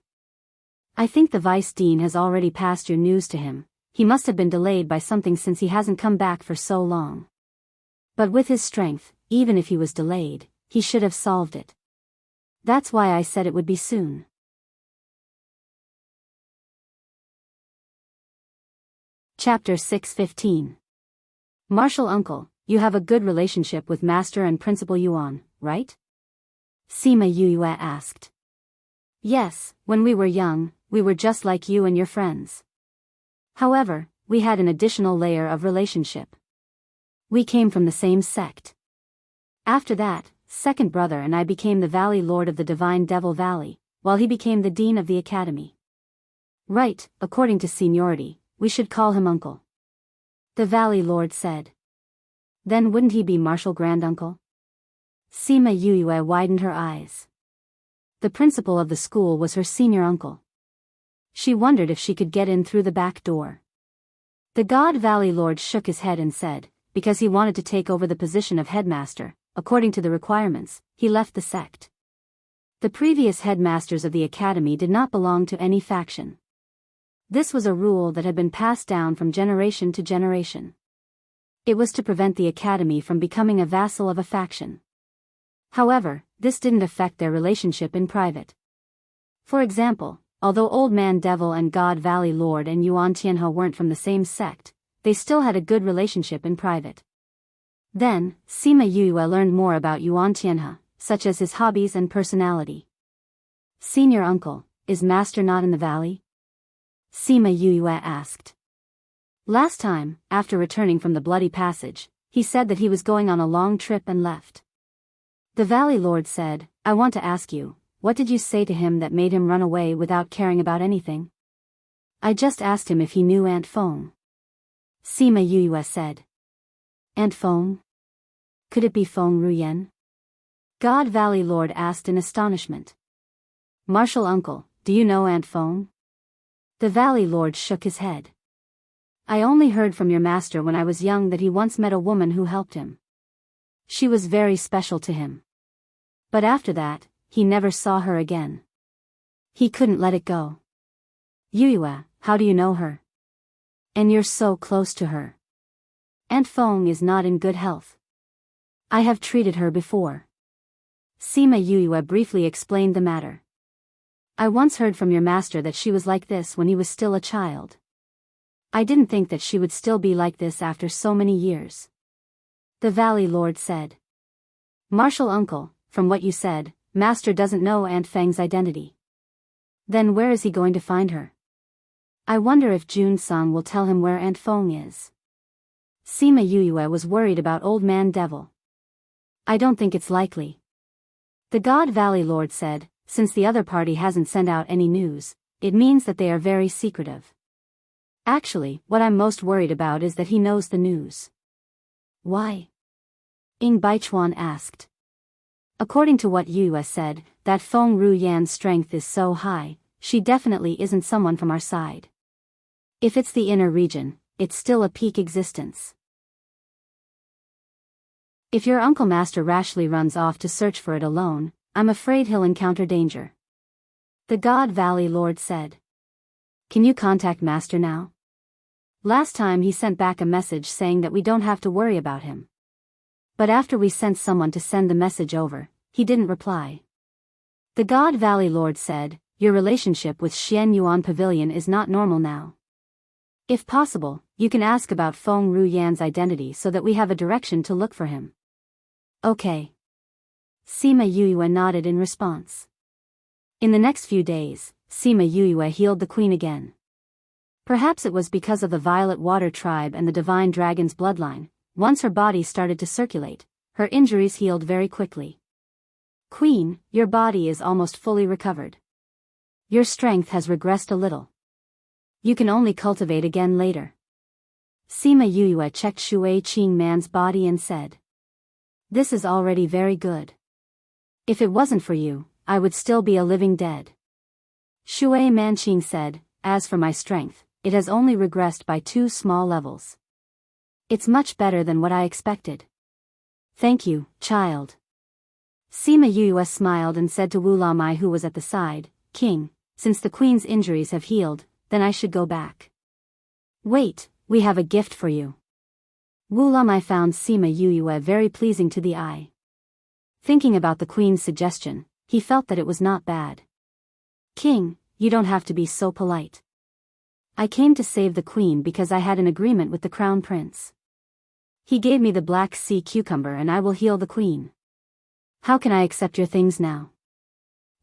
I think the Vice Dean has already passed your news to him. He must have been delayed by something since he hasn't come back for so long. But with his strength, even if he was delayed, he should have solved it. That's why I said it would be soon. Chapter 6:15. Martial Uncle, you have a good relationship with Master and Principal Yuan, right? Sima Yue asked. Yes, when we were young, we were just like you and your friends. However, we had an additional layer of relationship. We came from the same sect. After that, second brother and I became the Valley Lord of the Divine Devil Valley, while he became the Dean of the Academy. Right, according to seniority, we should call him Uncle. The Valley Lord said. Then wouldn't he be Martial Granduncle? Sima Yue widened her eyes. The principal of the school was her senior uncle. She wondered if she could get in through the back door. The God Valley Lord shook his head and said, because he wanted to take over the position of headmaster, according to the requirements, he left the sect. The previous headmasters of the academy did not belong to any faction. This was a rule that had been passed down from generation to generation. It was to prevent the academy from becoming a vassal of a faction. However, this didn't affect their relationship in private. For example, although Old Man Devil and God Valley Lord and Yuan Tianhe weren't from the same sect, they still had a good relationship in private. Then, Sima Yue learned more about Yuan Tianhe, such as his hobbies and personality. Senior uncle, is Master not in the valley? Sima Yue asked. Last time, after returning from the Bloody Passage, he said that he was going on a long trip and left. The Valley Lord said, I want to ask you, what did you say to him that made him run away without caring about anything? I just asked him if he knew Aunt Feng. Sima Yue said. Aunt Feng? Could it be Feng Ruyen? God Valley Lord asked in astonishment. Martial Uncle, do you know Aunt Feng? The Valley Lord shook his head. I only heard from your master when I was young that he once met a woman who helped him. She was very special to him. But after that, he never saw her again. He couldn't let it go. Yue, how do you know her? And you're so close to her. Aunt Feng is not in good health. I have treated her before. Sima Yue briefly explained the matter. I once heard from your master that she was like this when he was still a child. I didn't think that she would still be like this after so many years. The Valley Lord said. Martial Uncle, from what you said, Master doesn't know Aunt Feng's identity. Then where is he going to find her? I wonder if Jun-sung will tell him where Aunt Feng is. Sima Yue was worried about Old Man Devil. I don't think it's likely. The God Valley Lord said, since the other party hasn't sent out any news, it means that they are very secretive. Actually, what I'm most worried about is that he knows the news. Why? Ying Baichuan asked. According to what Yue said, that Feng Ruyan's strength is so high, she definitely isn't someone from our side. If it's the inner region, it's still a peak existence. If your Uncle Master rashly runs off to search for it alone, I'm afraid he'll encounter danger. The God Valley Lord said. Can you contact Master now? Last time he sent back a message saying that we don't have to worry about him. But after we sent someone to send the message over, he didn't reply. The God Valley Lord said, your relationship with Xian Yuan Pavilion is not normal now. If possible, you can ask about Feng Ruyan's identity so that we have a direction to look for him. Okay. Sima Yue nodded in response. In the next few days, Sima Yue healed the queen again. Perhaps it was because of the Violet Water tribe and the Divine Dragon's bloodline. Once her body started to circulate, her injuries healed very quickly. Queen, your body is almost fully recovered. Your strength has regressed a little. You can only cultivate again later. Sima Yue checked Shui Qing Man's body and said. This is already very good. If it wasn't for you, I would still be a living dead. Shui Manqing said, as for my strength, it has only regressed by 2 small levels. It's much better than what I expected. Thank you, child. Sima Yue smiled and said to Wu Lamai who was at the side, King, since the queen's injuries have healed, then I should go back. Wait, we have a gift for you. Wu Lamai found Sima Yuyue very pleasing to the eye. Thinking about the queen's suggestion, he felt that it was not bad. King, you don't have to be so polite. I came to save the queen because I had an agreement with the crown prince. He gave me the black sea cucumber and I will heal the queen. How can I accept your things now?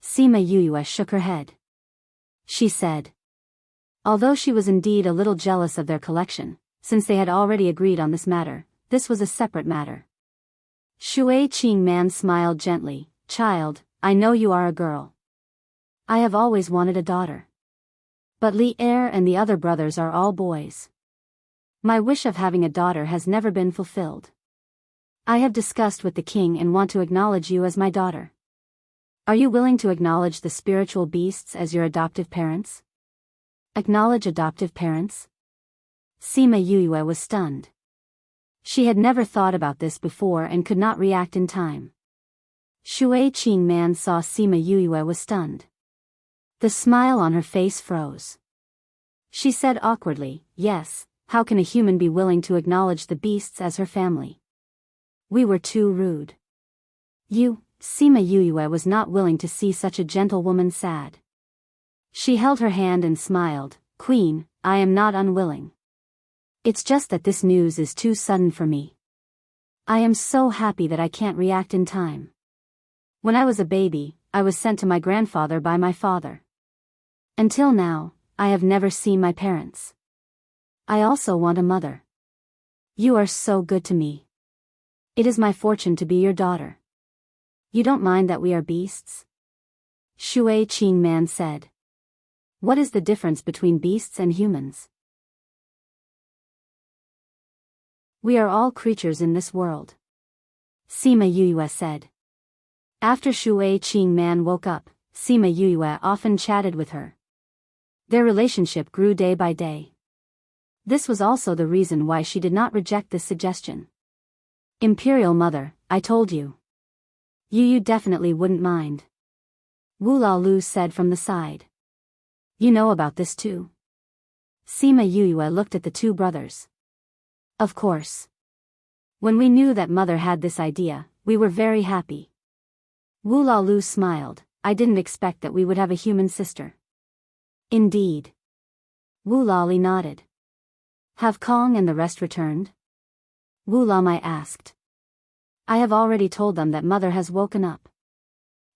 Sima Yuyue shook her head. She said. Although she was indeed a little jealous of their collection, since they had already agreed on this matter, this was a separate matter. Shui Qingman smiled gently. Child, I know you are a girl. I have always wanted a daughter. But Li Er and the other brothers are all boys. My wish of having a daughter has never been fulfilled. I have discussed with the king and want to acknowledge you as my daughter. Are you willing to acknowledge the spiritual beasts as your adoptive parents? Acknowledge adoptive parents? Sima Yuyue was stunned. She had never thought about this before and could not react in time. Shui Qingman saw Sima Yuyue was stunned. The smile on her face froze. She said awkwardly, yes, how can a human be willing to acknowledge the beasts as her family? We were too rude. Sima Yuyue was not willing to see such a gentle woman sad. She held her hand and smiled, Queen, I am not unwilling. It's just that this news is too sudden for me. I am so happy that I can't react in time. When I was a baby, I was sent to my grandfather by my father. Until now, I have never seen my parents. I also want a mother. You are so good to me. It is my fortune to be your daughter. You don't mind that we are beasts? Shui Qingman said. What is the difference between beasts and humans? We are all creatures in this world. Sima Yuyue said. After Shui Qingman woke up, Sima Yuyue often chatted with her. Their relationship grew day by day. This was also the reason why she did not reject this suggestion. Imperial Mother, I told you. You definitely wouldn't mind. Wu Laolu said from the side. You know about this too? Sima Yuyue looked at the two brothers. Of course. When we knew that Mother had this idea, we were very happy. Wu Laolu smiled. I didn't expect that we would have a human sister. Indeed. Wu Lali nodded. Have Kong and the rest returned? Wu Lamai asked. I have already told them that Mother has woken up.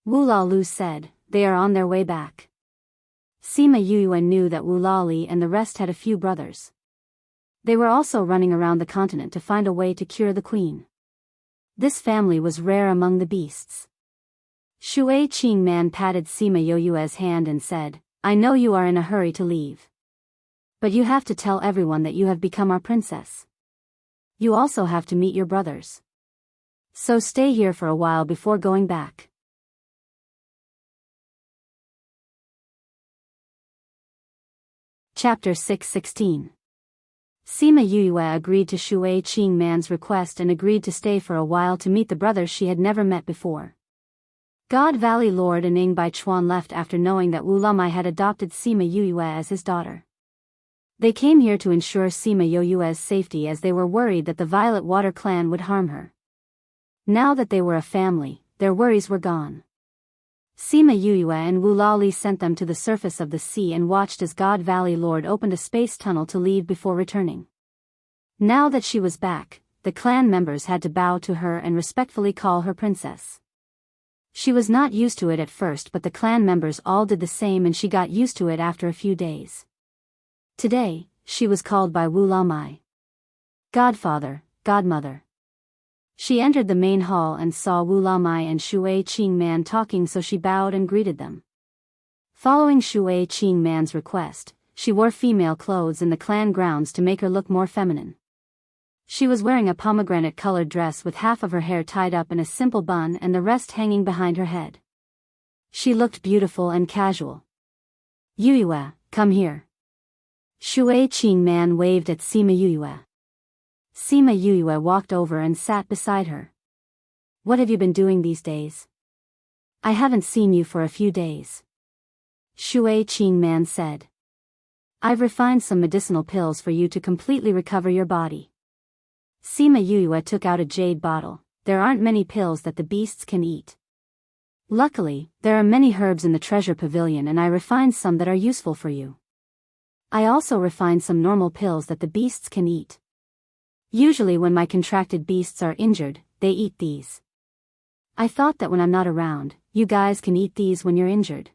Wu Laolu said, they are on their way back. Sima Yuyue knew that Wu Lali and the rest had a few brothers. They were also running around the continent to find a way to cure the queen. This family was rare among the beasts. Shui Qingman patted Sima Yuyue's hand and said, I know you are in a hurry to leave. But you have to tell everyone that you have become our princess. You also have to meet your brothers. So stay here for a while before going back. Chapter 616. Sima Yuyue agreed to Shui Qingman's request and agreed to stay for a while to meet the brothers she had never met before. God Valley Lord and Ing Bai Chuan left after knowing that Wu Lamai had adopted Sima Yuyue as his daughter. They came here to ensure Sima Yuyue's safety as they were worried that the Violet Water clan would harm her. Now that they were a family, their worries were gone. Sima Yuyue and Wu Lali sent them to the surface of the sea and watched as God Valley Lord opened a space tunnel to leave before returning. Now that she was back, the clan members had to bow to her and respectfully call her princess. She was not used to it at first, but the clan members all did the same and she got used to it after a few days. Today, she was called by Wu Lamai Godfather, Godmother. She entered the main hall and saw Wu Lamai and Shui Qingman talking, so she bowed and greeted them. Following Shui Qingman's request, she wore female clothes in the clan grounds to make her look more feminine. She was wearing a pomegranate-colored dress with half of her hair tied up in a simple bun and the rest hanging behind her head. She looked beautiful and casual. Yuyue, come here. Shui Qingman waved at Sima Yuyue. Sima Yuyue walked over and sat beside her. What have you been doing these days? I haven't seen you for a few days. Shui Qingman said. I've refined some medicinal pills for you to completely recover your body. Sima Yuyue took out a jade bottle. There aren't many pills that the beasts can eat. Luckily, there are many herbs in the treasure pavilion and I refined some that are useful for you. I also refined some normal pills that the beasts can eat. Usually when my contracted beasts are injured, they eat these. I thought that when I'm not around, you guys can eat these when you're injured.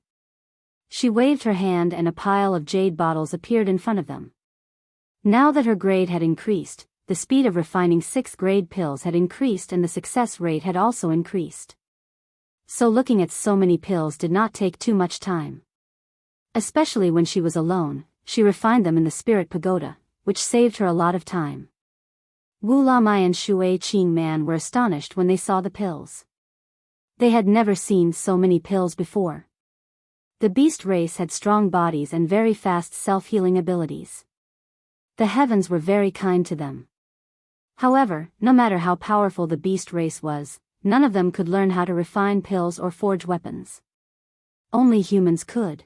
She waved her hand and a pile of jade bottles appeared in front of them. Now that her grade had increased, the speed of refining 6th grade pills had increased and the success rate had also increased. So looking at so many pills did not take too much time. Especially when she was alone, she refined them in the spirit pagoda, which saved her a lot of time. Wu Lamai and Shui Qingman were astonished when they saw the pills. They had never seen so many pills before. The beast race had strong bodies and very fast self-healing abilities. The heavens were very kind to them. However, no matter how powerful the beast race was, none of them could learn how to refine pills or forge weapons. Only humans could.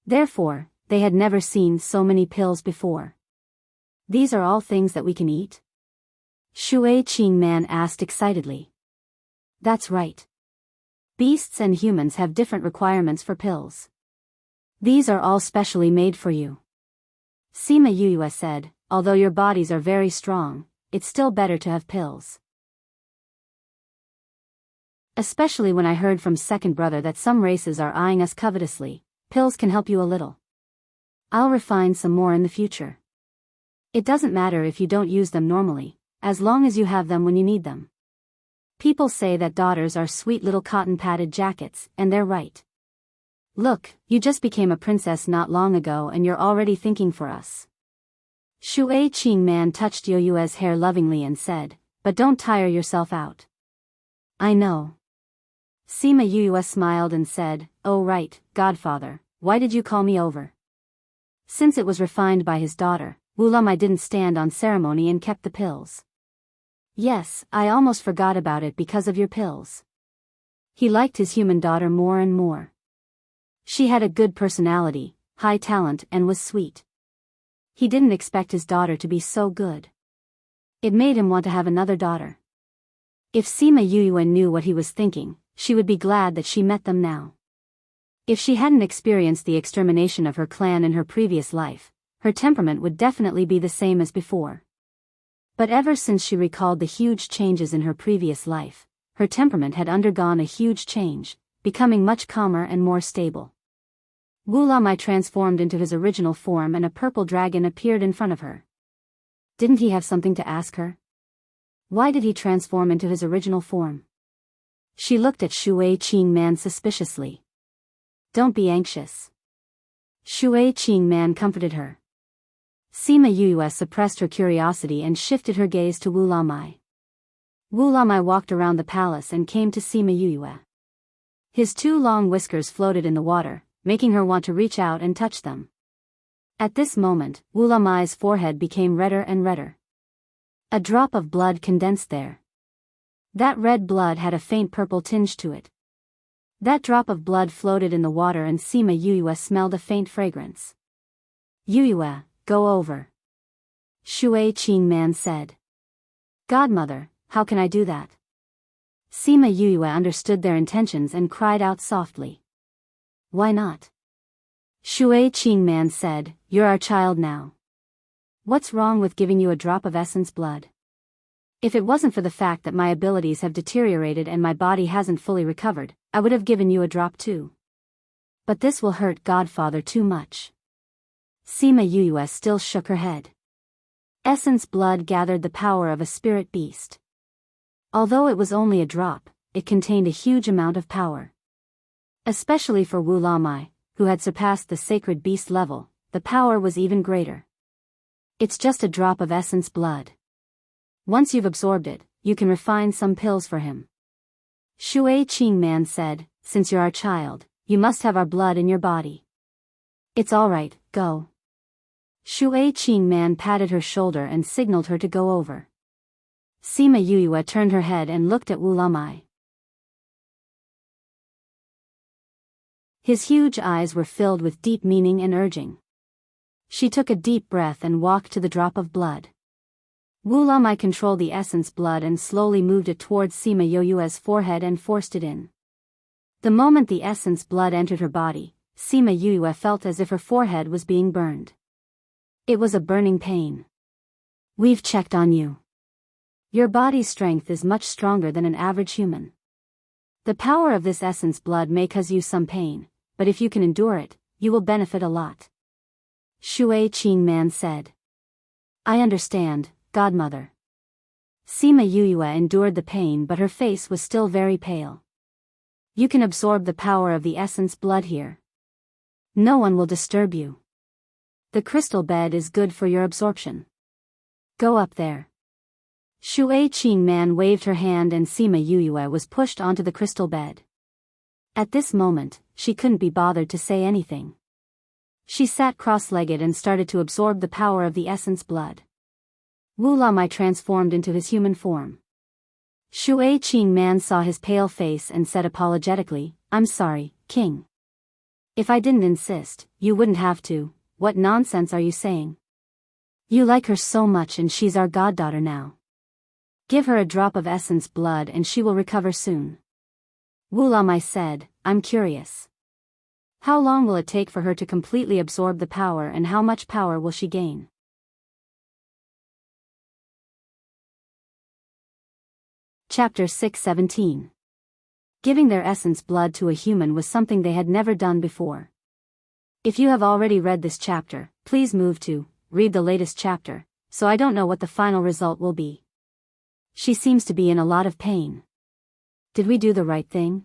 Therefore, they had never seen so many pills before. These are all things that we can eat? Shui Qingman asked excitedly. That's right. Beasts and humans have different requirements for pills. These are all specially made for you. Sima Yuyue said, although your bodies are very strong, it's still better to have pills. Especially when I heard from second brother that some races are eyeing us covetously, pills can help you a little. I'll refine some more in the future. It doesn't matter if you don't use them normally, as long as you have them when you need them. People say that daughters are sweet little cotton-padded jackets, and they're right. Look, you just became a princess not long ago and you're already thinking for us. Shui Qingman touched Yoyue's hair lovingly and said, but don't tire yourself out. I know. Sima Yuyue smiled and said, oh right, godfather, why did you call me over? Since it was refined by his daughter, Wu Lamai didn't stand on ceremony and kept the pills. Yes, I almost forgot about it because of your pills. He liked his human daughter more and more. She had a good personality, high talent and was sweet. He didn't expect his daughter to be so good. It made him want to have another daughter. If Sima Yuyue knew what he was thinking, she would be glad that she met them now. If she hadn't experienced the extermination of her clan in her previous life, her temperament would definitely be the same as before. But ever since she recalled the huge changes in her previous life, her temperament had undergone a huge change, becoming much calmer and more stable. Wu Lamai transformed into his original form and a purple dragon appeared in front of her. Didn't he have something to ask her? Why did he transform into his original form? She looked at Shui Qingman suspiciously. Don't be anxious. Shui Qingman comforted her. Sima Yuyue suppressed her curiosity and shifted her gaze to Wu Lamai. Wu Lamai walked around the palace and came to Sima Yuyue. His 2 long whiskers floated in the water, making her want to reach out and touch them. At this moment, Wu Lamai's forehead became redder and redder. A drop of blood condensed there. That red blood had a faint purple tinge to it. That drop of blood floated in the water and Sima Yuyue smelled a faint fragrance. Yuyue, go over. Shui Qingman said. Godmother, how can I do that? Sima Yuyue understood their intentions and cried out softly. Why not? Shui Qingman said, you're our child now. What's wrong with giving you a drop of essence blood? If it wasn't for the fact that my abilities have deteriorated and my body hasn't fully recovered, I would have given you a drop too. But this will hurt Godfather too much. Sima Yuyue still shook her head. Essence blood gathered the power of a spirit beast. Although it was only a drop, it contained a huge amount of power. Especially for Wu Lamai, who had surpassed the sacred beast level, the power was even greater. It's just a drop of essence blood. Once you've absorbed it, you can refine some pills for him. Shui Qingman said, since you're our child, you must have our blood in your body. It's all right, go. Shui Qingman patted her shoulder and signaled her to go over. Sima Yuyue turned her head and looked at Wu Lamai. His huge eyes were filled with deep meaning and urging. She took a deep breath and walked to the drop of blood. Wu Lamai controlled the essence blood and slowly moved it towards Sima Yoyue's forehead and forced it in. The moment the essence blood entered her body, Sima Yoyue felt as if her forehead was being burned. It was a burning pain. We've checked on you. Your body's strength is much stronger than an average human. The power of this essence blood may cause you some pain, but if you can endure it, you will benefit a lot. Shui Qingman said. I understand, Godmother. Sima Yoyue endured the pain, but her face was still very pale. You can absorb the power of the essence blood here. No one will disturb you. The crystal bed is good for your absorption. Go up there. Shui Qingman waved her hand and Sima Yoyue was pushed onto the crystal bed. At this moment, she couldn't be bothered to say anything. She sat cross-legged and started to absorb the power of the essence blood. Wu Lamai transformed into his human form. Shui Qingman saw his pale face and said apologetically, I'm sorry, King. If I didn't insist, you wouldn't have to. What nonsense are you saying? You like her so much and she's our goddaughter now. Give her a drop of essence blood and she will recover soon. Wu Lamai said, I'm curious. How long will it take for her to completely absorb the power and how much power will she gain? Chapter 617. Giving their essence blood to a human was something they had never done before. If you have already read this chapter, please move to read the latest chapter, so I don't know what the final result will be. She seems to be in a lot of pain. Did we do the right thing?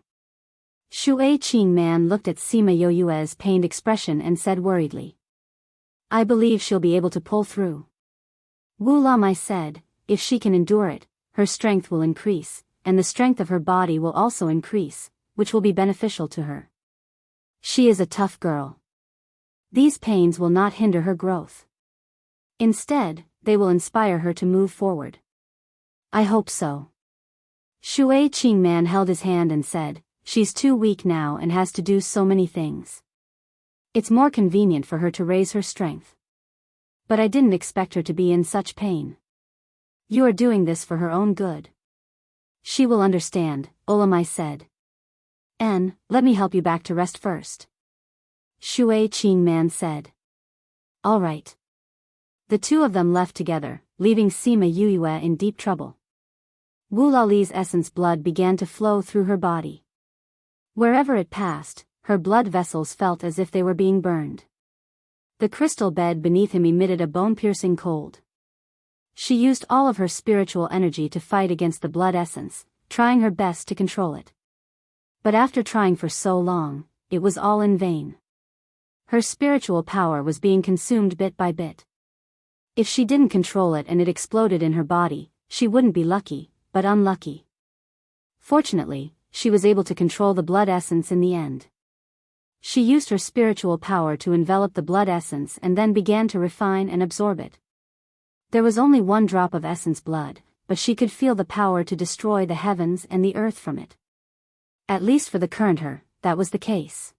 Shui Qingman looked at Sima Yoyue's pained expression and said worriedly. I believe she'll be able to pull through. Wu Lamai said, if she can endure it, her strength will increase, and the strength of her body will also increase, which will be beneficial to her. She is a tough girl. These pains will not hinder her growth. Instead, they will inspire her to move forward. I hope so. Shui Qingman held his hand and said, she's too weak now and has to do so many things. It's more convenient for her to raise her strength. But I didn't expect her to be in such pain. You are doing this for her own good. She will understand, Olamai said. Let me help you back to rest first. Shui Qingman said. All right. The two of them left together, leaving Sima Yoyue in deep trouble. Wu Lali's essence blood began to flow through her body. Wherever it passed, her blood vessels felt as if they were being burned. The crystal bed beneath him emitted a bone-piercing cold. She used all of her spiritual energy to fight against the blood essence, trying her best to control it. But after trying for so long, it was all in vain. Her spiritual power was being consumed bit by bit. If she didn't control it and it exploded in her body, she wouldn't be lucky, but unlucky. Fortunately, she was able to control the blood essence in the end. She used her spiritual power to envelop the blood essence and then began to refine and absorb it. There was only one drop of essence blood, but she could feel the power to destroy the heavens and the earth from it. At least for the current her, that was the case.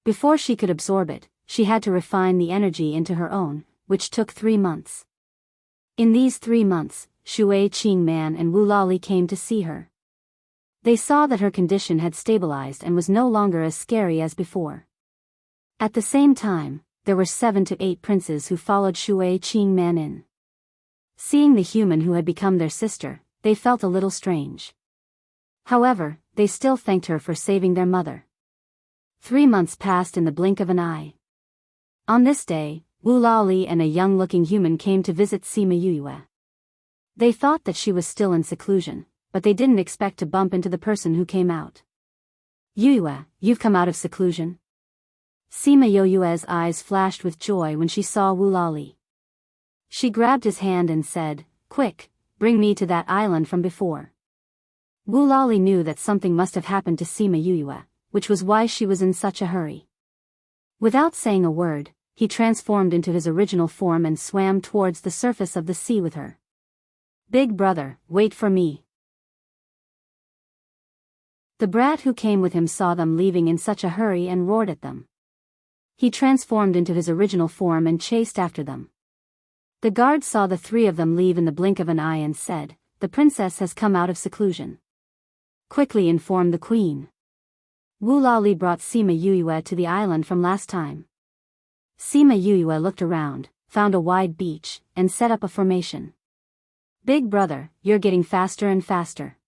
Before she could absorb it, she had to refine the energy into her own, which took 3 months. In these 3 months, Shui Qingman and Wu Lali came to see her. They saw that her condition had stabilized and was no longer as scary as before. At the same time, there were 7 to 8 princes who followed Shui Qingman in. Seeing the human who had become their sister, they felt a little strange. However, they still thanked her for saving their mother. 3 months passed in the blink of an eye. On this day, Wu Lali and a young-looking human came to visit Sima Yoyue. They thought that she was still in seclusion, but they didn't expect to bump into the person who came out. Yoyue, you've come out of seclusion? Sima Yoyue's eyes flashed with joy when she saw Wu Lali. She grabbed his hand and said, quick, bring me to that island from before. Wu Lali knew that something must have happened to Sima Yoyue, which was why she was in such a hurry. Without saying a word, he transformed into his original form and swam towards the surface of the sea with her. Big brother, wait for me. The brat who came with him saw them leaving in such a hurry and roared at them. He transformed into his original form and chased after them. The guard saw the three of them leave in the blink of an eye and said, "The princess has come out of seclusion. Quickly inform the queen." Wu Lali brought Sima Yue to the island from last time. Sima Yue looked around, found a wide beach, and set up a formation. "Big brother, you're getting faster and faster."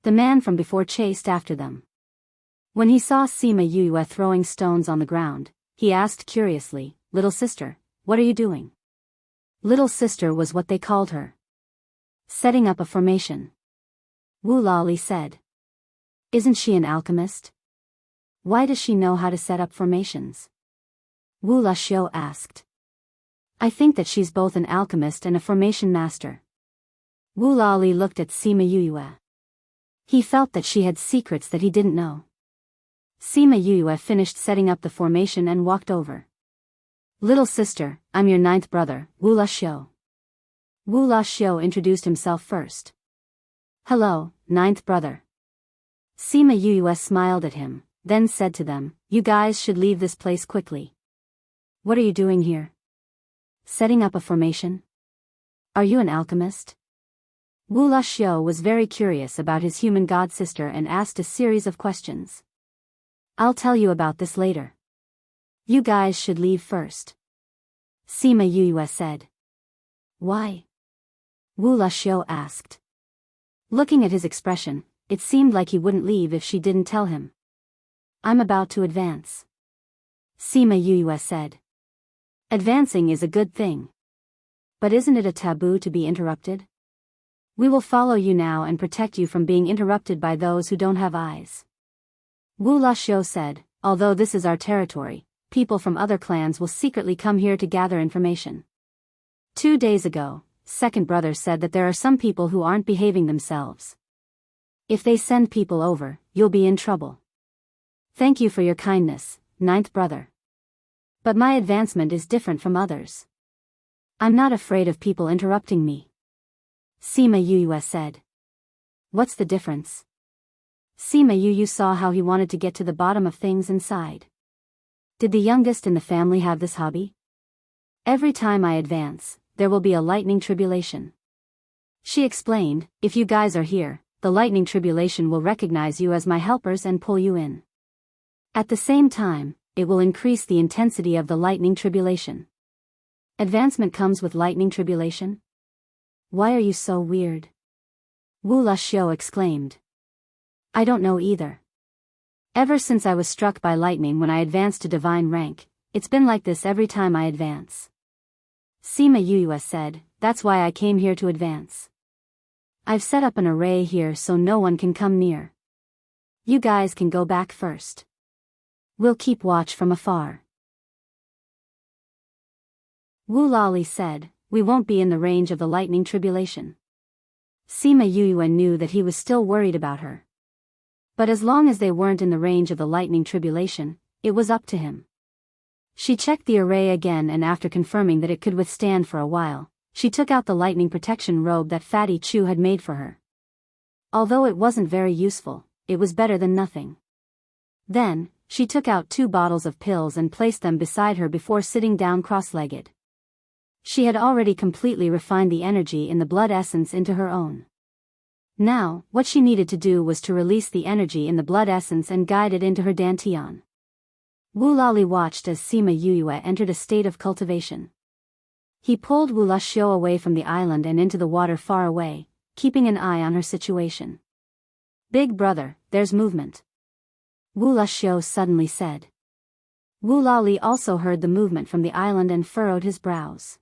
The man from before chased after them. When he saw Sima Yue throwing stones on the ground, he asked curiously, "Little sister, what are you doing?" Little sister was what they called her. "Setting up a formation." Wu Lali said. "Isn't she an alchemist? Why does she know how to set up formations?" Wu Laxiu asked. "I think that she's both an alchemist and a formation master." Wu Lali looked at Sima Yue. He felt that she had secrets that he didn't know. Sima Yue finished setting up the formation and walked over. "Little sister, I'm your ninth brother, Wu Laxiu." Wu Laxiu introduced himself first. "Hello, ninth brother." Sima Yue smiled at him, then said to them, "You guys should leave this place quickly." "What are you doing here?" "Setting up a formation." "Are you an alchemist?" Wu Laxiu was very curious about his human god sister and asked a series of questions. "I'll tell you about this later. You guys should leave first." Sima Yue said. "Why?" Wu Laxiu asked. Looking at his expression, it seemed like he wouldn't leave if she didn't tell him. "I'm about to advance." Sima Yue said. "Advancing is a good thing. But isn't it a taboo to be interrupted? We will follow you now and protect you from being interrupted by those who don't have eyes." Wu Laxiu said, "Although this is our territory, people from other clans will secretly come here to gather information. 2 days ago, second brother said that there are some people who aren't behaving themselves. If they send people over, you'll be in trouble. Thank you for your kindness, ninth brother. But my advancement is different from others. I'm not afraid of people interrupting me." Sima Yue said. "What's the difference?" Sima Yue saw how he wanted to get to the bottom of things inside. "Did the youngest in the family have this hobby? Every time I advance, there will be a lightning tribulation." She explained, "If you guys are here, the lightning tribulation will recognize you as my helpers and pull you in. At the same time, it will increase the intensity of the lightning tribulation." "Advancement comes with lightning tribulation? Why are you so weird?" Wu Laxiu exclaimed. "I don't know either. Ever since I was struck by lightning when I advanced to divine rank, it's been like this every time I advance." Sima Yue said, "That's why I came here to advance. I've set up an array here so no one can come near. You guys can go back first. We'll keep watch from afar." Wu Lali said, "We won't be in the range of the lightning tribulation." Sima Yue knew that he was still worried about her. But as long as they weren't in the range of the lightning tribulation, it was up to him. She checked the array again and after confirming that it could withstand for a while, she took out the lightning protection robe that Fatty Chu had made for her. Although it wasn't very useful, it was better than nothing. Then, she took out 2 bottles of pills and placed them beside her before sitting down cross-legged. She had already completely refined the energy in the blood essence into her own. Now, what she needed to do was to release the energy in the blood essence and guide it into her dantian. Wu Lali watched as Sima Yue entered a state of cultivation. He pulled Wu Laxiu away from the island and into the water far away, keeping an eye on her situation. "Big brother, there's movement," Wu Laxiu suddenly said. Wu Lali also heard the movement from the island and furrowed his brows.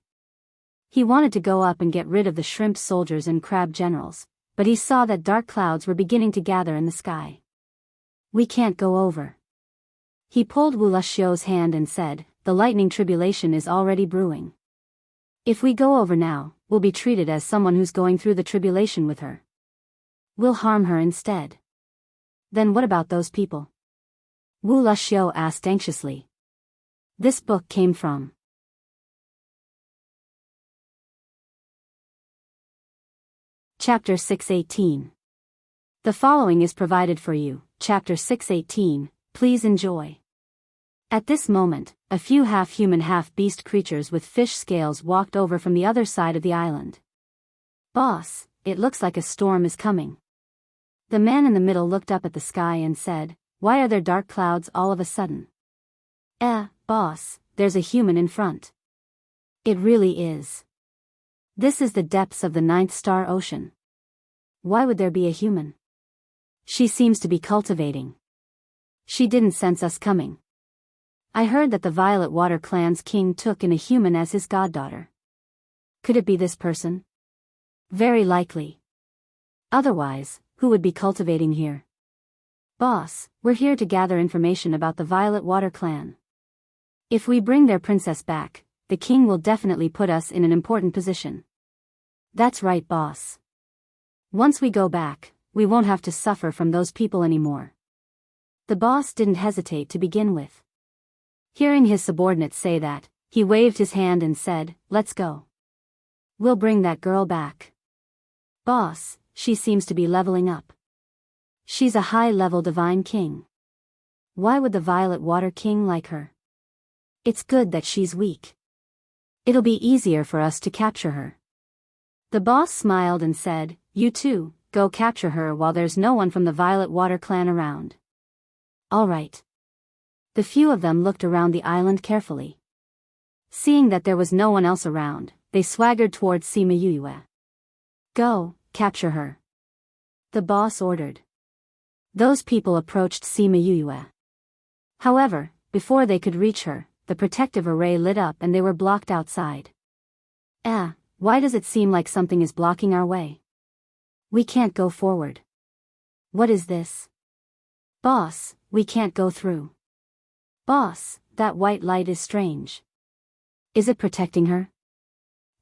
He wanted to go up and get rid of the shrimp soldiers and crab generals, but he saw that dark clouds were beginning to gather in the sky. "We can't go over." He pulled Wu Laxiu's hand and said, "The lightning tribulation is already brewing. If we go over now, we'll be treated as someone who's going through the tribulation with her. We'll harm her instead." "Then what about those people?" Wu Laxiu asked anxiously. This book came from Chapter 618. The following is provided for you, Chapter 618, please enjoy. At this moment, a few half-human half-beast creatures with fish scales walked over from the other side of the island. "Boss, it looks like a storm is coming." The man in the middle looked up at the sky and said, "Why are there dark clouds all of a sudden?" Boss, there's a human in front." "It really is. This is the depths of the ninth star ocean. Why would there be a human? She seems to be cultivating. She didn't sense us coming. I heard that the Violet Water Clan's king took in a human as his goddaughter. Could it be this person? Very likely. Otherwise, who would be cultivating here?" "Boss, we're here to gather information about the Violet Water Clan. If we bring their princess back, the king will definitely put us in an important position." "That's right, boss. Once we go back, we won't have to suffer from those people anymore." The boss didn't hesitate to begin with. Hearing his subordinates say that, he waved his hand and said, "Let's go. We'll bring that girl back." "Boss, she seems to be leveling up. She's a high-level divine king. Why would the Violet Water King like her? It's good that she's weak. It'll be easier for us to capture her." The boss smiled and said, "You two, go capture her while there's no one from the Violet Water Clan around." "All right." The few of them looked around the island carefully. Seeing that there was no one else around, they swaggered towards Sima Yuyue. "Go, capture her," the boss ordered. Those people approached Sima Yuyue. However, before they could reach her, the protective array lit up and they were blocked outside. Why does it seem like something is blocking our way? We can't go forward. What is this? Boss, we can't go through. Boss, that white light is strange. Is it protecting her?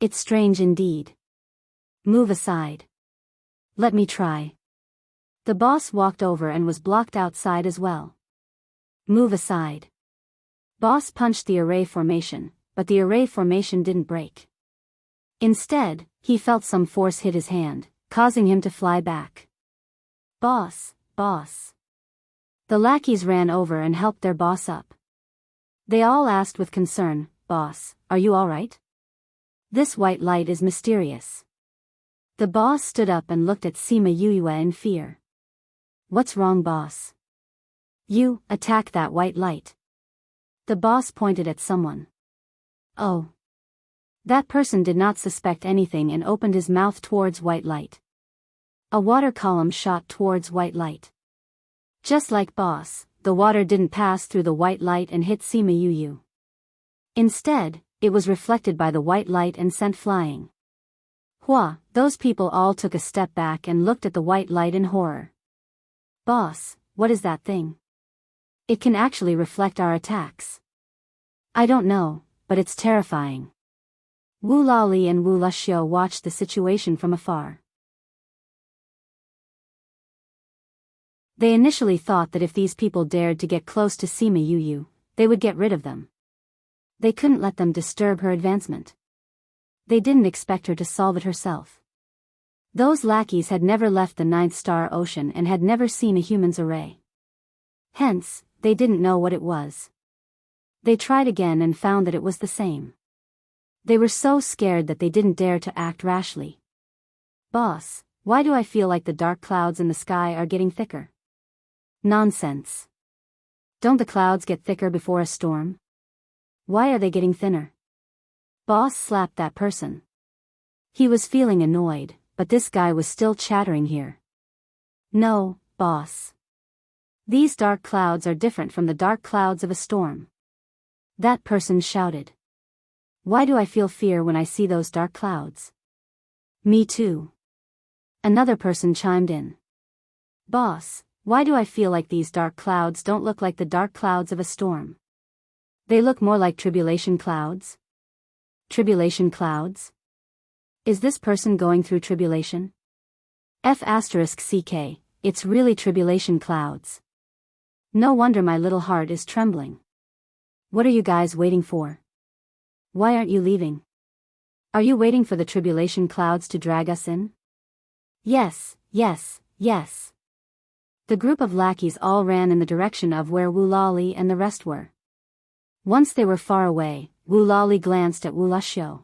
It's strange indeed. Move aside. Let me try. The boss walked over and was blocked outside as well. Move aside. Boss punched the array formation, but the array formation didn't break. Instead, he felt some force hit his hand, causing him to fly back. "Boss, boss." The lackeys ran over and helped their boss up. They all asked with concern, "Boss, are you all right? This white light is mysterious." The boss stood up and looked at Sima Yuyue in fear. "What's wrong, boss?" "You, attack that white light." The boss pointed at someone. "Oh." That person did not suspect anything and opened his mouth towards white light. A water column shot towards white light. Just like boss, the water didn't pass through the white light and hit Sima Yuyue. Instead, it was reflected by the white light and sent flying. Those people all took a step back and looked at the white light in horror. "Boss, what is that thing? It can actually reflect our attacks." "I don't know, but it's terrifying." Wu Lali and Wu Luxiu watched the situation from afar. They initially thought that if these people dared to get close to Sima Yuyue, they would get rid of them. They couldn't let them disturb her advancement. They didn't expect her to solve it herself. Those lackeys had never left the Ninth Star Ocean and had never seen a human's array. Hence, they didn't know what it was. They tried again and found that it was the same. They were so scared that they didn't dare to act rashly. "Boss, why do I feel like the dark clouds in the sky are getting thicker?" "Nonsense. Don't the clouds get thicker before a storm? Why are they getting thinner?" Boss slapped that person. He was feeling annoyed, but this guy was still chattering here. "No, boss. These dark clouds are different from the dark clouds of a storm." That person shouted. "Why do I feel fear when I see those dark clouds?" "Me too." Another person chimed in. "Boss, why do I feel like these dark clouds don't look like the dark clouds of a storm? They look more like tribulation clouds." "Tribulation clouds? Is this person going through tribulation?" *CK, it's really tribulation clouds. No wonder my little heart is trembling. What are you guys waiting for? Why aren't you leaving? Are you waiting for the tribulation clouds to drag us in? Yes, yes, yes. The group of lackeys all ran in the direction of where Wu Lali and the rest were. Once they were far away, Wu Lali glanced at Wu Laxiu.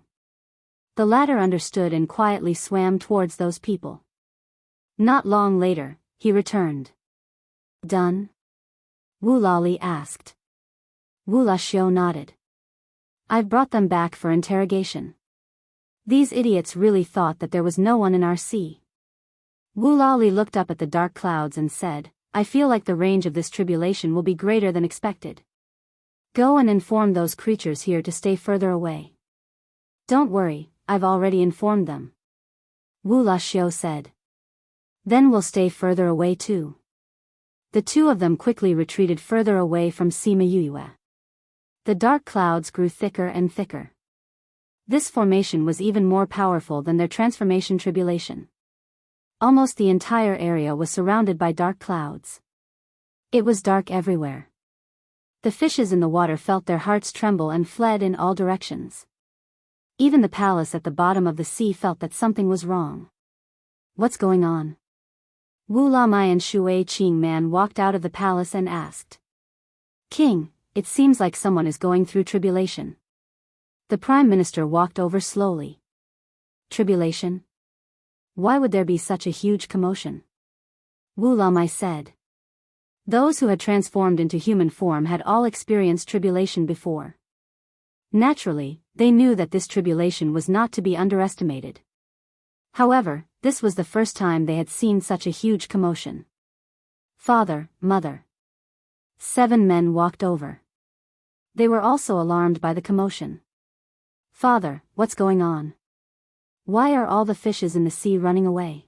The latter understood and quietly swam towards those people. Not long later, he returned. Done? Wu Lali asked. Wu Laxiu nodded. I've brought them back for interrogation. These idiots really thought that there was no one in our sea. Wu Lali looked up at the dark clouds and said, I feel like the range of this tribulation will be greater than expected. Go and inform those creatures here to stay further away. Don't worry, I've already informed them. Wu Laxiu said. Then we'll stay further away too. The two of them quickly retreated further away from Sima Yue. The dark clouds grew thicker and thicker. This formation was even more powerful than their transformation tribulation. Almost the entire area was surrounded by dark clouds. It was dark everywhere. The fishes in the water felt their hearts tremble and fled in all directions. Even the palace at the bottom of the sea felt that something was wrong. What's going on? Wu Lamai and Shui Qingman walked out of the palace and asked. King, it seems like someone is going through tribulation. The Prime Minister walked over slowly. Tribulation? Why would there be such a huge commotion? Wu Lamai said. Those who had transformed into human form had all experienced tribulation before. Naturally, they knew that this tribulation was not to be underestimated. However, this was the first time they had seen such a huge commotion. Father, mother. 7 men walked over. They were also alarmed by the commotion. Father, what's going on? Why are all the fishes in the sea running away?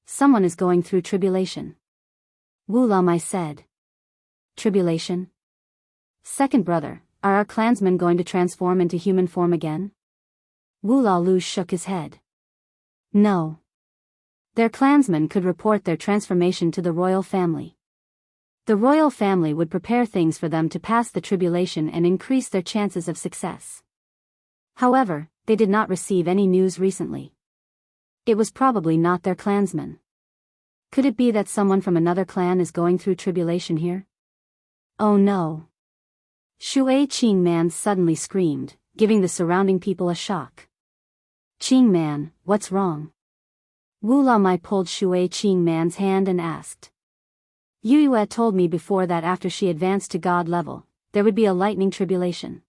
Someone is going through tribulation. Wu Lamai said. Tribulation? Second brother, are our clansmen going to transform into human form again? Wu Lalu shook his head. No. Their clansmen could report their transformation to the royal family. The royal family would prepare things for them to pass the tribulation and increase their chances of success. However, they did not receive any news recently. It was probably not their clansmen. Could it be that someone from another clan is going through tribulation here? Oh no. Shui Qingman suddenly screamed, giving the surrounding people a shock. Qingman, what's wrong? Wu Lamai pulled Shui Qingman's hand and asked. Yue told me before that after she advanced to god level, there would be a lightning tribulation.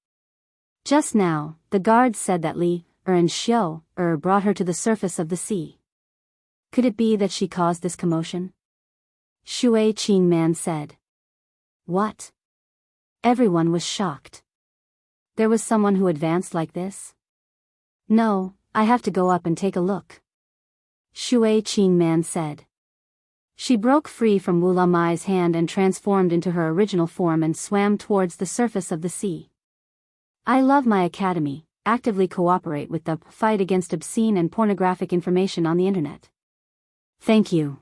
Just now, the guards said that Li, and Xiu, brought her to the surface of the sea. Could it be that she caused this commotion? Shui Qingman said. What? Everyone was shocked. There was someone who advanced like this? No, I have to go up and take a look. Shui Qingman said. She broke free from Wu Lamai's hand and transformed into her original form and swam towards the surface of the sea. I love my academy, actively cooperate with the fight against obscene and pornographic information on the internet. Thank you.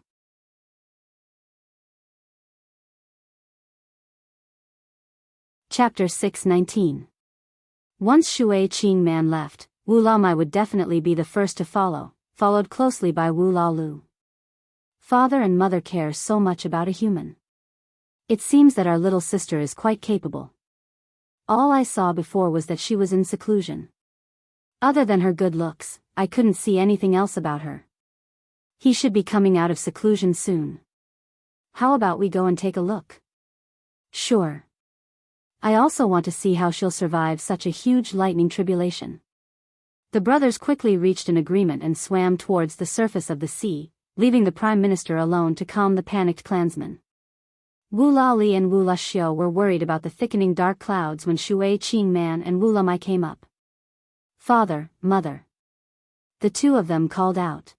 Chapter 619. Once Shui Qingman left, Wu Lamai would definitely be the first to follow, followed closely by Wu Lalu. Father and mother care so much about a human. It seems that our little sister is quite capable. All I saw before was that she was in seclusion. Other than her good looks, I couldn't see anything else about her. He should be coming out of seclusion soon. How about we go and take a look? Sure. I also want to see how she'll survive such a huge lightning tribulation. The brothers quickly reached an agreement and swam towards the surface of the sea, leaving the Prime Minister alone to calm the panicked clansmen. Wu Laoli and Wu Laxiu were worried about the thickening dark clouds when Shui Qingman and Wu Lamai came up. Father, mother. The two of them called out.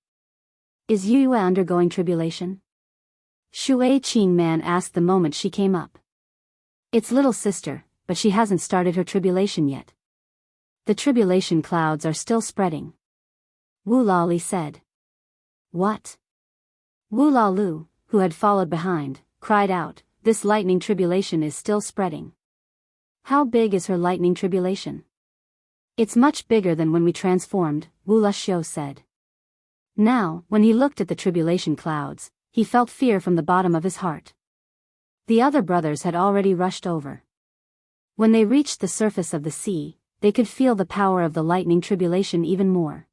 Is Yue undergoing tribulation? Shui Qingman asked the moment she came up. It's little sister, but she hasn't started her tribulation yet. The tribulation clouds are still spreading. Wu Laoli said. What? Wu Lalu, who had followed behind, cried out, this lightning tribulation is still spreading. How big is her lightning tribulation? It's much bigger than when we transformed, Wu Laxiu said. Now, when he looked at the tribulation clouds, he felt fear from the bottom of his heart. The other brothers had already rushed over. When they reached the surface of the sea, they could feel the power of the lightning tribulation even more.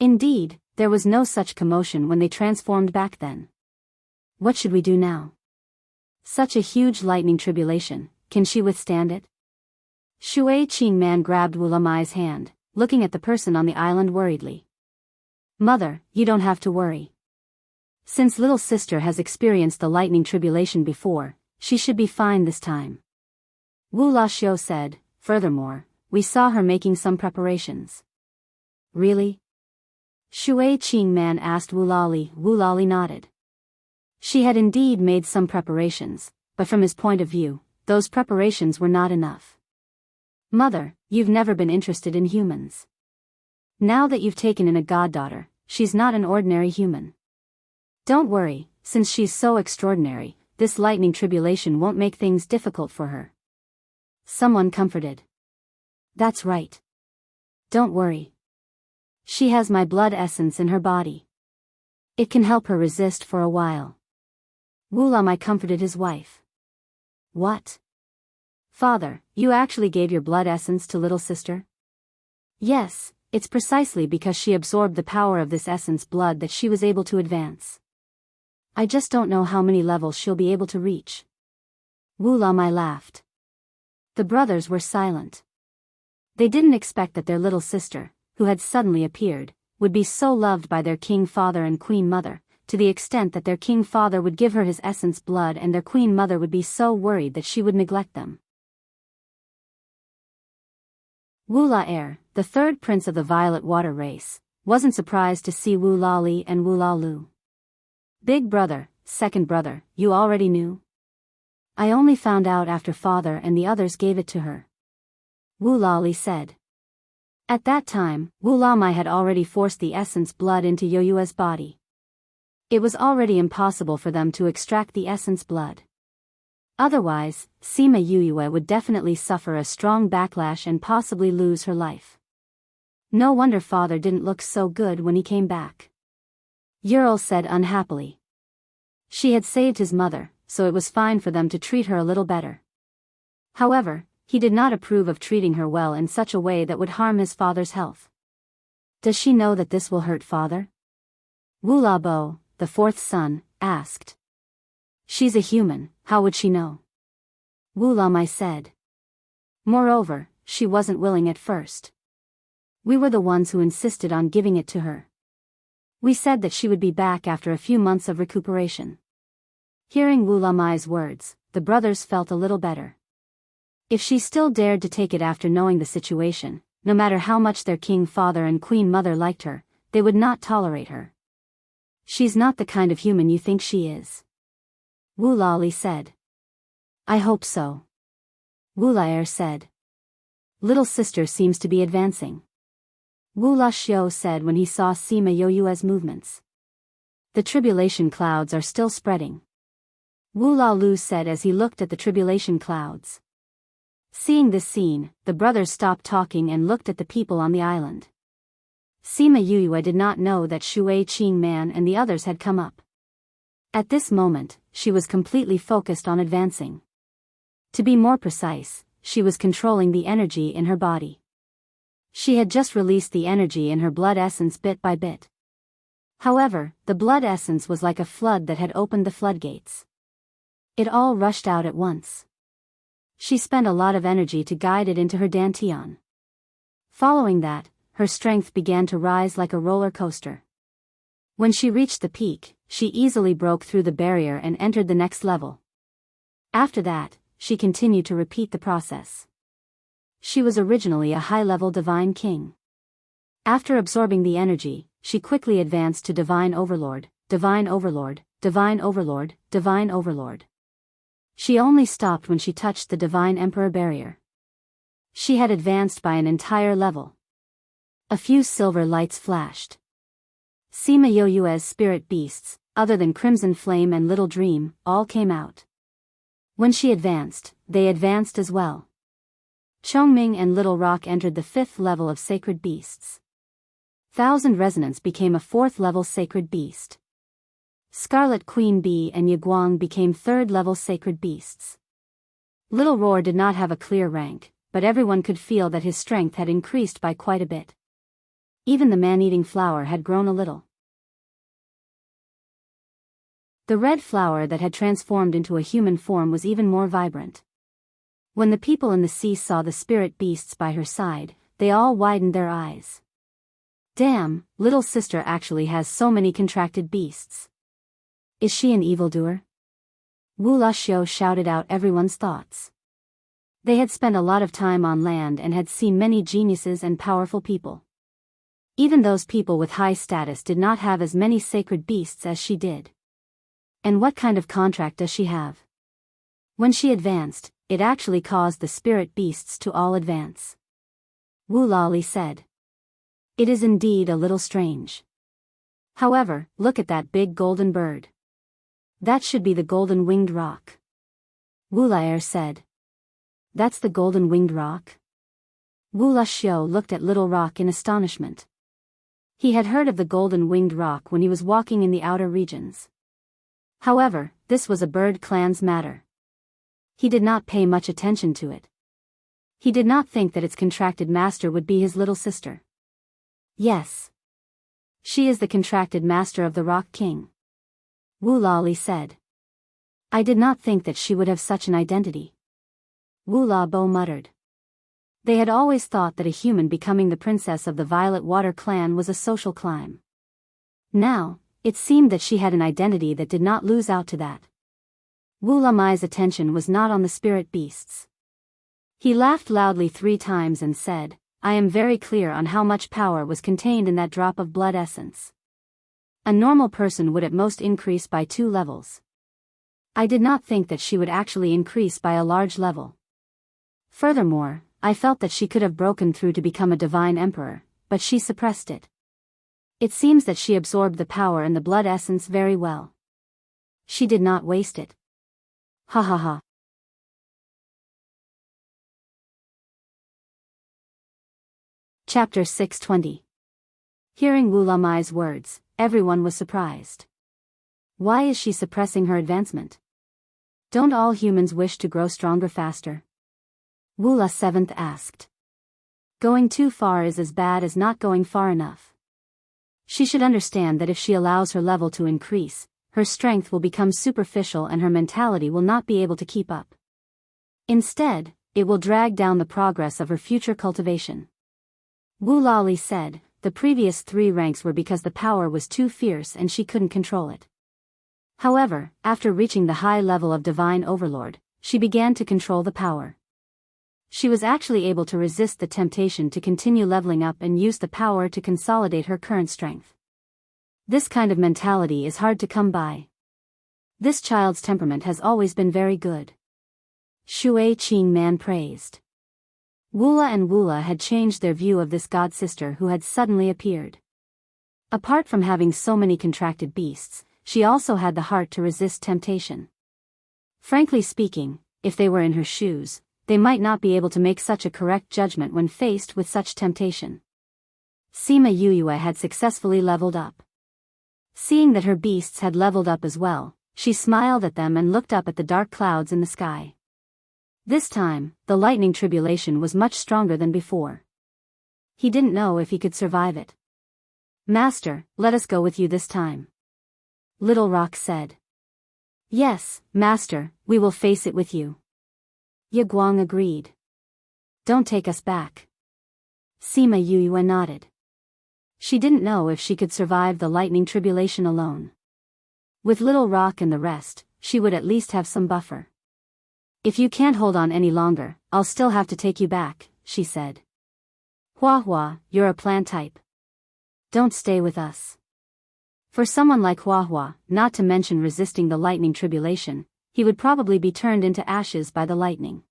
Indeed, there was no such commotion when they transformed back then. What should we do now? Such a huge lightning tribulation, can she withstand it? Shui Qing Man grabbed Wulamai's hand, looking at the person on the island worriedly. Mother, you don't have to worry. Since little sister has experienced the lightning tribulation before, she should be fine this time. Wu Laxiu said, furthermore, we saw her making some preparations. Really? Shui Qing Man asked Wu Lali. Wu Lali nodded. She had indeed made some preparations, but from his point of view, those preparations were not enough. Mother, you've never been interested in humans. Now that you've taken in a goddaughter, she's not an ordinary human. Don't worry, since she's so extraordinary, this lightning tribulation won't make things difficult for her. Someone comforted. That's right. Don't worry. She has my blood essence in her body. It can help her resist for a while. Wu Lamai comforted his wife. What? Father, you actually gave your blood essence to little sister? Yes, it's precisely because she absorbed the power of this essence blood that she was able to advance. I just don't know how many levels she'll be able to reach. Wu Lamai laughed. The brothers were silent. They didn't expect that their little sister, who had suddenly appeared, would be so loved by their king father and queen mother, to the extent that their king father would give her his essence blood and their queen mother would be so worried that she would neglect them. Wu La-er, the third prince of the Violet Water race, wasn't surprised to see Wu Lali and Wu La-lu. Big brother, second brother, you already knew? I only found out after father and the others gave it to her. Wu Lali said. At that time, Wu Lamai had already forced the essence blood into Yoyue's body. It was already impossible for them to extract the essence blood. Otherwise, Sima Yoyue would definitely suffer a strong backlash and possibly lose her life. No wonder father didn't look so good when he came back. Ural said unhappily. She had saved his mother, so it was fine for them to treat her a little better. However, he did not approve of treating her well in such a way that would harm his father's health. Does she know that this will hurt father? Wu Labo, the fourth son, asked. She's a human, how would she know? Wu Lamai said. Moreover, she wasn't willing at first. We were the ones who insisted on giving it to her. We said that she would be back after a few months of recuperation. Hearing Wu Lamai's words, the brothers felt a little better. If she still dared to take it after knowing the situation, no matter how much their king father and queen mother liked her, they would not tolerate her. She's not the kind of human you think she is. Wu Lali said. I hope so. Wu Laer said. Little sister seems to be advancing. Wu Laxiu said when he saw Sima Yoyue's movements. The tribulation clouds are still spreading. Wu Lalu said as he looked at the tribulation clouds. Seeing this scene, the brothers stopped talking and looked at the people on the island. Sima Yoyue did not know that Shui Qing Man and the others had come up. At this moment, she was completely focused on advancing. To be more precise, she was controlling the energy in her body. She had just released the energy in her blood essence bit by bit. However, the blood essence was like a flood that had opened the floodgates. It all rushed out at once. She spent a lot of energy to guide it into her dantian. Following that, her strength began to rise like a roller coaster. When she reached the peak, she easily broke through the barrier and entered the next level. After that, she continued to repeat the process. She was originally a high-level divine king. After absorbing the energy, she quickly advanced to divine overlord, divine overlord, divine overlord, divine overlord. She only stopped when she touched the divine emperor barrier. She had advanced by an entire level. A few silver lights flashed. Sima Yoyue's spirit beasts, other than Crimson Flame and Little Dream, all came out. When she advanced, they advanced as well. Chongming and Little Rock entered the 5th level of sacred beasts. Thousand Resonance became a 4th level sacred beast. Scarlet Queen Bee and Yaguang became third-level sacred beasts. Little Roar did not have a clear rank, but everyone could feel that his strength had increased by quite a bit. Even the man-eating flower had grown a little. The red flower that had transformed into a human form was even more vibrant. When the people in the sea saw the spirit beasts by her side, they all widened their eyes. Damn, little sister actually has so many contracted beasts. Is she an evildoer? Wu Luxiu shouted out everyone's thoughts. They had spent a lot of time on land and had seen many geniuses and powerful people. Even those people with high status did not have as many sacred beasts as she did. And what kind of contract does she have? When she advanced, it actually caused the spirit beasts to all advance. Wu Lali said. It is indeed a little strange. However, look at that big golden bird. That should be the golden winged rock. Wu Laer said. That's the golden winged rock? Wu Luxiu looked at Little Rock in astonishment. He had heard of the golden winged rock when he was walking in the outer regions. However, this was a bird clan's matter. He did not pay much attention to it. He did not think that its contracted master would be his little sister. Yes. She is the contracted master of the Rock King. Wu Lali said. I did not think that she would have such an identity. Wu La Bo muttered. They had always thought that a human becoming the princess of the Violet Water clan was a social climb. Now, it seemed that she had an identity that did not lose out to that. Wu Lamai's attention was not on the spirit beasts. He laughed loudly 3 times and said, I am very clear on how much power was contained in that drop of blood essence. A normal person would at most increase by 2 levels. I did not think that she would actually increase by a large level. Furthermore, I felt that she could have broken through to become a divine emperor, but she suppressed it. It seems that she absorbed the power in the blood essence very well. She did not waste it. Ha ha ha. Chapter 620. Hearing Wu Lamai's words, everyone was surprised. Why is she suppressing her advancement? Don't all humans wish to grow stronger faster? Wu La Seventh asked. Going too far is as bad as not going far enough. She should understand that if she allows her level to increase, her strength will become superficial and her mentality will not be able to keep up. Instead, it will drag down the progress of her future cultivation. Wu Lali said, the previous 3 ranks were because the power was too fierce and she couldn't control it. However, after reaching the high level of Divine Overlord, she began to control the power. She was actually able to resist the temptation to continue leveling up and use the power to consolidate her current strength. This kind of mentality is hard to come by. This child's temperament has always been very good. Shui Qing Man praised. Wula and Wula had changed their view of this god-sister who had suddenly appeared. Apart from having so many contracted beasts, she also had the heart to resist temptation. Frankly speaking, if they were in her shoes, they might not be able to make such a correct judgment when faced with such temptation. Sima Yuyue had successfully leveled up. Seeing that her beasts had leveled up as well, she smiled at them and looked up at the dark clouds in the sky. This time, the lightning tribulation was much stronger than before. He didn't know if he could survive it. Master, let us go with you this time. Little Rock said. Yes, Master, we will face it with you. Yaguang agreed. Don't take us back. Sima Yuyue nodded. She didn't know if she could survive the lightning tribulation alone. With Little Rock and the rest, she would at least have some buffer. If you can't hold on any longer, I'll still have to take you back, she said. Hua Hua, you're a plant type. Don't stay with us. For someone like Hua Hua, not to mention resisting the lightning tribulation, he would probably be turned into ashes by the lightning.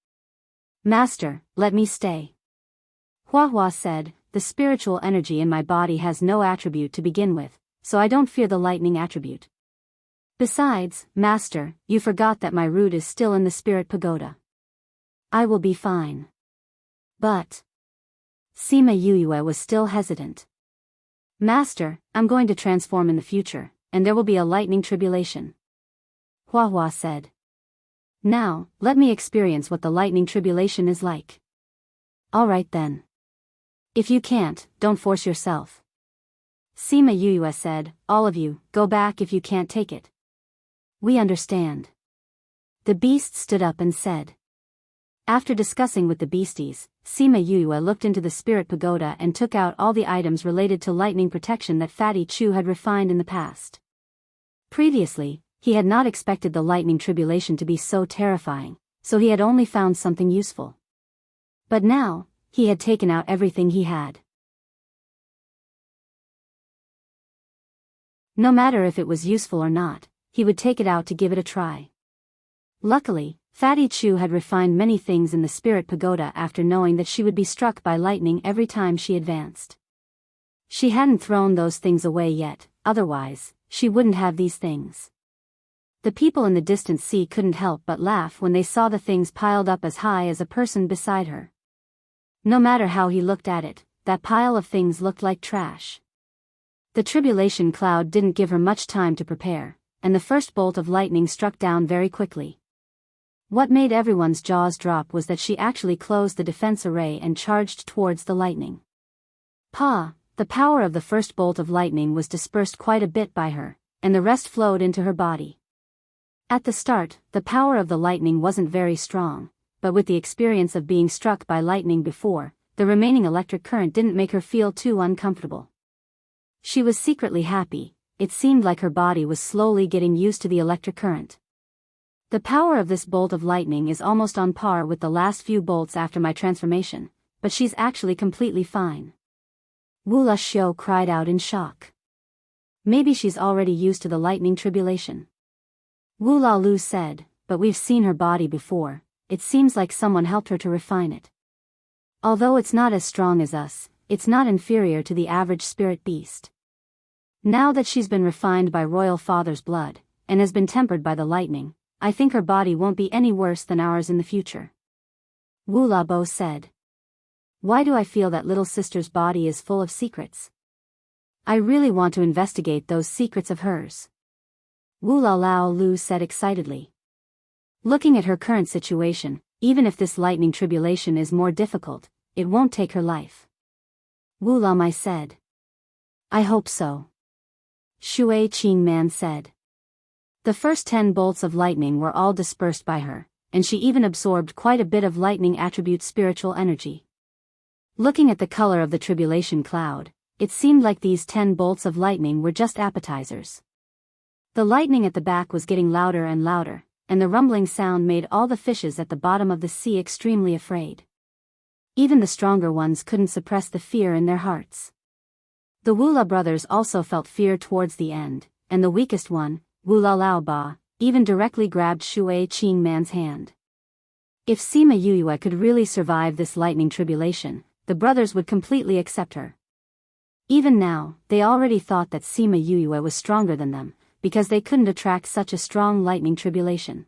Master, let me stay. Hua Hua said, the spiritual energy in my body has no attribute to begin with, so I don't fear the lightning attribute. Besides, Master, you forgot that my root is still in the spirit pagoda. I will be fine. But Sima Yuyue was still hesitant. Master, I'm going to transform in the future, and there will be a lightning tribulation. Hua Hua said. Now, let me experience what the lightning tribulation is like. Alright then. If you can't, don't force yourself. Sima Yuyue said, all of you, go back if you can't take it. We understand. The beast stood up and said. After discussing with the beasties, Sima Yuyue looked into the spirit pagoda and took out all the items related to lightning protection that Fatty Chu had refined in the past. Previously, he had not expected the lightning tribulation to be so terrifying, so he had only found something useful. But now, he had taken out everything he had. No matter if it was useful or not, he would take it out to give it a try. Luckily, Fatty Chu had refined many things in the spirit pagoda after knowing that she would be struck by lightning every time she advanced. She hadn't thrown those things away yet, otherwise, she wouldn't have these things. The people in the distant sea couldn't help but laugh when they saw the things piled up as high as a person beside her. No matter how he looked at it, that pile of things looked like trash. The tribulation cloud didn't give her much time to prepare, and the first bolt of lightning struck down very quickly. What made everyone's jaws drop was that she actually closed the defense array and charged towards the lightning. The power of the first bolt of lightning was dispersed quite a bit by her, and the rest flowed into her body. At the start, the power of the lightning wasn't very strong, but with the experience of being struck by lightning before, the remaining electric current didn't make her feel too uncomfortable. She was secretly happy. It seemed like her body was slowly getting used to the electric current. The power of this bolt of lightning is almost on par with the last few bolts after my transformation, but she's actually completely fine. Wu Luxiu cried out in shock. Maybe she's already used to the lightning tribulation. Wu Lalu said, but we've seen her body before, it seems like someone helped her to refine it. Although it's not as strong as us, it's not inferior to the average spirit beast. Now that she's been refined by Royal Father's blood, and has been tempered by the lightning, I think her body won't be any worse than ours in the future. Wu Labo said. Why do I feel that little sister's body is full of secrets? I really want to investigate those secrets of hers. Wu Lao Lu said excitedly. Looking at her current situation, even if this lightning tribulation is more difficult, it won't take her life. Wu Lamai said. I hope so. Shui Qingman said. The first 10 bolts of lightning were all dispersed by her, and she even absorbed quite a bit of lightning attribute spiritual energy. Looking at the color of the tribulation cloud, it seemed like these 10 bolts of lightning were just appetizers. The lightning at the back was getting louder and louder, and the rumbling sound made all the fishes at the bottom of the sea extremely afraid. Even the stronger ones couldn't suppress the fear in their hearts. The Wula brothers also felt fear towards the end, and the weakest one, Wula Lao Ba, even directly grabbed Shui Qingman's hand. If Sima Yuyue could really survive this lightning tribulation, the brothers would completely accept her. Even now, they already thought that Sima Yuyue was stronger than them, because they couldn't attract such a strong lightning tribulation.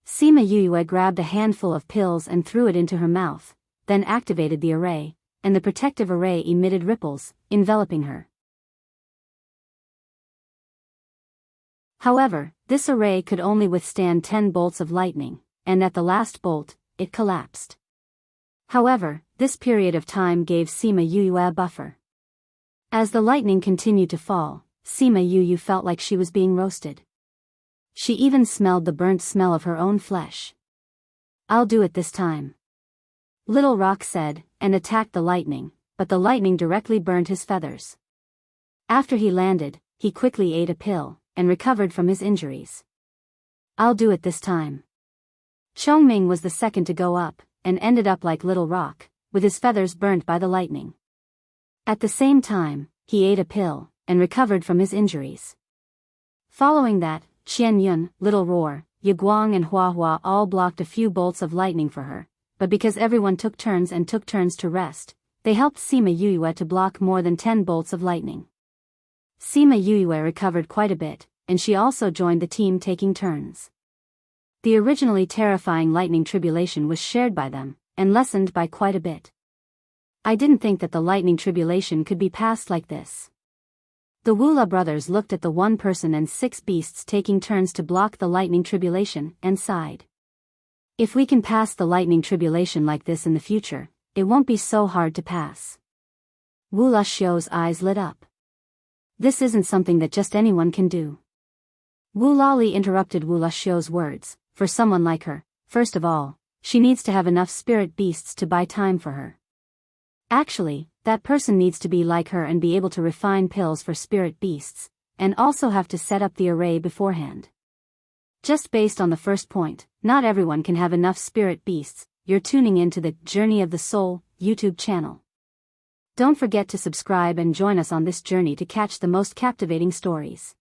Sima Yuyue grabbed a handful of pills and threw it into her mouth, then activated the array, and the protective array emitted ripples, enveloping her. However, this array could only withstand 10 bolts of lightning, and at the last bolt, it collapsed. However, this period of time gave Sima Yuyue a buffer. As the lightning continued to fall, Sima Yuyue felt like she was being roasted. She even smelled the burnt smell of her own flesh. I'll do it this time. Little Rock said, and attacked the lightning, but the lightning directly burned his feathers. After he landed, he quickly ate a pill, and recovered from his injuries. I'll do it this time. Chongming was the second to go up, and ended up like Little Rock, with his feathers burnt by the lightning. At the same time, he ate a pill, and recovered from his injuries. Following that, Qian Yun, Little Roar, Yiguang and Hua Hua all blocked a few bolts of lightning for her, but because everyone took turns to rest, they helped Sima Yuyue to block more than 10 bolts of lightning. Sima Yuyue recovered quite a bit, and she also joined the team taking turns. The originally terrifying lightning tribulation was shared by them, and lessened by quite a bit. I didn't think that the lightning tribulation could be passed like this. The Wula brothers looked at the one person and 6 beasts taking turns to block the lightning tribulation, and sighed. If we can pass the lightning tribulation like this in the future, it won't be so hard to pass. Wula Xiu's eyes lit up. This isn't something that just anyone can do. Wu Lali interrupted Wula Xiu's words. For someone like her, first of all, she needs to have enough spirit beasts to buy time for her. Actually, that person needs to be like her and be able to refine pills for spirit beasts, and also have to set up the array beforehand. Just based on the first point, not everyone can have enough spirit beasts. You're tuning into the Journey of the Soul YouTube channel. Don't forget to subscribe and join us on this journey to catch the most captivating stories.